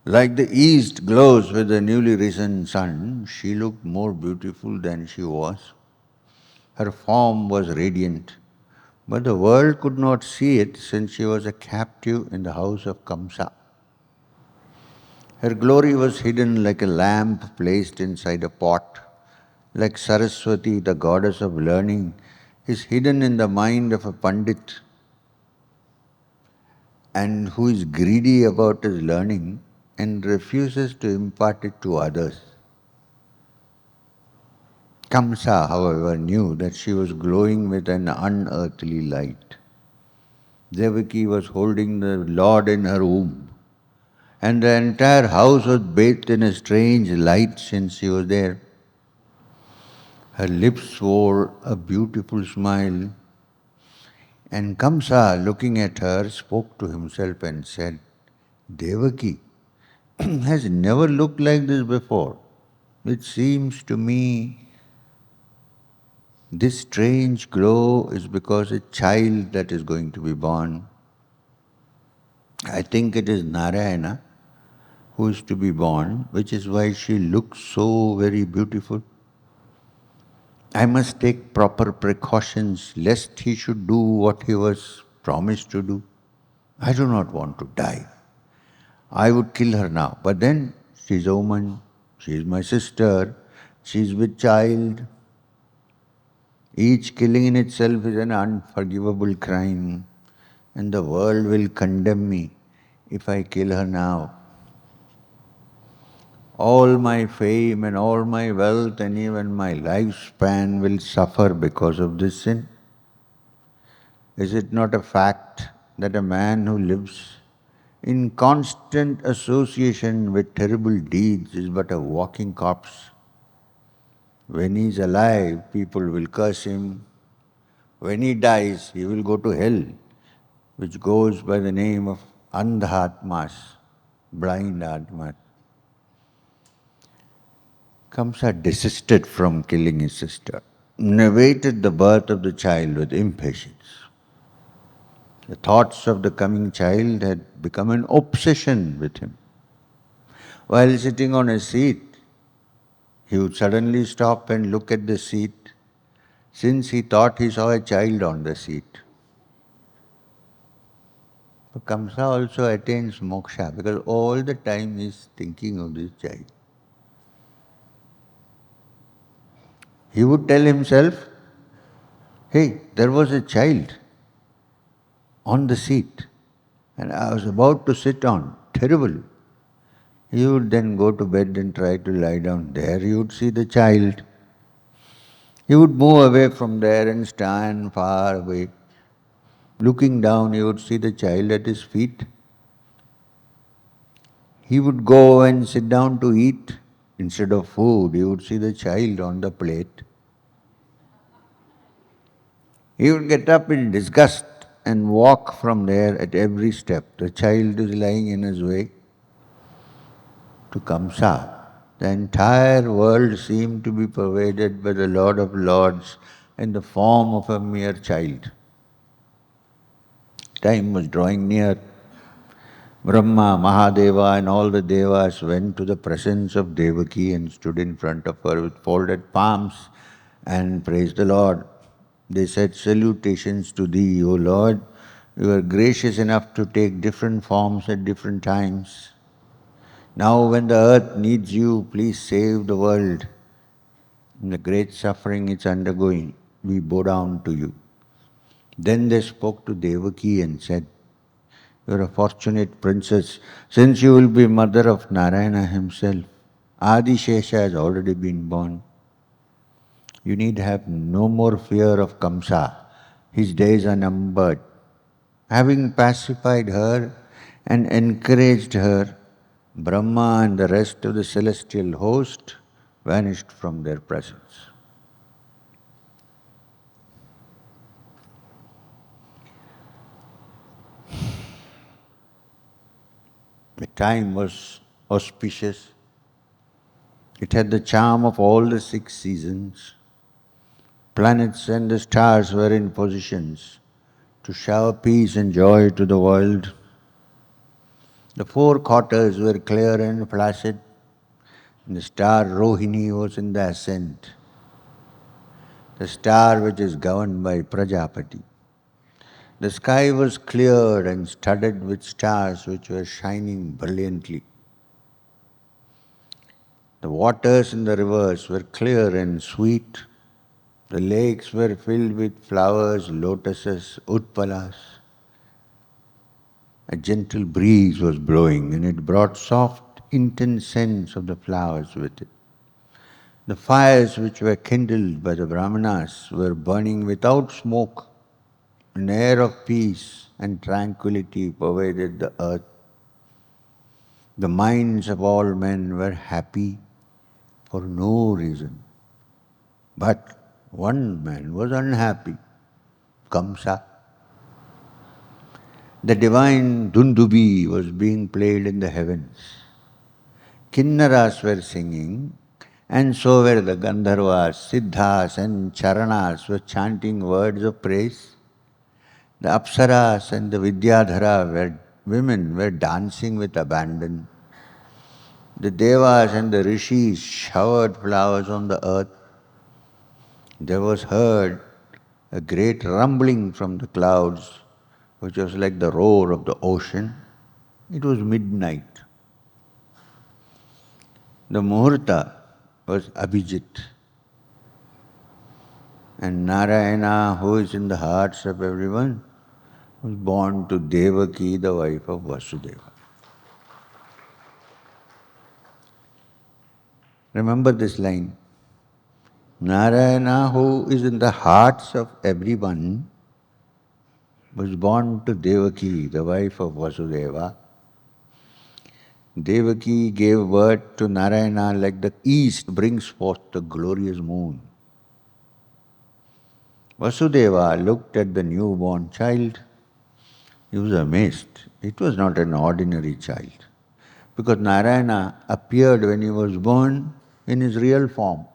Like the east glows with the newly risen sun, she looked more beautiful than she was. Her form was radiant, but the world could not see it since she was a captive in the house of Kamsa. Her glory was hidden like a lamp placed inside a pot, like Saraswati, the goddess of learning, is hidden in the mind of a pandit and who is greedy about his learning and refuses to impart it to others. Kamsa, however, knew that she was glowing with an unearthly light. Devaki was holding the Lord in her womb, and the entire house was bathed in a strange light since she was there. Her lips wore a beautiful smile, and Kamsa, looking at her, spoke to himself and said, Devaki has never looked like this before. It seems to me this strange glow is because a child that is going to be born. I think it is Narayana who is to be born, which is why she looks so very beautiful. I must take proper precautions lest he should do what he was promised to do. I do not want to die. I would kill her now. But then she's a woman, she's my sister, she's with child. Each killing in itself is an unforgivable crime, and the world will condemn me if I kill her now. All my fame and all my wealth and even my lifespan will suffer because of this sin. Is it not a fact that a man who lives in constant association with terrible deeds is but a walking corpse? When he is alive, people will curse him. When he dies, he will go to hell, which goes by the name of Andhatmas, blind Atmas. Kamsa desisted from killing his sister and awaited the birth of the child with impatience. The thoughts of the coming child had become an obsession with him. While sitting on a seat, he would suddenly stop and look at the seat, since he thought he saw a child on the seat. But Kamsa also attains moksha because all the time he is thinking of this child. He would tell himself, hey, there was a child on the seat and I was about to sit on. Terrible. He would then go to bed and try to lie down. There he would see the child. He would move away from there and stand far away. Looking down, he would see the child at his feet. He would go and sit down to eat. Instead of food, he would see the child on the plate. He would get up in disgust and walk from there at every step. The child is lying in his way. To Kamsa, the entire world seemed to be pervaded by the Lord of Lords in the form of a mere child. Time was drawing near. Brahma, Mahadeva and all the devas went to the presence of Devaki and stood in front of her with folded palms and praised the Lord. They said, salutations to thee, O Lord. You are gracious enough to take different forms at different times. Now when the earth needs you, please save the world. In the great suffering it's undergoing, we bow down to you. Then they spoke to Devaki and said, you are a fortunate princess, since you will be mother of Narayana himself. Adishesha has already been born. You need have no more fear of Kamsa. His days are numbered. Having pacified her and encouraged her, Brahma and the rest of the celestial host vanished from their presence. The time was auspicious. It had the charm of all the 6 seasons. Planets and the stars were in positions to shower peace and joy to the world. The 4 quarters were clear and placid. And the star Rohini was in the ascent, the star which is governed by Prajapati. The sky was clear and studded with stars which were shining brilliantly. The waters in the rivers were clear and sweet. The lakes were filled with flowers, lotuses, utpalas. A gentle breeze was blowing and it brought soft, intense scents of the flowers with it. The fires which were kindled by the Brahmanas were burning without smoke. An air of peace and tranquility pervaded the earth. The minds of all men were happy for no reason. But one man was unhappy, Kamsa. The divine Dundubi was being played in the heavens. Kinnaras were singing, and so were the Gandharvas, Siddhas and Charanas were chanting words of praise. The Apsaras and the Vidyadhara women were dancing with abandon. The Devas and the Rishis showered flowers on the earth. there was heard a great rumbling from the clouds, which was like the roar of the ocean. It was midnight. The Muhurta was Abhijit. And Narayana, who is in the hearts of everyone, was born to Devaki, the wife of Vasudeva. Remember this line. Narayana, who is in the hearts of everyone, was born to Devaki, the wife of Vasudeva. Devaki gave birth to Narayana like the east brings forth the glorious moon. Vasudeva looked at the newborn child. He was amazed. It was not an ordinary child, because Narayana appeared when he was born in his real form.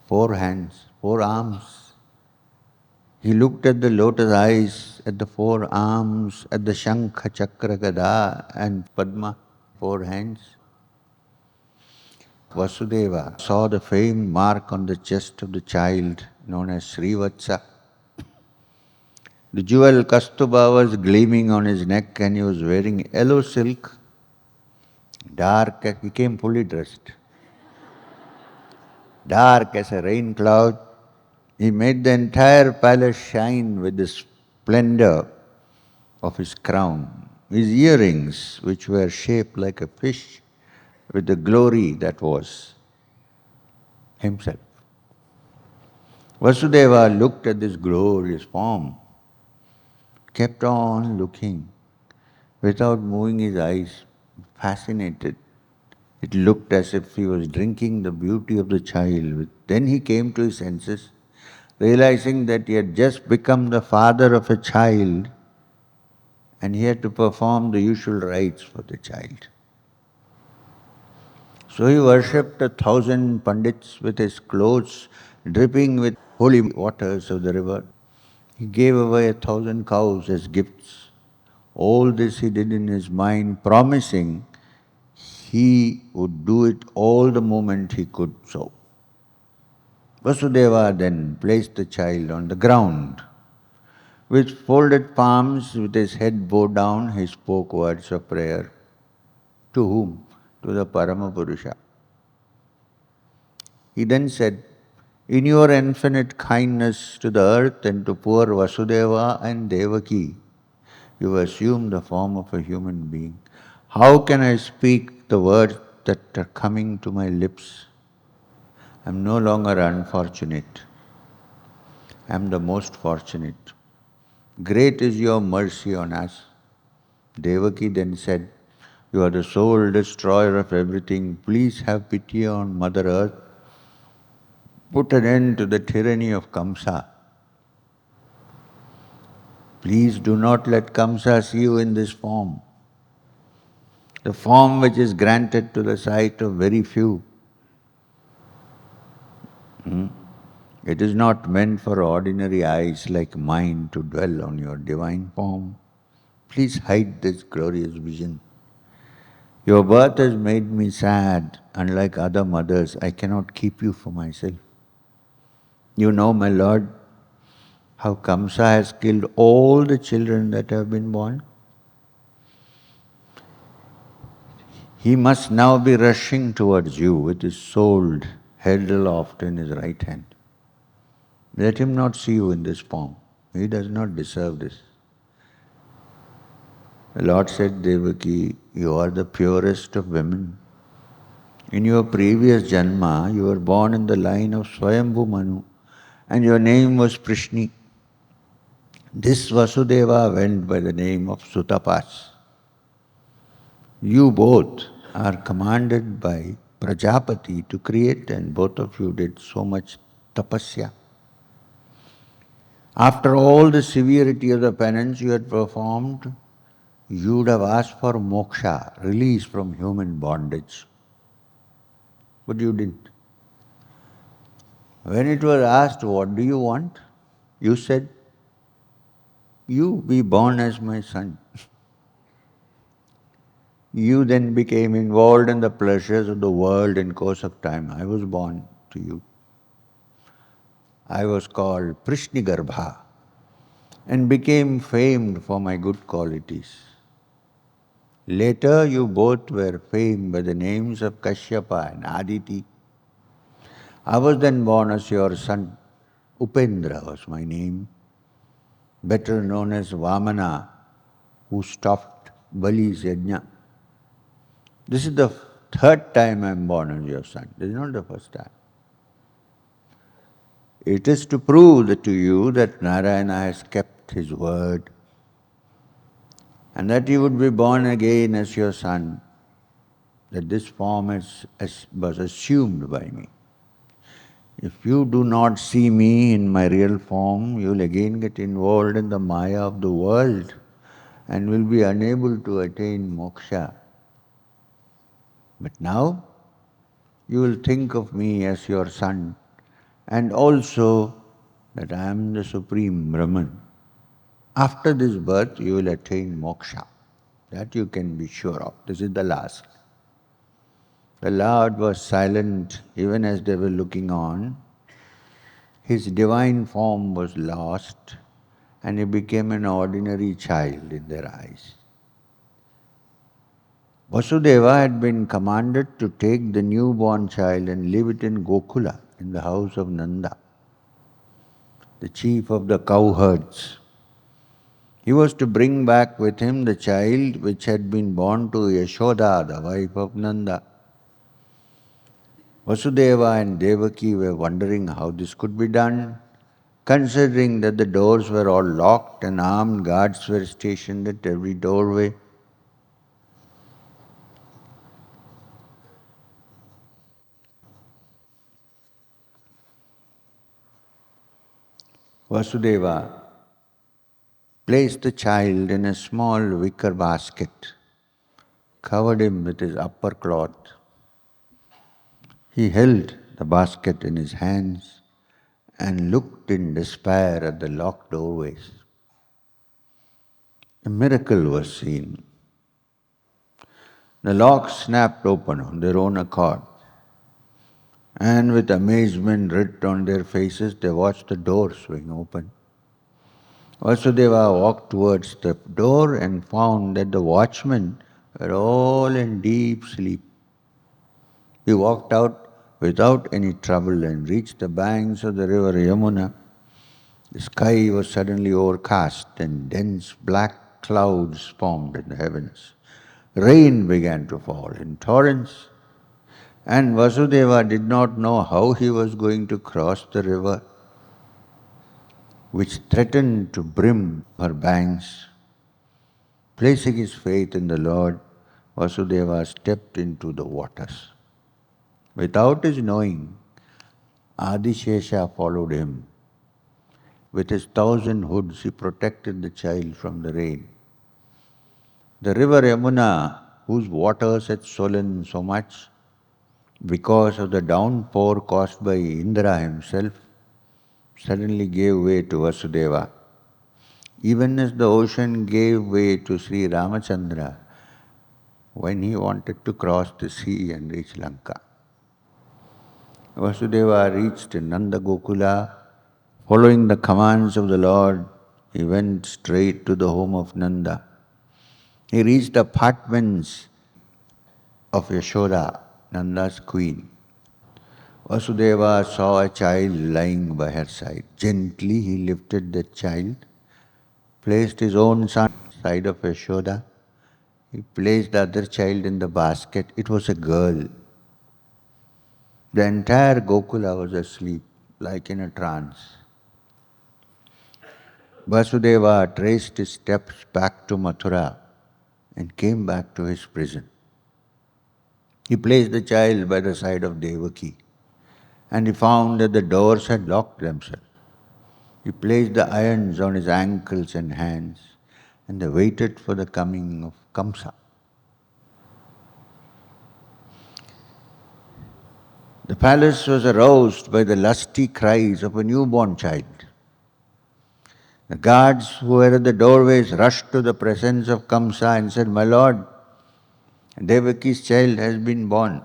4 hands, 4 arms. He looked at the lotus eyes, at the 4 arms, at the Shankha, Chakra, Gada and Padma, 4 hands. Vasudeva saw the famed mark on the chest of the child known as Srivatsa. The jewel Kastuba was gleaming on his neck and he was wearing yellow silk, dark, he came fully dressed. Dark as a rain cloud. He made the entire palace shine with the splendor of his crown. His earrings, which were shaped like a fish, with the glory that was himself. Vasudeva looked at this glorious form, kept on looking without moving his eyes, fascinated. It looked as if he was drinking the beauty of the child. Then he came to his senses, realizing that he had just become the father of a child and he had to perform the usual rites for the child. So he worshipped 1,000 pandits with his clothes dripping with holy waters of the river. He gave away 1,000 cows as gifts. All this he did in his mind, promising he would do it all the moment he could so. Vasudeva then placed the child on the ground. With folded palms, with his head bowed down, he spoke words of prayer. To whom? To the Paramapurusha. He then said, in your infinite kindness to the earth and to poor Vasudeva and Devaki, you assume the form of a human being. How can I speak the words that are coming to my lips? I am no longer unfortunate. I am the most fortunate. Great is your mercy on us. Devaki then said, you are the sole destroyer of everything. Please have pity on Mother Earth. Put an end to the tyranny of Kamsa. Please do not let Kamsa see you in this form. The form which is granted to the sight of very few. It is not meant for ordinary eyes like mine to dwell on your divine form. Please hide this glorious vision. Your birth has made me sad. Unlike other mothers, I cannot keep you for myself. You know, my Lord, how Kamsa has killed all the children that have been born. He must now be rushing towards you with his sword held aloft in his right hand. Let him not see you in this form. He does not deserve this. The Lord said, Devaki, you are the purest of women. In your previous janma, you were born in the line of Swayambhu Manu, and your name was Prishni. This Vasudeva went by the name of Sutapas. You both are commanded by Prajapati to create, and both of you did so much tapasya. After all the severity of the penance you had performed, you would have asked for moksha, release from human bondage. But you didn't. When it was asked, what do you want? You said, you be born as my son. You then became involved in the pleasures of the world in course of time. I was born to you. I was called Prishnigarbha and became famed for my good qualities. Later you both were famed by the names of Kashyapa and Aditi. I was then born as your son. Upendra was my name, better known as Vamana, who stopped Bali's yajna. This is the third time I am born as your son. This is not the first time. It is to prove to you that Narayana has kept his word and that he would be born again as your son, that this form was assumed by me. If you do not see me in my real form, you will again get involved in the maya of the world and will be unable to attain moksha. But now, you will think of me as your son and also that I am the Supreme Brahman. After this birth, you will attain moksha. That you can be sure of. This is the last. The Lord was silent even as they were looking on. His divine form was lost and he became an ordinary child in their eyes. Vasudeva had been commanded to take the newborn child and leave it in Gokula, in the house of Nanda, the chief of the cowherds. He was to bring back with him the child which had been born to Yashoda, the wife of Nanda. Vasudeva and Devaki were wondering how this could be done, considering that the doors were all locked and armed guards were stationed at every doorway. Vasudeva placed the child in a small wicker basket, covered him with his upper cloth. He held the basket in his hands and looked in despair at the locked doorways. A miracle was seen. The locks snapped open on their own accord, and with amazement writ on their faces, they watched the door swing open. Vasudeva walked towards the door and found that the watchmen were all in deep sleep. He walked out without any trouble and reached the banks of the river Yamuna. The sky was suddenly overcast and dense black clouds formed in the heavens. Rain began to fall in torrents, and Vasudeva did not know how he was going to cross the river, which threatened to brim her banks. Placing his faith in the Lord, Vasudeva stepped into the waters. Without his knowing, Adishesha followed him. With his 1,000 hoods, he protected the child from the rain. The river Yamuna, whose waters had swollen so much because of the downpour caused by Indra himself, suddenly gave way to Vasudeva. Even as the ocean gave way to Sri Ramachandra when he wanted to cross the sea and reach Lanka. Vasudeva reached Nanda Gokula. Following the commands of the Lord, he went straight to the home of Nanda. He reached the apartments of Yashoda, Nanda's queen. Vasudeva saw a child lying by her side. Gently he lifted the child, placed his own son on the side of Yashoda. He placed the other child in the basket. It was a girl. The entire Gokula was asleep, like in a trance. Vasudeva traced his steps back to Mathura and came back to his prison. He placed the child by the side of Devaki, and he found that the doors had locked themselves. He placed the irons on his ankles and hands, and they waited for the coming of Kamsa. The palace was aroused by the lusty cries of a newborn child. The guards who were at the doorways rushed to the presence of Kamsa and said, "My lord, Devaki's child has been born.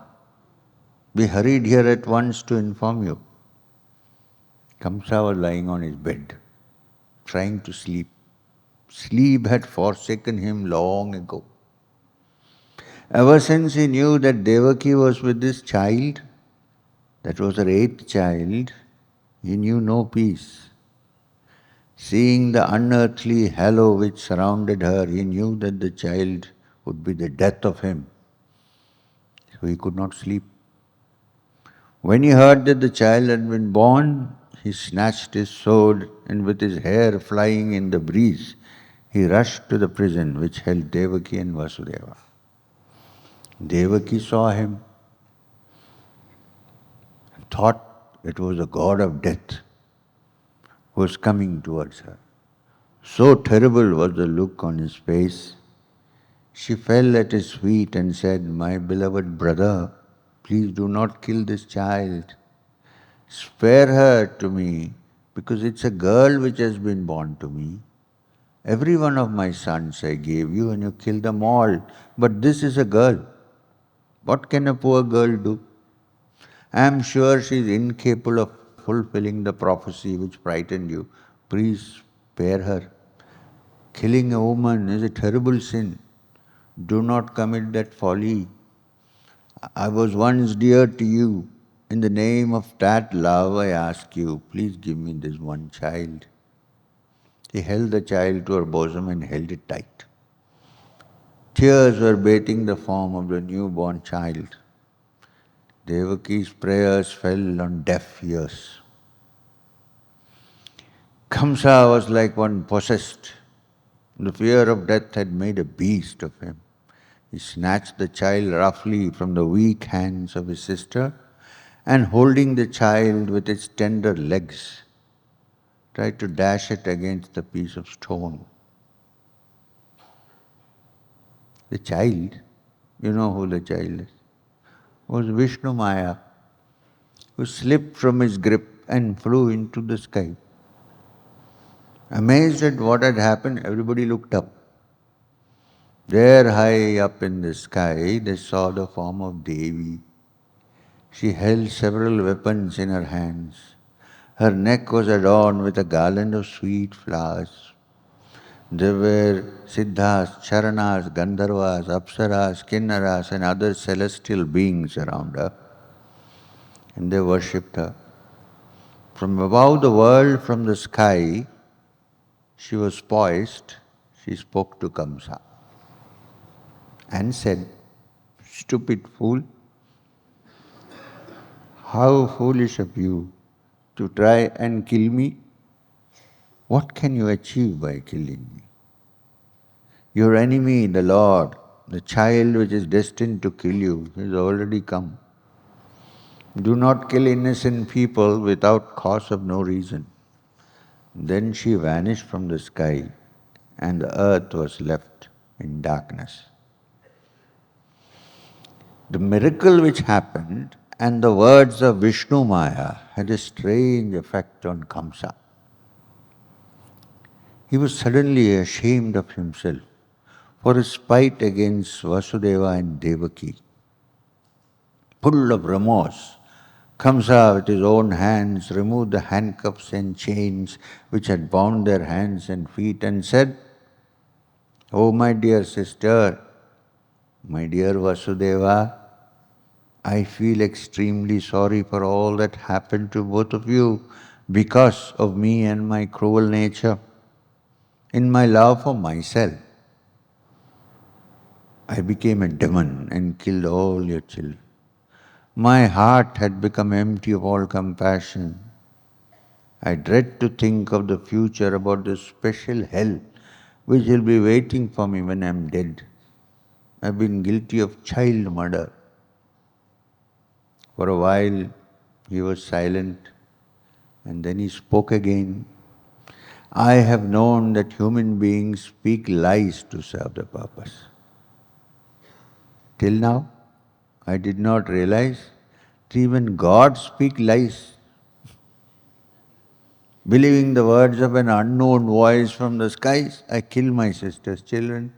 We hurried here at once to inform you. Kamsa was lying on his bed, trying to sleep. Sleep had forsaken him long ago. Ever since he knew that Devaki was with this child, that was her eighth child, he knew no peace. Seeing the unearthly halo which surrounded her, he knew that the child would be the death of him. So he could not sleep. When he heard that the child had been born, he snatched his sword and with his hair flying in the breeze, he rushed to the prison which held Devaki and Vasudeva. Devaki saw him and thought it was the god of death who was coming towards her. So terrible was the look on his face. She fell at his feet and said, "My beloved brother, please do not kill this child. Spare her to me, because it's a girl which has been born to me. Every one of my sons I gave you and you killed them all, but this is a girl. What can a poor girl do? I am sure she is incapable of fulfilling the prophecy which frightened you. Please spare her. Killing a woman is a terrible sin. Do not commit that folly. I was once dear to you. In the name of that love, I ask you, please give me this one child." He held the child to her bosom and held it tight. Tears were bathing the form of the newborn child. Devaki's prayers fell on deaf ears. Kamsa was like one possessed. The fear of death had made a beast of him. He snatched the child roughly from the weak hands of his sister and holding the child with its tender legs, tried to dash it against the piece of stone. The child, you know who the child is, was Vishnumaya, who slipped from his grip and flew into the sky. Amazed at what had happened, everybody looked up. There, high up in the sky, they saw the form of Devi. She held several weapons in her hands. Her neck was adorned with a garland of sweet flowers. There were Siddhas, Charanas, Gandharvas, Apsaras, Kinnaras and other celestial beings around her. And they worshipped her. From above the world, from the sky, she was poised. She spoke to Kamsa and said, "Stupid fool, how foolish of you to try and kill me. What can you achieve by killing me? Your enemy, the Lord, the child which is destined to kill you, has already come. Do not kill innocent people without cause of no reason." Then she vanished from the sky and the earth was left in darkness. The miracle which happened and the words of Vishnumaya had a strange effect on Kamsa. He was suddenly ashamed of himself for his spite against Vasudeva and Devaki. Full of remorse, Kamsa with his own hands removed the handcuffs and chains which had bound their hands and feet and said, "Oh my dear sister, my dear Vasudeva, I feel extremely sorry for all that happened to both of you because of me and my cruel nature. In my love for myself, I became a demon and killed all your children. My heart had become empty of all compassion. I dread to think of the future, about the special hell which will be waiting for me when I am dead. I have been guilty of child murder." For a while he was silent and then he spoke again. "I have known that human beings speak lies to serve the purpose. Till now, I did not realize that even God speaks lies. Believing the words of an unknown voice from the skies, I killed my sister's children.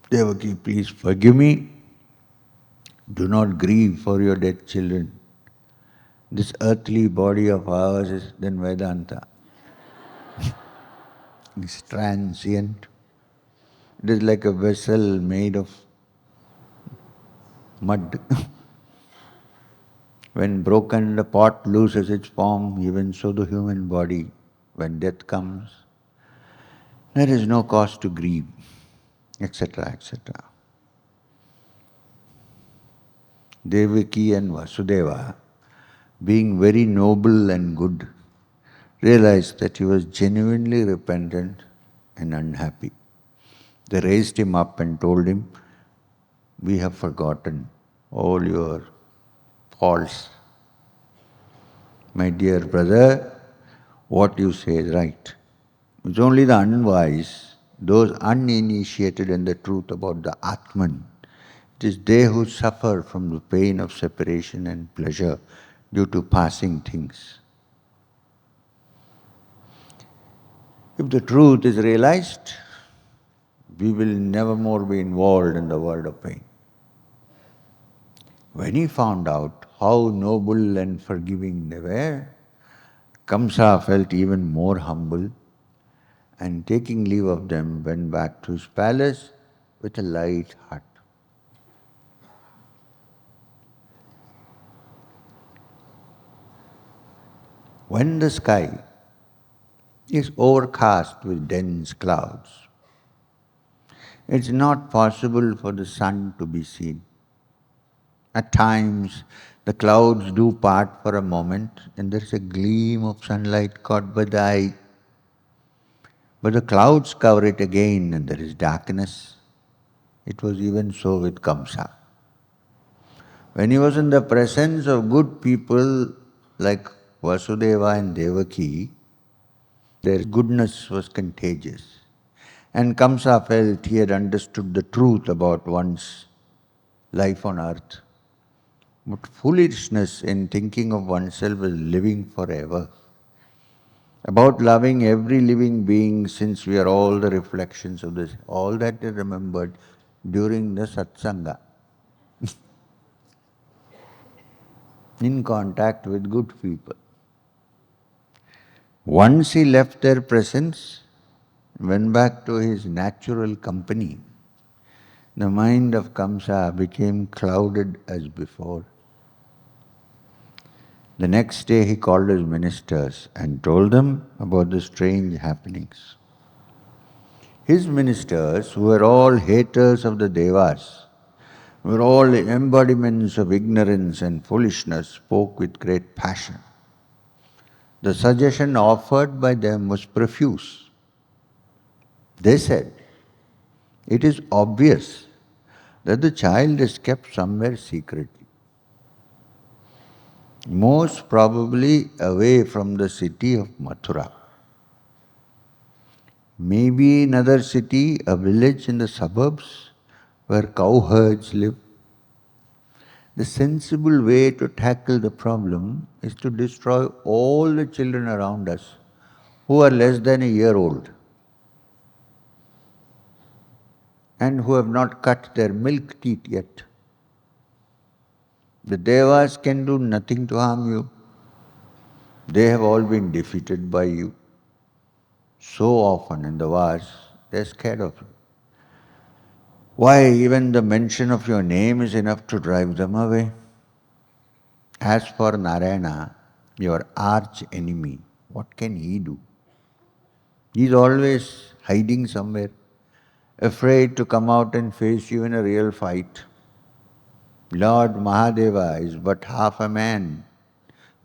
Devaki, please forgive me. Do not grieve for your dead children. This earthly body of ours is then Vedanta. It's transient. It is like a vessel made of mud. When broken, the pot loses its form, even so the human body. When death comes, there is no cause to grieve, etc., etc. Devaki and Vasudeva, being very noble and good, realized that he was genuinely repentant and unhappy. They raised him up and told him, "We have forgotten all your faults. My dear brother, what you say is right. It's only the unwise, those uninitiated in the truth about the Atman. It is they who suffer from the pain of separation and pleasure due to passing things. If the truth is realized, we will never more be involved in the world of pain." When he found out how noble and forgiving they were, Kamsa felt even more humble, and taking leave of them went back to his palace with a light heart. When the sky is overcast with dense clouds, it's not possible for the sun to be seen. At times, the clouds do part for a moment and there's a gleam of sunlight caught by the eye. But the clouds cover it again and there is darkness. It was even so with Kamsa. When he was in the presence of good people like Vasudeva and Devaki, their goodness was contagious. And Kamsa felt he had understood the truth about one's life on earth. But foolishness in thinking of oneself as living forever. About loving every living being, since we are all the reflections of this, all that is remembered during the satsanga. In contact with good people. Once he left their presence, went back to his natural company, the mind of Kamsa became clouded as before. The next day he called his ministers and told them about the strange happenings. His ministers, who were all haters of the Devas, were all embodiments of ignorance and foolishness, spoke with great passion. The suggestion offered by them was profuse. They said, "It is obvious that the child is kept somewhere secretly, most probably away from the city of Mathura. Maybe another city, a village in the suburbs where cowherds live. The sensible way to tackle the problem is to destroy all the children around us who are less than a year old and who have not cut their milk teeth yet. The Devas can do nothing to harm you. They have all been defeated by you. So often in the wars, they are scared of you. Why, even the mention of your name is enough to drive them away. As for Narayana, your arch enemy, what can he do? He is always hiding somewhere, afraid to come out and face you in a real fight. Lord Mahadeva is but half a man,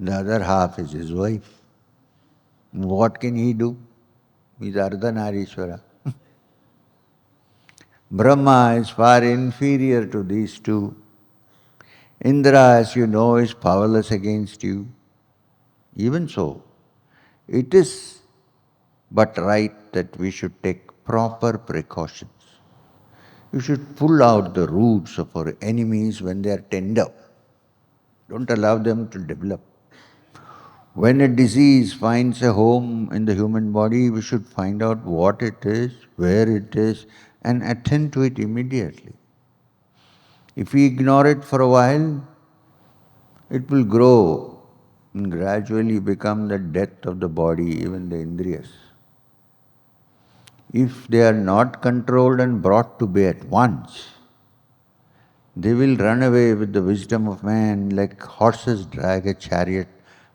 the other half is his wife. What can he do? He is Ardhanarishwara. Brahma is far inferior to these two. Indra, as you know, is powerless against you. Even so, it is but right that we should take proper precautions. You should pull out the roots of our enemies when they are tender. Don't allow them to develop. When a disease finds a home in the human body, we should find out what it is, where it is, and attend to it immediately. If we ignore it for a while, it will grow and gradually become the death of the body, even the indriyas. If they are not controlled and brought to bay at once, they will run away with the wisdom of man like horses drag a chariot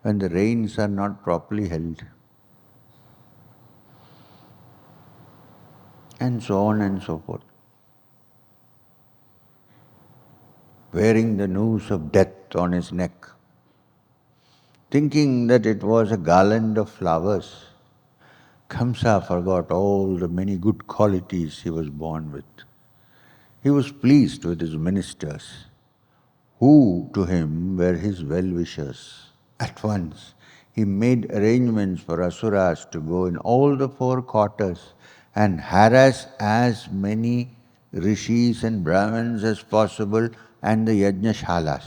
when the reins are not properly held. And so on and so forth. Wearing the noose of death on his neck, thinking that it was a garland of flowers, Kamsa forgot all the many good qualities he was born with. He was pleased with his ministers, who to him were his well-wishers. At once, he made arrangements for asuras to go in all the four quarters and harass as many rishis and brahmins as possible and the yajnashalas.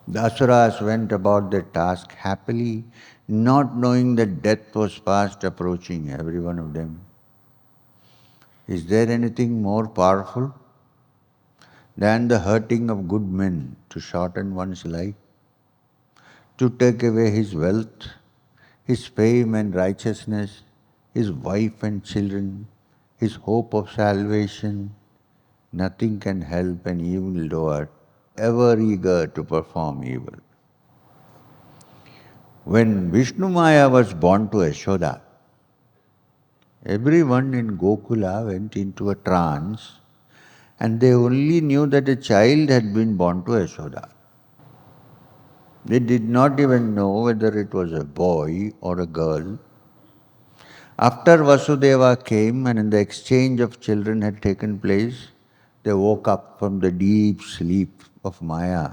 The asuras went about their task happily, not knowing that death was fast approaching every one of them. Is there anything more powerful than the hurting of good men to shorten one's life, to take away his wealth, his fame and righteousness, his wife and children, his hope of salvation? Nothing can help an evildoer, ever eager to perform evil. When Vishnumaya was born to Yashoda, everyone in Gokula went into a trance and they only knew that a child had been born to Yashoda. They did not even know whether it was a boy or a girl. After Vasudeva came and the exchange of children had taken place, they woke up from the deep sleep of Maya.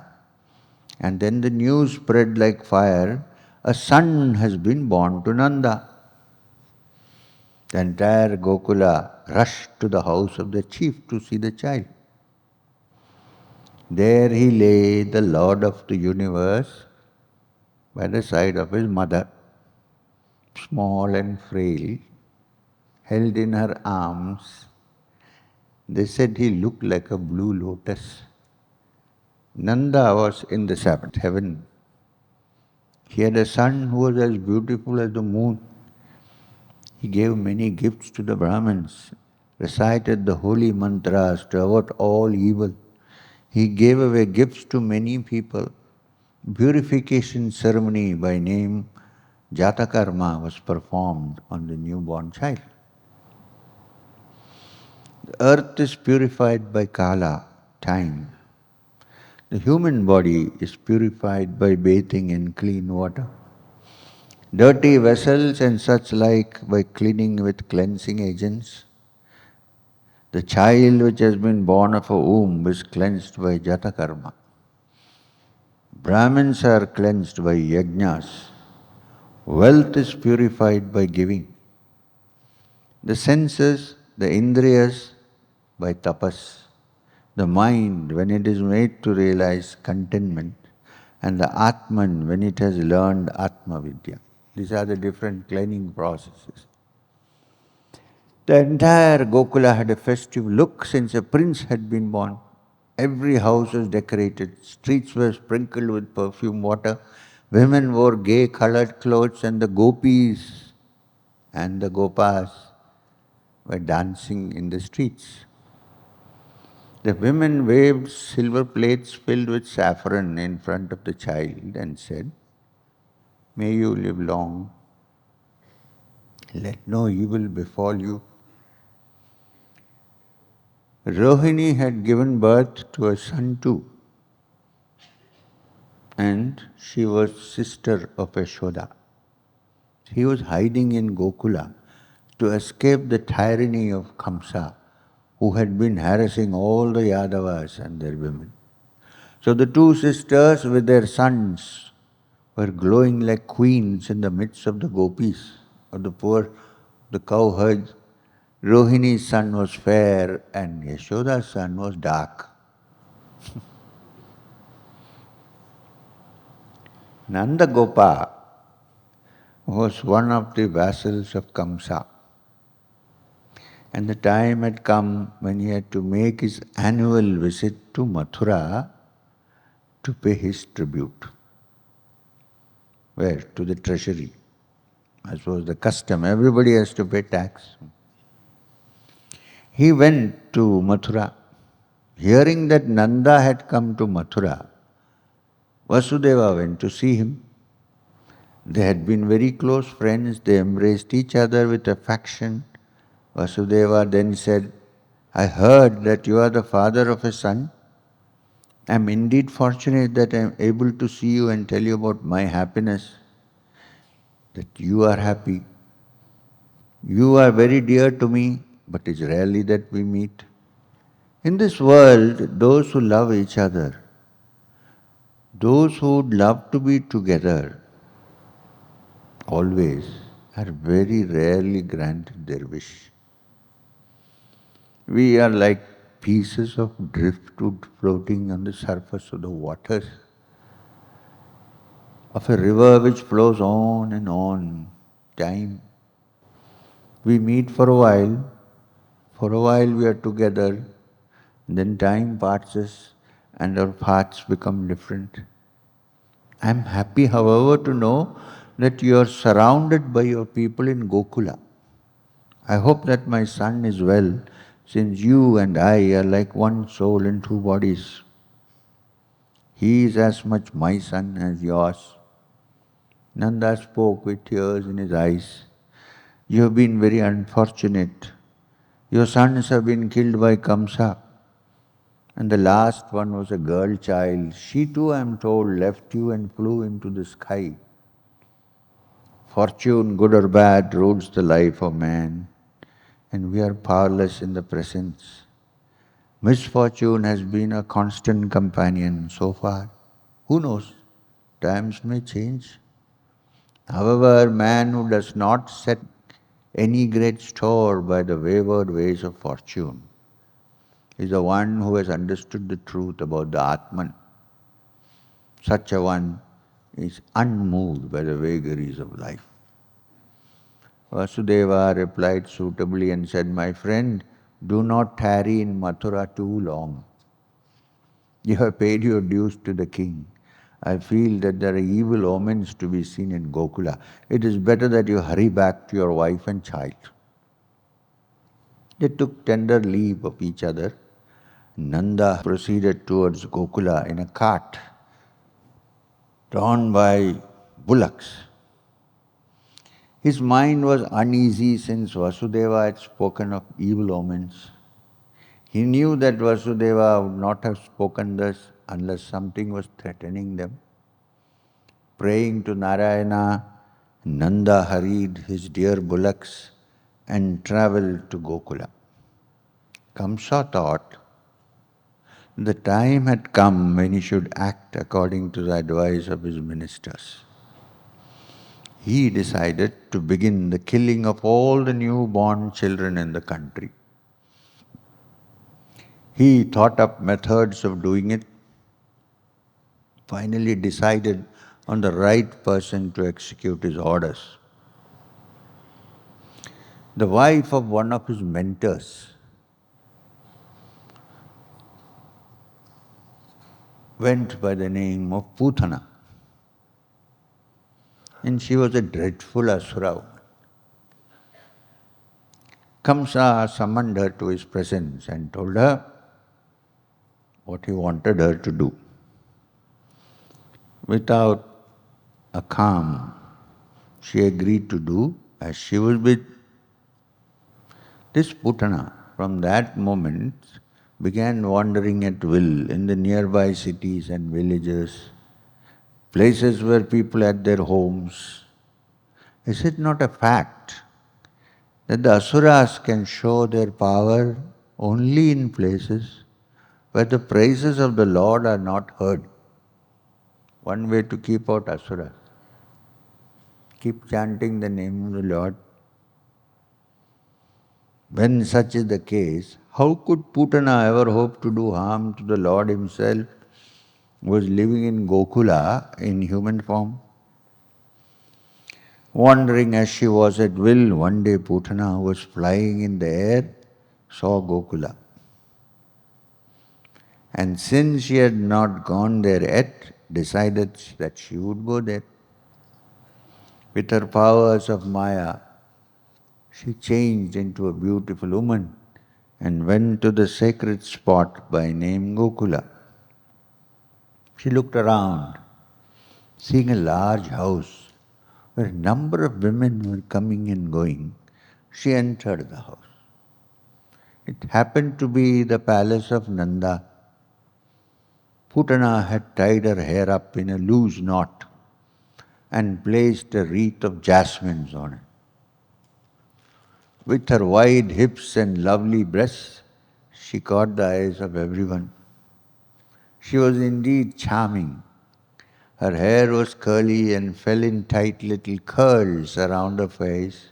And then the news spread like fire, a son has been born to Nanda. The entire Gokula rushed to the house of the chief to see the child. There he lay, the Lord of the universe, by the side of his mother, small and frail, held in her arms. They said he looked like a blue lotus. Nanda was in the seventh heaven. He had a son who was as beautiful as the moon. He gave many gifts to the Brahmins, recited the holy mantras to avert all evil. He gave away gifts to many people. Purification ceremony by name Jatakarma was performed on the newborn child. The earth is purified by Kala, time. The human body is purified by bathing in clean water. Dirty vessels and such like by cleaning with cleansing agents. The child which has been born of a womb is cleansed by Jatakarma. Brahmins are cleansed by yajnas. Wealth is purified by giving. The senses, the indriyas, by tapas. The mind, when it is made to realize contentment, and the Atman, when it has learned Atma Vidya. These are the different cleansing processes. The entire Gokula had a festive look since a prince had been born. Every house was decorated, streets were sprinkled with perfume water, women wore gay colored clothes, and the gopis and the gopas were dancing in the streets. The women waved silver plates filled with saffron in front of the child and said, "May you live long. Let no evil befall you." Rohini had given birth to a son too, and she was sister of Yashoda. He was hiding in Gokula to escape the tyranny of Kamsa, who had been harassing all the Yadavas and their women. So the two sisters with their sons were glowing like queens in the midst of the gopis, of the cowherds. Rohini's son was fair and Yashoda's son was dark. Nanda Gopa was one of the vassals of Kamsa. And the time had come when he had to make his annual visit to Mathura to pay his tribute. Where? To the treasury. As was the custom, everybody has to pay tax. He went to Mathura. Hearing that Nanda had come to Mathura, Vasudeva went to see him. They had been very close friends, they embraced each other with affection. Vasudeva then said, I heard that you are the father of a son. I am indeed fortunate that I am able to see you and tell you about my happiness, that you are happy. You are very dear to me, but it's rarely that we meet. In this world, those who love each other, those who would love to be together, always are very rarely granted their wish. We are like pieces of driftwood floating on the surface of the waters of a river which flows on and on. Time. We meet for a while we are together, then time passes and our paths become different. I am happy, however, to know that you are surrounded by your people in Gokula. I hope that my son is well, since you and I are like one soul in two bodies. He is as much my son as yours. Nanda spoke with tears in his eyes. You have been very unfortunate. Your sons have been killed by Kamsa. And the last one was a girl child. She too, I am told, left you and flew into the sky. Fortune, good or bad, rules the life of man, and we are powerless in the presence. Misfortune has been a constant companion so far. Who knows? Times may change. However, man who does not set any great store by the wayward ways of fortune is the one who has understood the truth about the Atman. Such a one is unmoved by the vagaries of life. Vasudeva replied suitably and said, My friend, do not tarry in Mathura too long. You have paid your dues to the king. I feel that there are evil omens to be seen in Gokula. It is better that you hurry back to your wife and child. They took tender leave of each other. Nanda proceeded towards Gokula in a cart drawn by bullocks. His mind was uneasy since Vasudeva had spoken of evil omens. He knew that Vasudeva would not have spoken thus unless something was threatening them. Praying to Narayana, Nanda hurried his dear bullocks and travelled to Gokula. Kamsa thought the time had come when he should act according to the advice of his ministers. He decided to begin the killing of all the newborn children in the country. He thought up methods of doing it, finally decided on the right person to execute his orders. The wife of one of his mentors went by the name of Putana, and she was a dreadful asura. Kamsa summoned her to his presence and told her what he wanted her to do. Without a calm, she agreed to do as she was bid. This Putana, from that moment, began wandering at will in the nearby cities and villages, places where people had their homes. Is it not a fact that the asuras can show their power only in places where the praises of the Lord are not heard? One way to keep out asuras. Keep chanting the name of the Lord. When such is the case, how could Putana ever hope to do harm to the Lord himself, who was living in Gokula in human form? Wandering as she was at will, one day Putana, who was flying in the air, saw Gokula. And since she had not gone there yet, decided that she would go there. With her powers of Maya, she changed into a beautiful woman and went to the sacred spot by name Gokula. She looked around, seeing a large house where a number of women were coming and going. She entered the house. It happened to be the palace of Nanda. Putana had tied her hair up in a loose knot and placed a wreath of jasmines on it. With her wide hips and lovely breasts, she caught the eyes of everyone. She was indeed charming. Her hair was curly and fell in tight little curls around her face,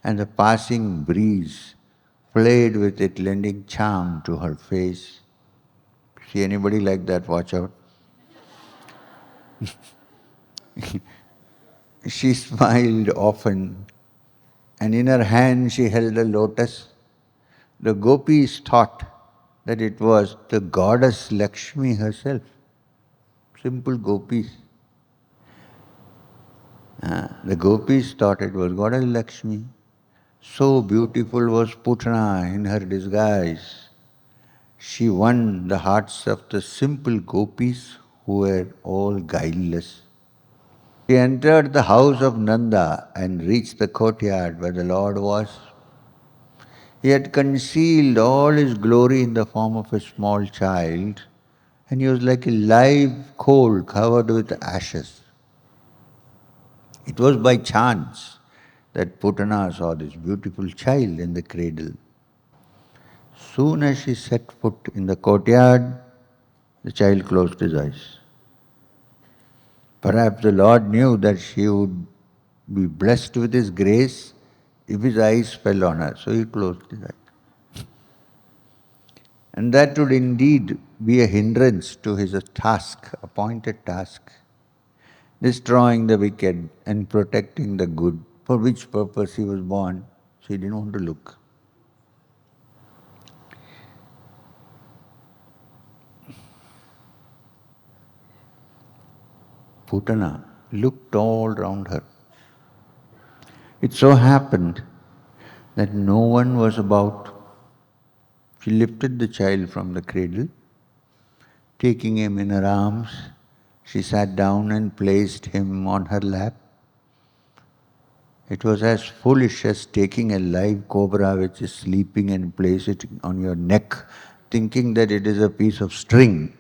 and the passing breeze played with it, lending charm to her face. See anybody like that? Watch out. She smiled often, and in her hand she held a lotus. The gopis thought that it was the goddess Lakshmi herself. Simple gopis. The gopis thought it was goddess Lakshmi. So beautiful was Putana in her disguise. She won the hearts of the simple gopis who were all guileless. She entered the house of Nanda and reached the courtyard where the Lord was. He had concealed all his glory in the form of a small child, and he was like a live coal covered with ashes. It was by chance that Putana saw this beautiful child in the cradle. Soon as she set foot in the courtyard, the child closed his eyes. Perhaps the Lord knew that she would be blessed with His grace if his eyes fell on her, so he closed his eyes. And that would indeed be a hindrance to his task, appointed task, destroying the wicked and protecting the good, for which purpose he was born, so he didn't want to look. Putana looked all round her. It so happened that no one was about. She lifted the child from the cradle. Taking him in her arms, she sat down and placed him on her lap. It was as foolish as taking a live cobra which is sleeping and place it on your neck, thinking that it is a piece of string.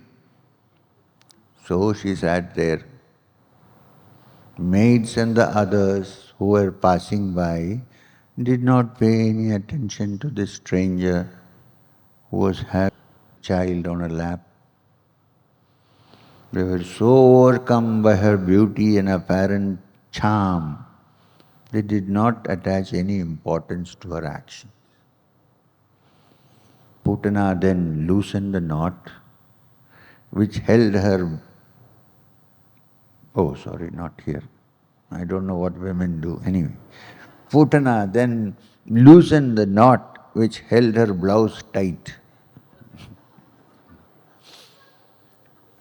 So she sat there. Maids and the others who were passing by did not pay any attention to this stranger who was having a child on her lap. They were so overcome by her beauty and apparent charm, they did not attach any importance to her action. Putana then loosened the knot which held her. Oh, sorry, not here. I don't know what women do. Anyway, Putana then loosened the knot which held her blouse tight.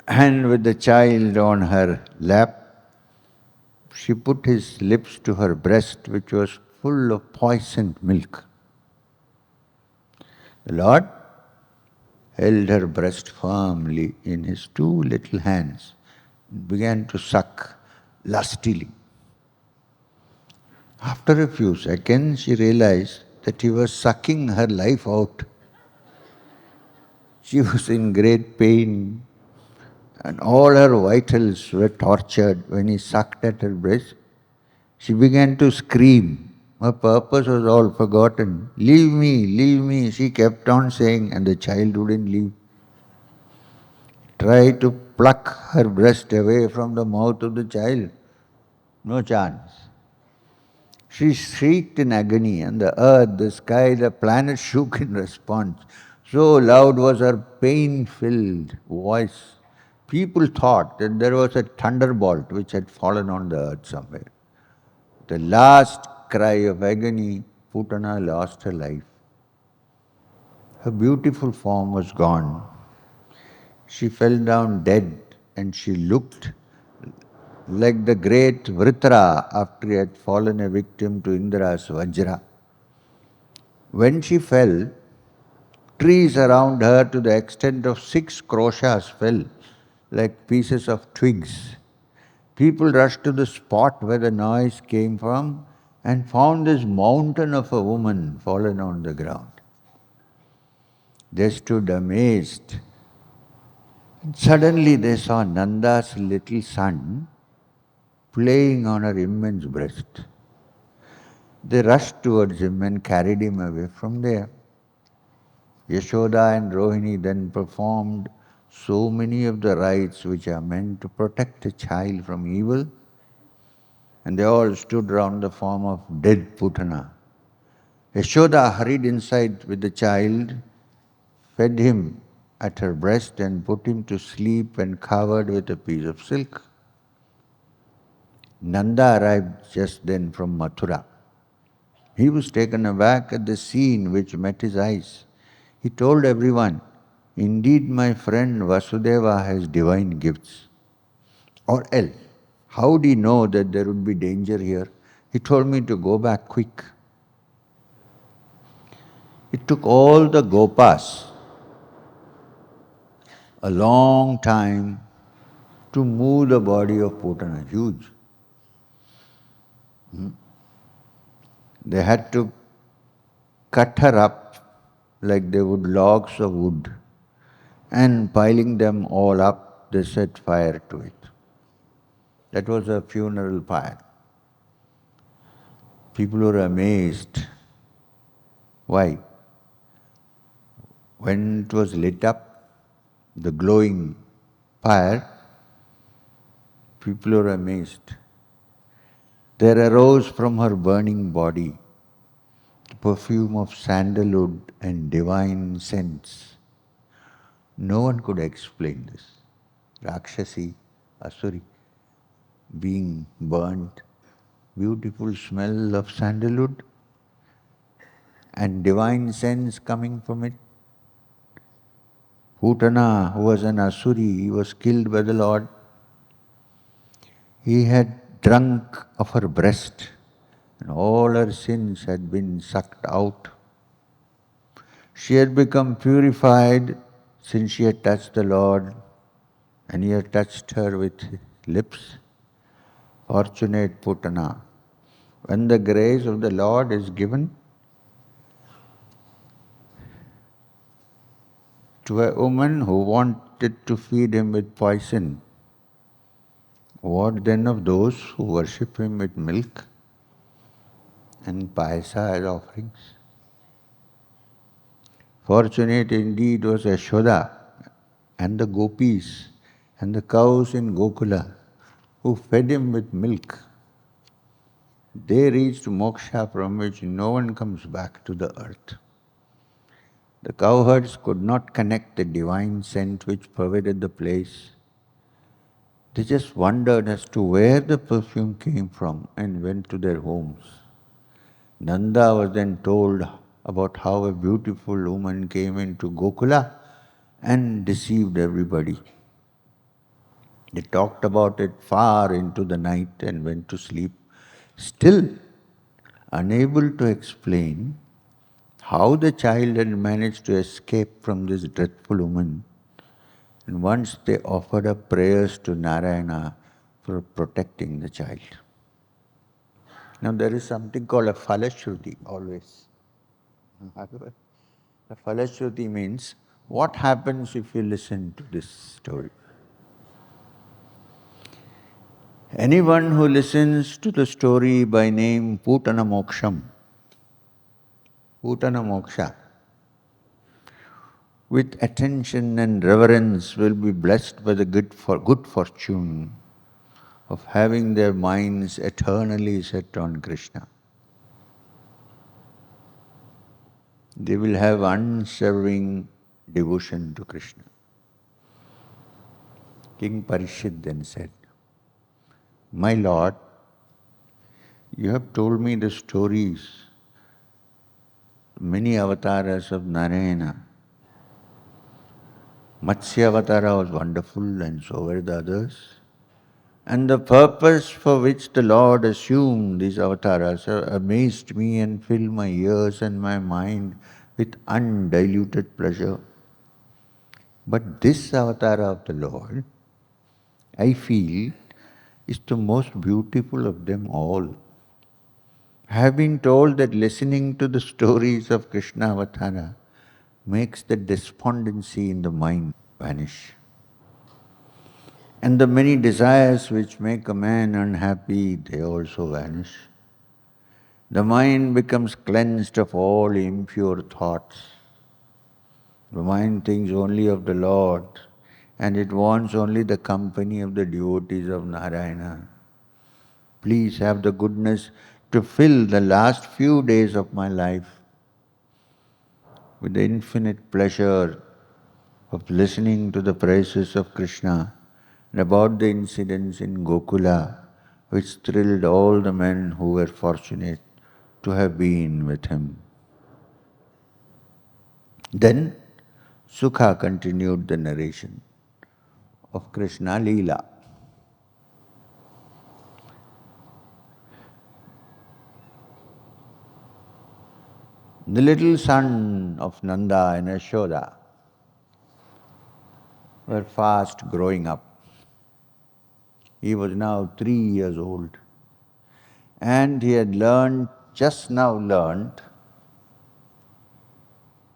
And with the child on her lap, she put his lips to her breast, which was full of poisoned milk. The Lord held her breast firmly in his two little hands and began to suck lustily. After a few seconds, she realized that he was sucking her life out. She was in great pain, and all her vitals were tortured when he sucked at her breast. She began to scream. Her purpose was all forgotten. Leave me, she kept on saying, and the child wouldn't leave. Try to pluck her breast away from the mouth of the child. No chance. She shrieked in agony, and the earth, the sky, the planet shook in response. So loud was her pain-filled voice. People thought that there was a thunderbolt which had fallen on the earth somewhere. The last cry of agony, Putana lost her life. Her beautiful form was gone. She fell down dead and she looked like the great Vritra after he had fallen a victim to Indra's Vajra. When she fell, trees around her to the extent of 6 kroshas fell like pieces of twigs. People rushed to the spot where the noise came from and found this mountain of a woman fallen on the ground. They stood amazed. And suddenly they saw Nanda's little son playing on her immense breast. They rushed towards him and carried him away from there. Yashoda and Rohini then performed so many of the rites which are meant to protect a child from evil, and they all stood round the form of dead Putana. Yashoda hurried inside with the child, fed him at her breast and put him to sleep and covered with a piece of silk. Nanda arrived just then from Mathura. He was taken aback at the scene which met his eyes. He told everyone, "Indeed, my friend Vasudeva has divine gifts." Or else, how did he know that there would be danger here? He told me to go back quick. It took all the Gopas a long time to move the body of Putana, huge. They had to cut her up like they would logs of wood, and piling them all up, they set fire to it. That was a funeral pyre. People were amazed. Why? When it was lit up, the glowing pyre, people were amazed. There arose from her burning body the perfume of sandalwood and divine scents. No one could explain this. Rakshasi, Asuri, being burnt, beautiful smell of sandalwood and divine scents coming from it. Putana, who was an Asuri, he was killed by the Lord. He had drunk of her breast, and all her sins had been sucked out. She had become purified since she had touched the Lord, and he had touched her with his lips. Fortunate Putana. When the grace of the Lord is given to a woman who wanted to feed him with poison, what then of those who worship him with milk and paisa as offerings? Fortunate indeed was Yashoda and the gopis and the cows in Gokula who fed him with milk. They reached moksha from which no one comes back to the earth. The cowherds could not connect the divine scent which pervaded the place. They just wondered as to where the perfume came from and went to their homes. Nanda was then told about how a beautiful woman came into Gokula and deceived everybody. They talked about it far into the night and went to sleep, still unable to explain how the child had managed to escape from this dreadful woman. And once they offered up prayers to Narayana for protecting the child. Now there is something called a Phalashruti always. A Phalashruti means what happens if you listen to this story. Anyone who listens to the story by name Putana Moksha, with attention and reverence will be blessed by the good fortune of having their minds eternally set on Krishna. They will have unswerving devotion to Krishna. King Parishit then said, "My Lord, you have told me the stories, many avatars of Narayana, Matsya Avatara was wonderful and so were the others. And the purpose for which the Lord assumed these avatars amazed me and filled my ears and my mind with undiluted pleasure. But this avatar of the Lord, I feel, is the most beautiful of them all. I have been told that listening to the stories of Krishna Avatara makes the despondency in the mind vanish. And the many desires which make a man unhappy, they also vanish. The mind becomes cleansed of all impure thoughts. The mind thinks only of the Lord, and it wants only the company of the devotees of Narayana. Please have the goodness to fill the last few days of my life with the infinite pleasure of listening to the praises of Krishna and about the incidents in Gokula which thrilled all the men who were fortunate to have been with him. Then Sukha continued the narration of Krishna Leela. The little son of Nanda and Yashoda were fast growing up. He was now 3 years old, and he had just now learned,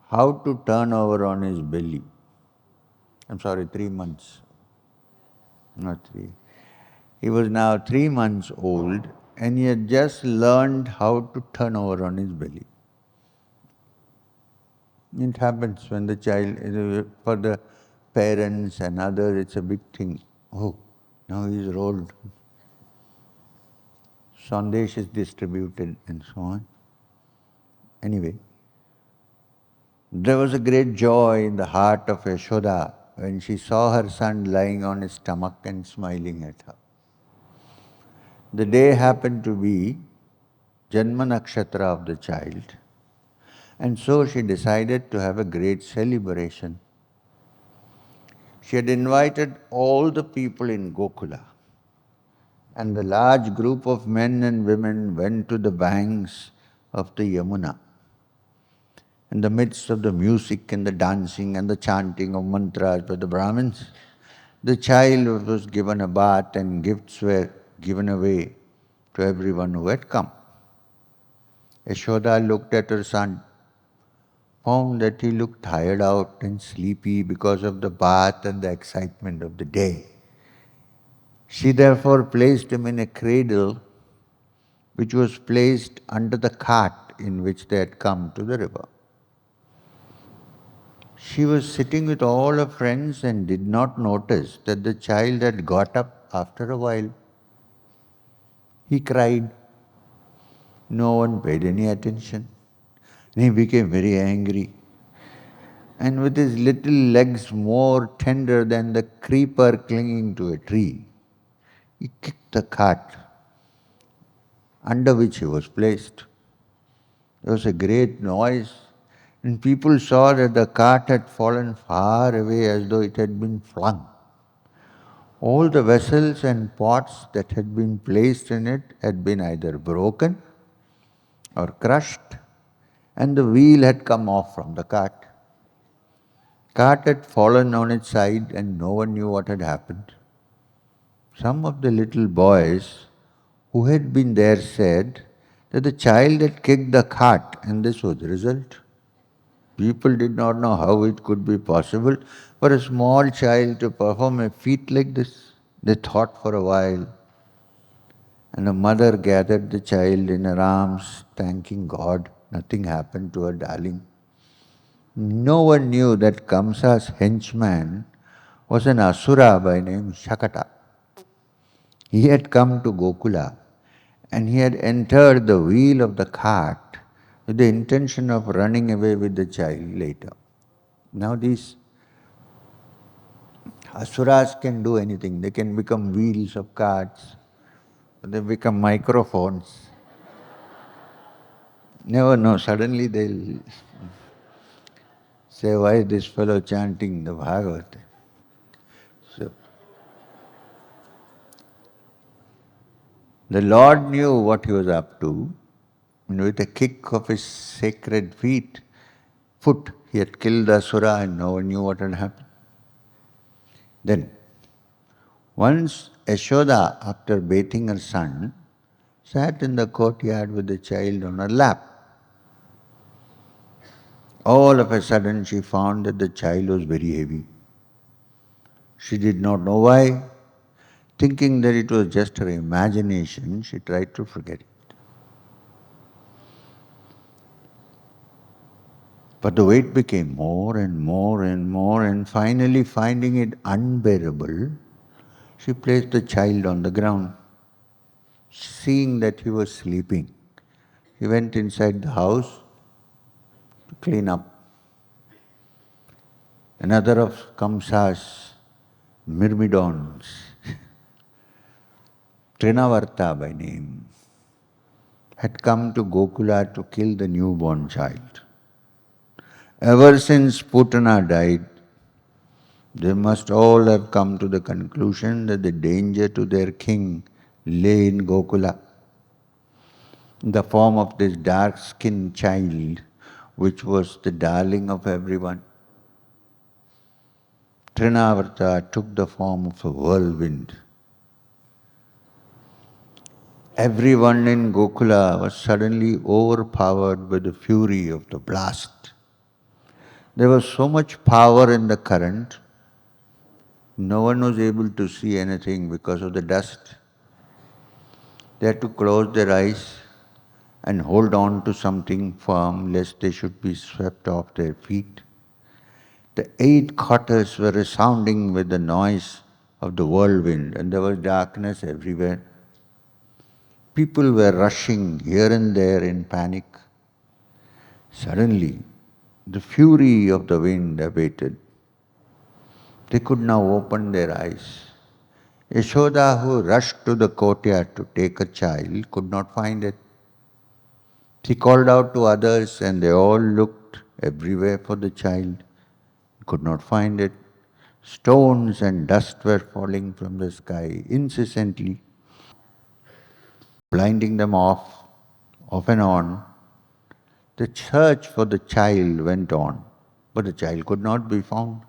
how to turn over on his belly. 3 months, not 3. He was now 3 months old, and he had just learned how to turn over on his belly. It happens when the child, for the parents and others, it's a big thing. Oh, now he's rolled. Sandesh is distributed and so on. Anyway, there was a great joy in the heart of Yashoda when she saw her son lying on his stomach and smiling at her. The day happened to be Janma Nakshatra of the child, and so she decided to have a great celebration. She had invited all the people in Gokula, and the large group of men and women went to the banks of the Yamuna. In the midst of the music and the dancing and the chanting of mantras by the Brahmins, the child was given a bath and gifts were given away to everyone who had come. Yashoda looked at her son, found that he looked tired out and sleepy because of the bath and the excitement of the day. She therefore placed him in a cradle which was placed under the cart in which they had come to the river. She was sitting with all her friends and did not notice that the child had got up after a while. He cried. No one paid any attention. And he became very angry. And with his little legs more tender than the creeper clinging to a tree, he kicked the cart under which he was placed. There was a great noise, and people saw that the cart had fallen far away as though it had been flung. All the vessels and pots that had been placed in it had been either broken or crushed, and the wheel had come off from the cart. Cart had fallen on its side and no one knew what had happened. Some of the little boys who had been there said that the child had kicked the cart and this was the result. People did not know how it could be possible for a small child to perform a feat like this. They thought for a while, and the mother gathered the child in her arms, thanking God. Nothing happened to her darling. No one knew that Kamsa's henchman was an asura by name Shakata. He had come to Gokula and he had entered the wheel of the cart with the intention of running away with the child later. Now these asuras can do anything. They can become wheels of carts, they become microphones. Never know, suddenly they'll Say, why is this fellow chanting the Bhagavad? So, the Lord knew what he was up to, and with a kick of his sacred foot, he had killed the Asura and no one knew what had happened. Then, once Yashoda, after bathing her son, sat in the courtyard with the child on her lap. All of a sudden, she found that the child was very heavy. She did not know why. Thinking that it was just her imagination, she tried to forget it. But the weight became more and more and more, and finally, finding it unbearable, she placed the child on the ground. Seeing that he was sleeping, he went inside the house to clean up. Another of Kamsa's myrmidons, Trinavarta by name, had come to Gokula to kill the newborn child. Ever since Putana died, they must all have come to the conclusion that the danger to their king lay in Gokula, in the form of this dark-skinned child, which was the darling of everyone. Trinavarta took the form of a whirlwind. Everyone in Gokula was suddenly overpowered by the fury of the blast. There was so much power in the current, no one was able to see anything because of the dust. They had to close their eyes and hold on to something firm lest they should be swept off their feet. The 8 quarters were resounding with the noise of the whirlwind, and there was darkness everywhere. People were rushing here and there in panic. Suddenly, the fury of the wind abated. They could now open their eyes. Yashoda, who rushed to the courtyard to take a child, could not find it. She called out to others, and they all looked everywhere for the child, could not find it. Stones and dust were falling from the sky incessantly, blinding them off and on. The search for the child went on, but the child could not be found.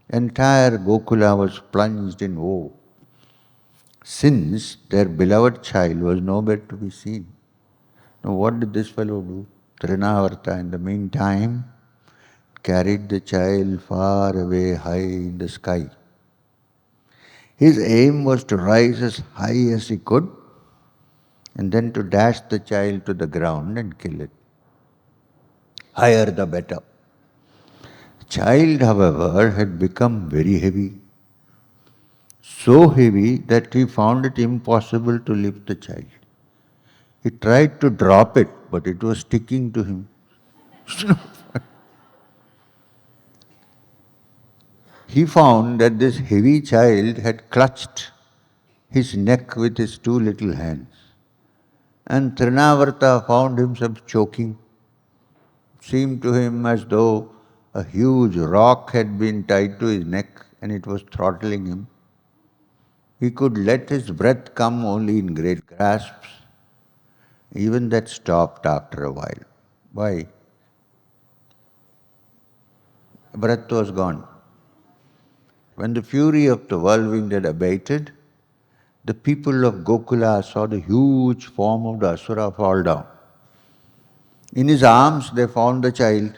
Entire Gokula was plunged in woe, since their beloved child was nowhere to be seen. Now what did this fellow do? Trinavarta, in the meantime, carried the child far away high in the sky. His aim was to rise as high as he could and then to dash the child to the ground and kill it. Higher the better. The child, however, had become very heavy. So heavy that he found it impossible to lift the child. He tried to drop it, but it was sticking to him. He found that this heavy child had clutched his neck with his 2 little hands. And Trinavarta found himself choking. It seemed to him as though a huge rock had been tied to his neck and it was throttling him. He could let his breath come only in great grasps. Even that stopped after a while. Why? Breath was gone. When the fury of the whirlwind had abated, the people of Gokula saw the huge form of the Asura fall down. In his arms they found the child.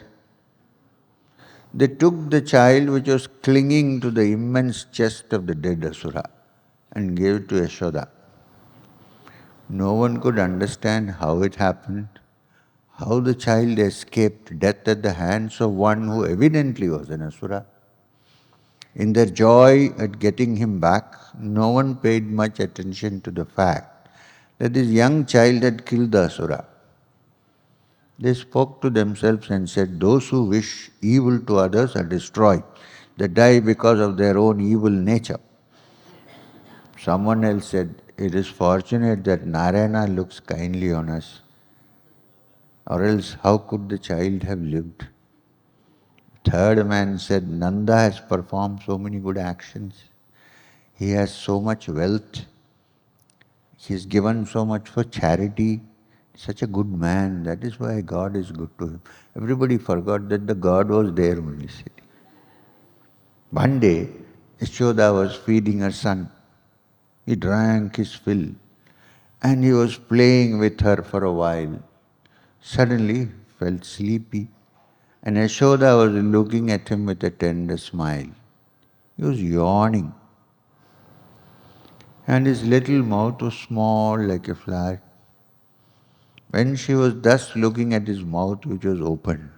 They took the child which was clinging to the immense chest of the dead Asura and gave it to Yashoda. No one could understand how it happened, how the child escaped death at the hands of one who evidently was an Asura. In their joy at getting him back, no one paid much attention to the fact that this young child had killed the Asura. They spoke to themselves and said, those who wish evil to others are destroyed. They die because of their own evil nature. Someone else said, it is fortunate that Narayana looks kindly on us, or else how could the child have lived? Third man said, Nanda has performed so many good actions. He has so much wealth. He has given so much for charity. Such a good man. That is why God is good to him. Everybody forgot that the God was there only sitting. One day, Yashoda was feeding her son. He drank his fill and he was playing with her for a while. Suddenly, felt sleepy and Yashoda was looking at him with a tender smile. He was yawning and his little mouth was small like a flower. When she was thus looking at his mouth which was open,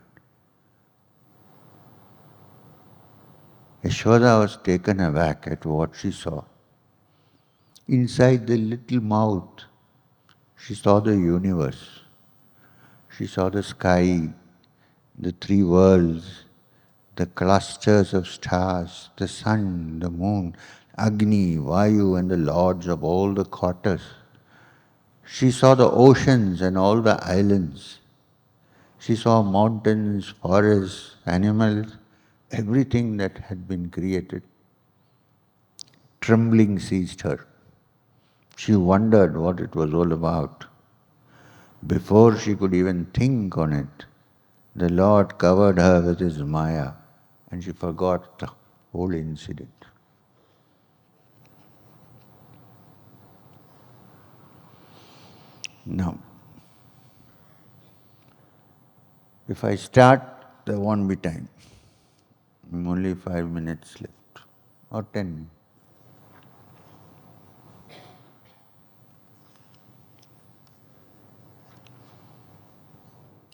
Yashoda was taken aback at what she saw. Inside the little mouth, she saw the universe. She saw the sky, the three worlds, the clusters of stars, the sun, the moon, Agni, Vayu, and the lords of all the quarters. She saw the oceans and all the islands. She saw mountains, forests, animals, everything that had been created. Trembling seized her. She wondered what it was all about. Before she could even think on it, the Lord covered her with his Maya and she forgot the whole incident. Now, if I start, there won't be time. Only 5 minutes left, or 10.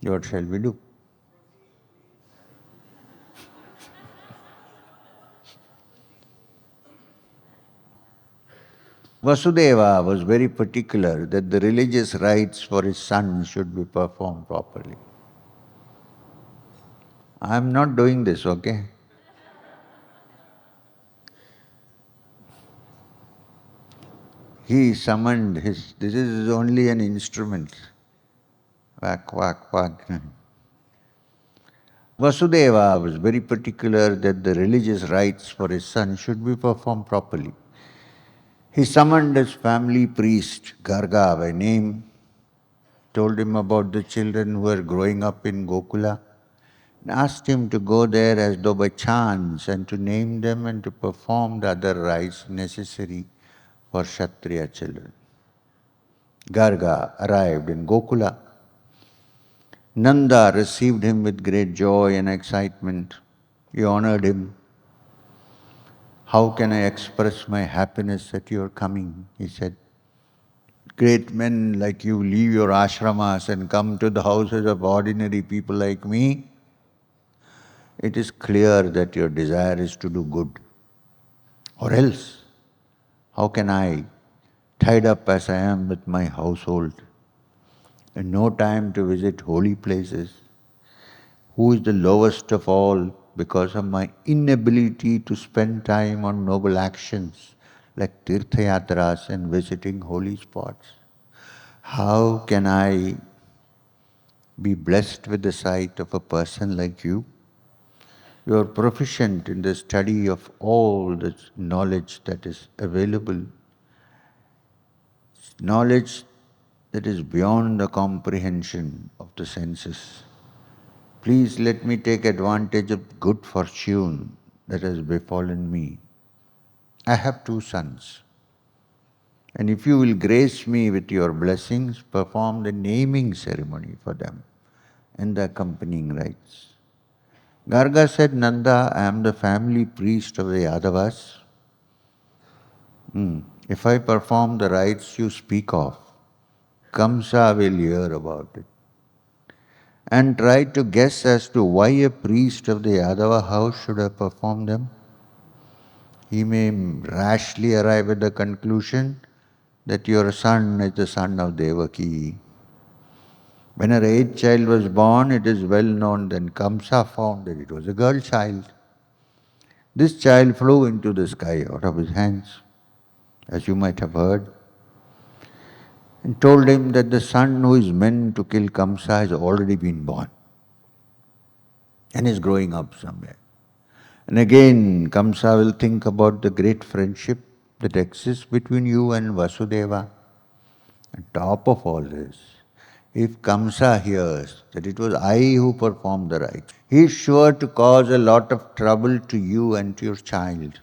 What shall we do? Vasudeva was very particular that the religious rites for his son should be performed properly. I am not doing this, okay? He summoned this is only an instrument. Quack, quack, quack. Vasudeva was very particular that the religious rites for his son should be performed properly. He summoned his family priest, Garga by name, told him about the children who were growing up in Gokula, and asked him to go there as though by chance and to name them and to perform the other rites necessary for Kshatriya children. Garga arrived in Gokula. Nanda received him with great joy and excitement. He honored him. How can I express my happiness at your coming? He said. Great men like you leave your ashramas and come to the houses of ordinary people like me. It is clear that your desire is to do good. Or else, how can I, tied up as I am with my household, and no time to visit holy places, who is the lowest of all because of my inability to spend time on noble actions like tirthayatras and visiting holy spots? How can I be blessed with the sight of a person like you? You are proficient in the study of all the knowledge that is available, knowledge that is beyond the comprehension of the senses. Please let me take advantage of good fortune that has befallen me. I have 2 sons. And if you will grace me with your blessings, perform the naming ceremony for them and the accompanying rites. Garga said, Nanda, I am the family priest of the Yadavas. If I perform the rites you speak of, Kamsa will hear about it and try to guess as to why a priest of the Yadava house should have performed them. He may rashly arrive at the conclusion that your son is the son of Devaki. When her 8th child was born, it is well known that Kamsa found that it was a girl child. This child flew into the sky out of his hands, as you might have heard, and told him that the son who is meant to kill Kamsa has already been born. and is growing up somewhere. And again, Kamsa will think about the great friendship that exists between you and Vasudeva. On top of all this, if Kamsa hears that it was I who performed the rites, he is sure to cause a lot of trouble to you and to your child.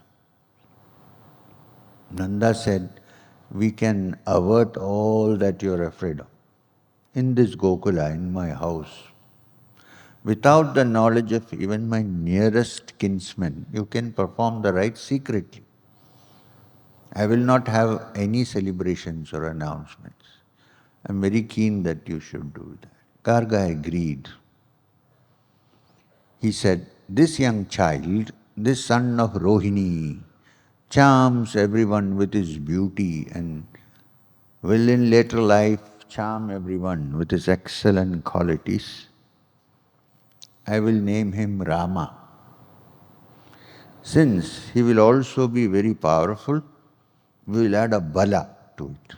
Nanda said, we can avert all that you are afraid of. In this Gokula, in my house, without the knowledge of even my nearest kinsman, you can perform the rites secretly. I will not have any celebrations or announcements. I am very keen that you should do that. Garga agreed. He said, this young child, this son of Rohini, charms everyone with his beauty and will in later life charm everyone with his excellent qualities. I will name him Rama. Since he will also be very powerful, we will add a Bala to it.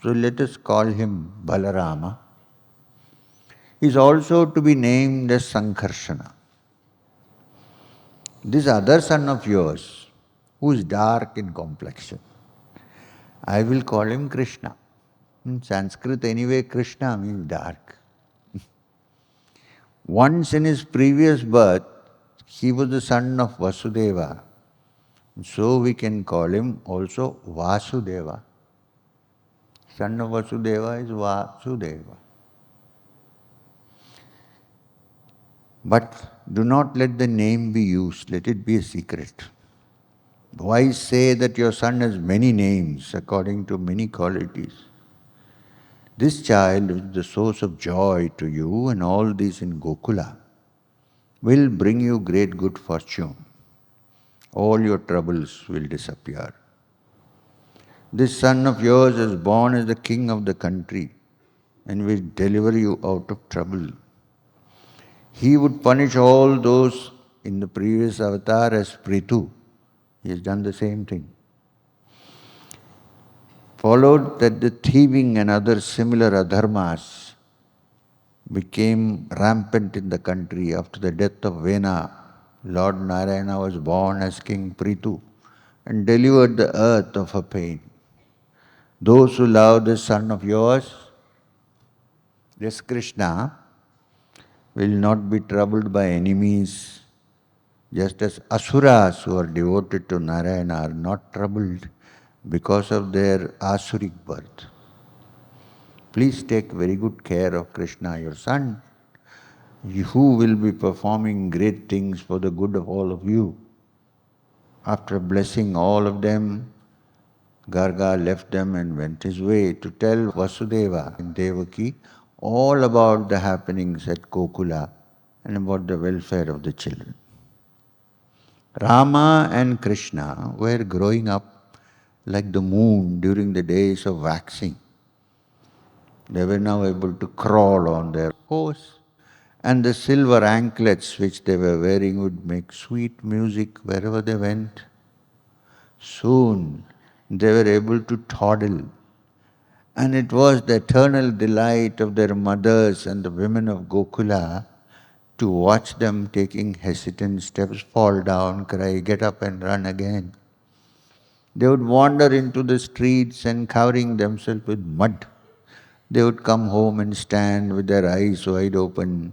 So let us call him Balarama. He is also to be named as Sankarshana. This other son of yours, who is dark in complexion, I will call him Krishna. In Sanskrit anyway, Krishna means dark. Once in his previous birth, he was the son of Vasudeva. So we can call him also Vasudeva. Son of Vasudeva is Vasudeva. But do not let the name be used, let it be a secret. Why say that your son has many names according to many qualities? This child is the source of joy to you and all these in Gokula will bring you great good fortune. All your troubles will disappear. This son of yours is born as the king of the country and will deliver you out of trouble. He would punish all those in the previous avatar as Prithu. He has done the same thing. Followed that the thieving and other similar adharmas became rampant in the country after the death of Vena. Lord Narayana was born as King Prithu and delivered the earth of her pain. Those who love this son of yours, this Krishna, will not be troubled by enemies, just as asuras who are devoted to Narayana are not troubled because of their asuric birth. Please take very good care of Krishna, your son, who will be performing great things for the good of all of you. After blessing all of them, Garga left them and went his way to tell Vasudeva and Devaki all about the happenings at Gokula and about the welfare of the children. Rama and Krishna were growing up like the moon during the days of waxing. They were now able to crawl on their horse, and the silver anklets which they were wearing would make sweet music wherever they went. Soon they were able to toddle, and it was the eternal delight of their mothers and the women of Gokula to watch them taking hesitant steps, fall down, cry, get up and run again. They would wander into the streets and covering themselves with mud. They would come home and stand with their eyes wide open,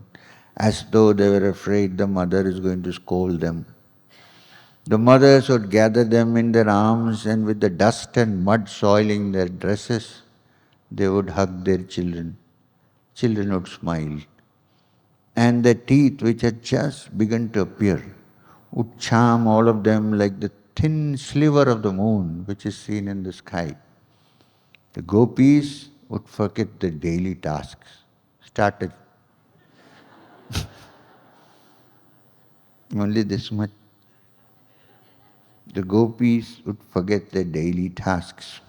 as though they were afraid the mother is going to scold them. The mothers would gather them in their arms, and with the dust and mud soiling their dresses, they would hug their children. Children would smile. And their teeth, which had just begun to appear, would charm all of them like the thin sliver of the moon which is seen in the sky. The gopis would forget their daily tasks. Started. Only this much. The gopis would forget their daily tasks.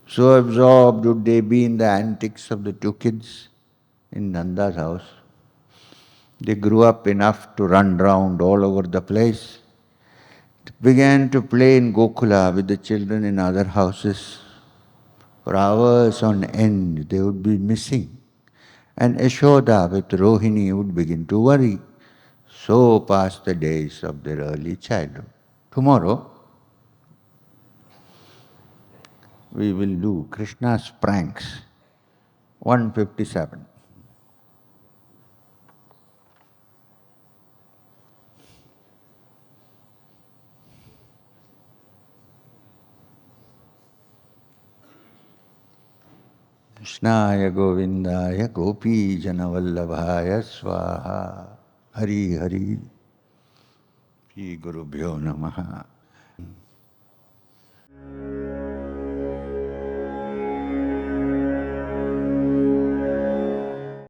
So absorbed would they be in the antics of the two kids in Nanda's house. They grew up enough to run round all over the place. They began to play in Gokula with the children in other houses. For hours on end they would be missing. And Yashoda with Rohini would begin to worry. So passed the days of their early childhood. Tomorrow, we will do Krishna's pranks, 157. Krishnaya Govindaya Gopi Janavallabhaya Swaha. Hari Hari. Shri Gurubhyo Namaha.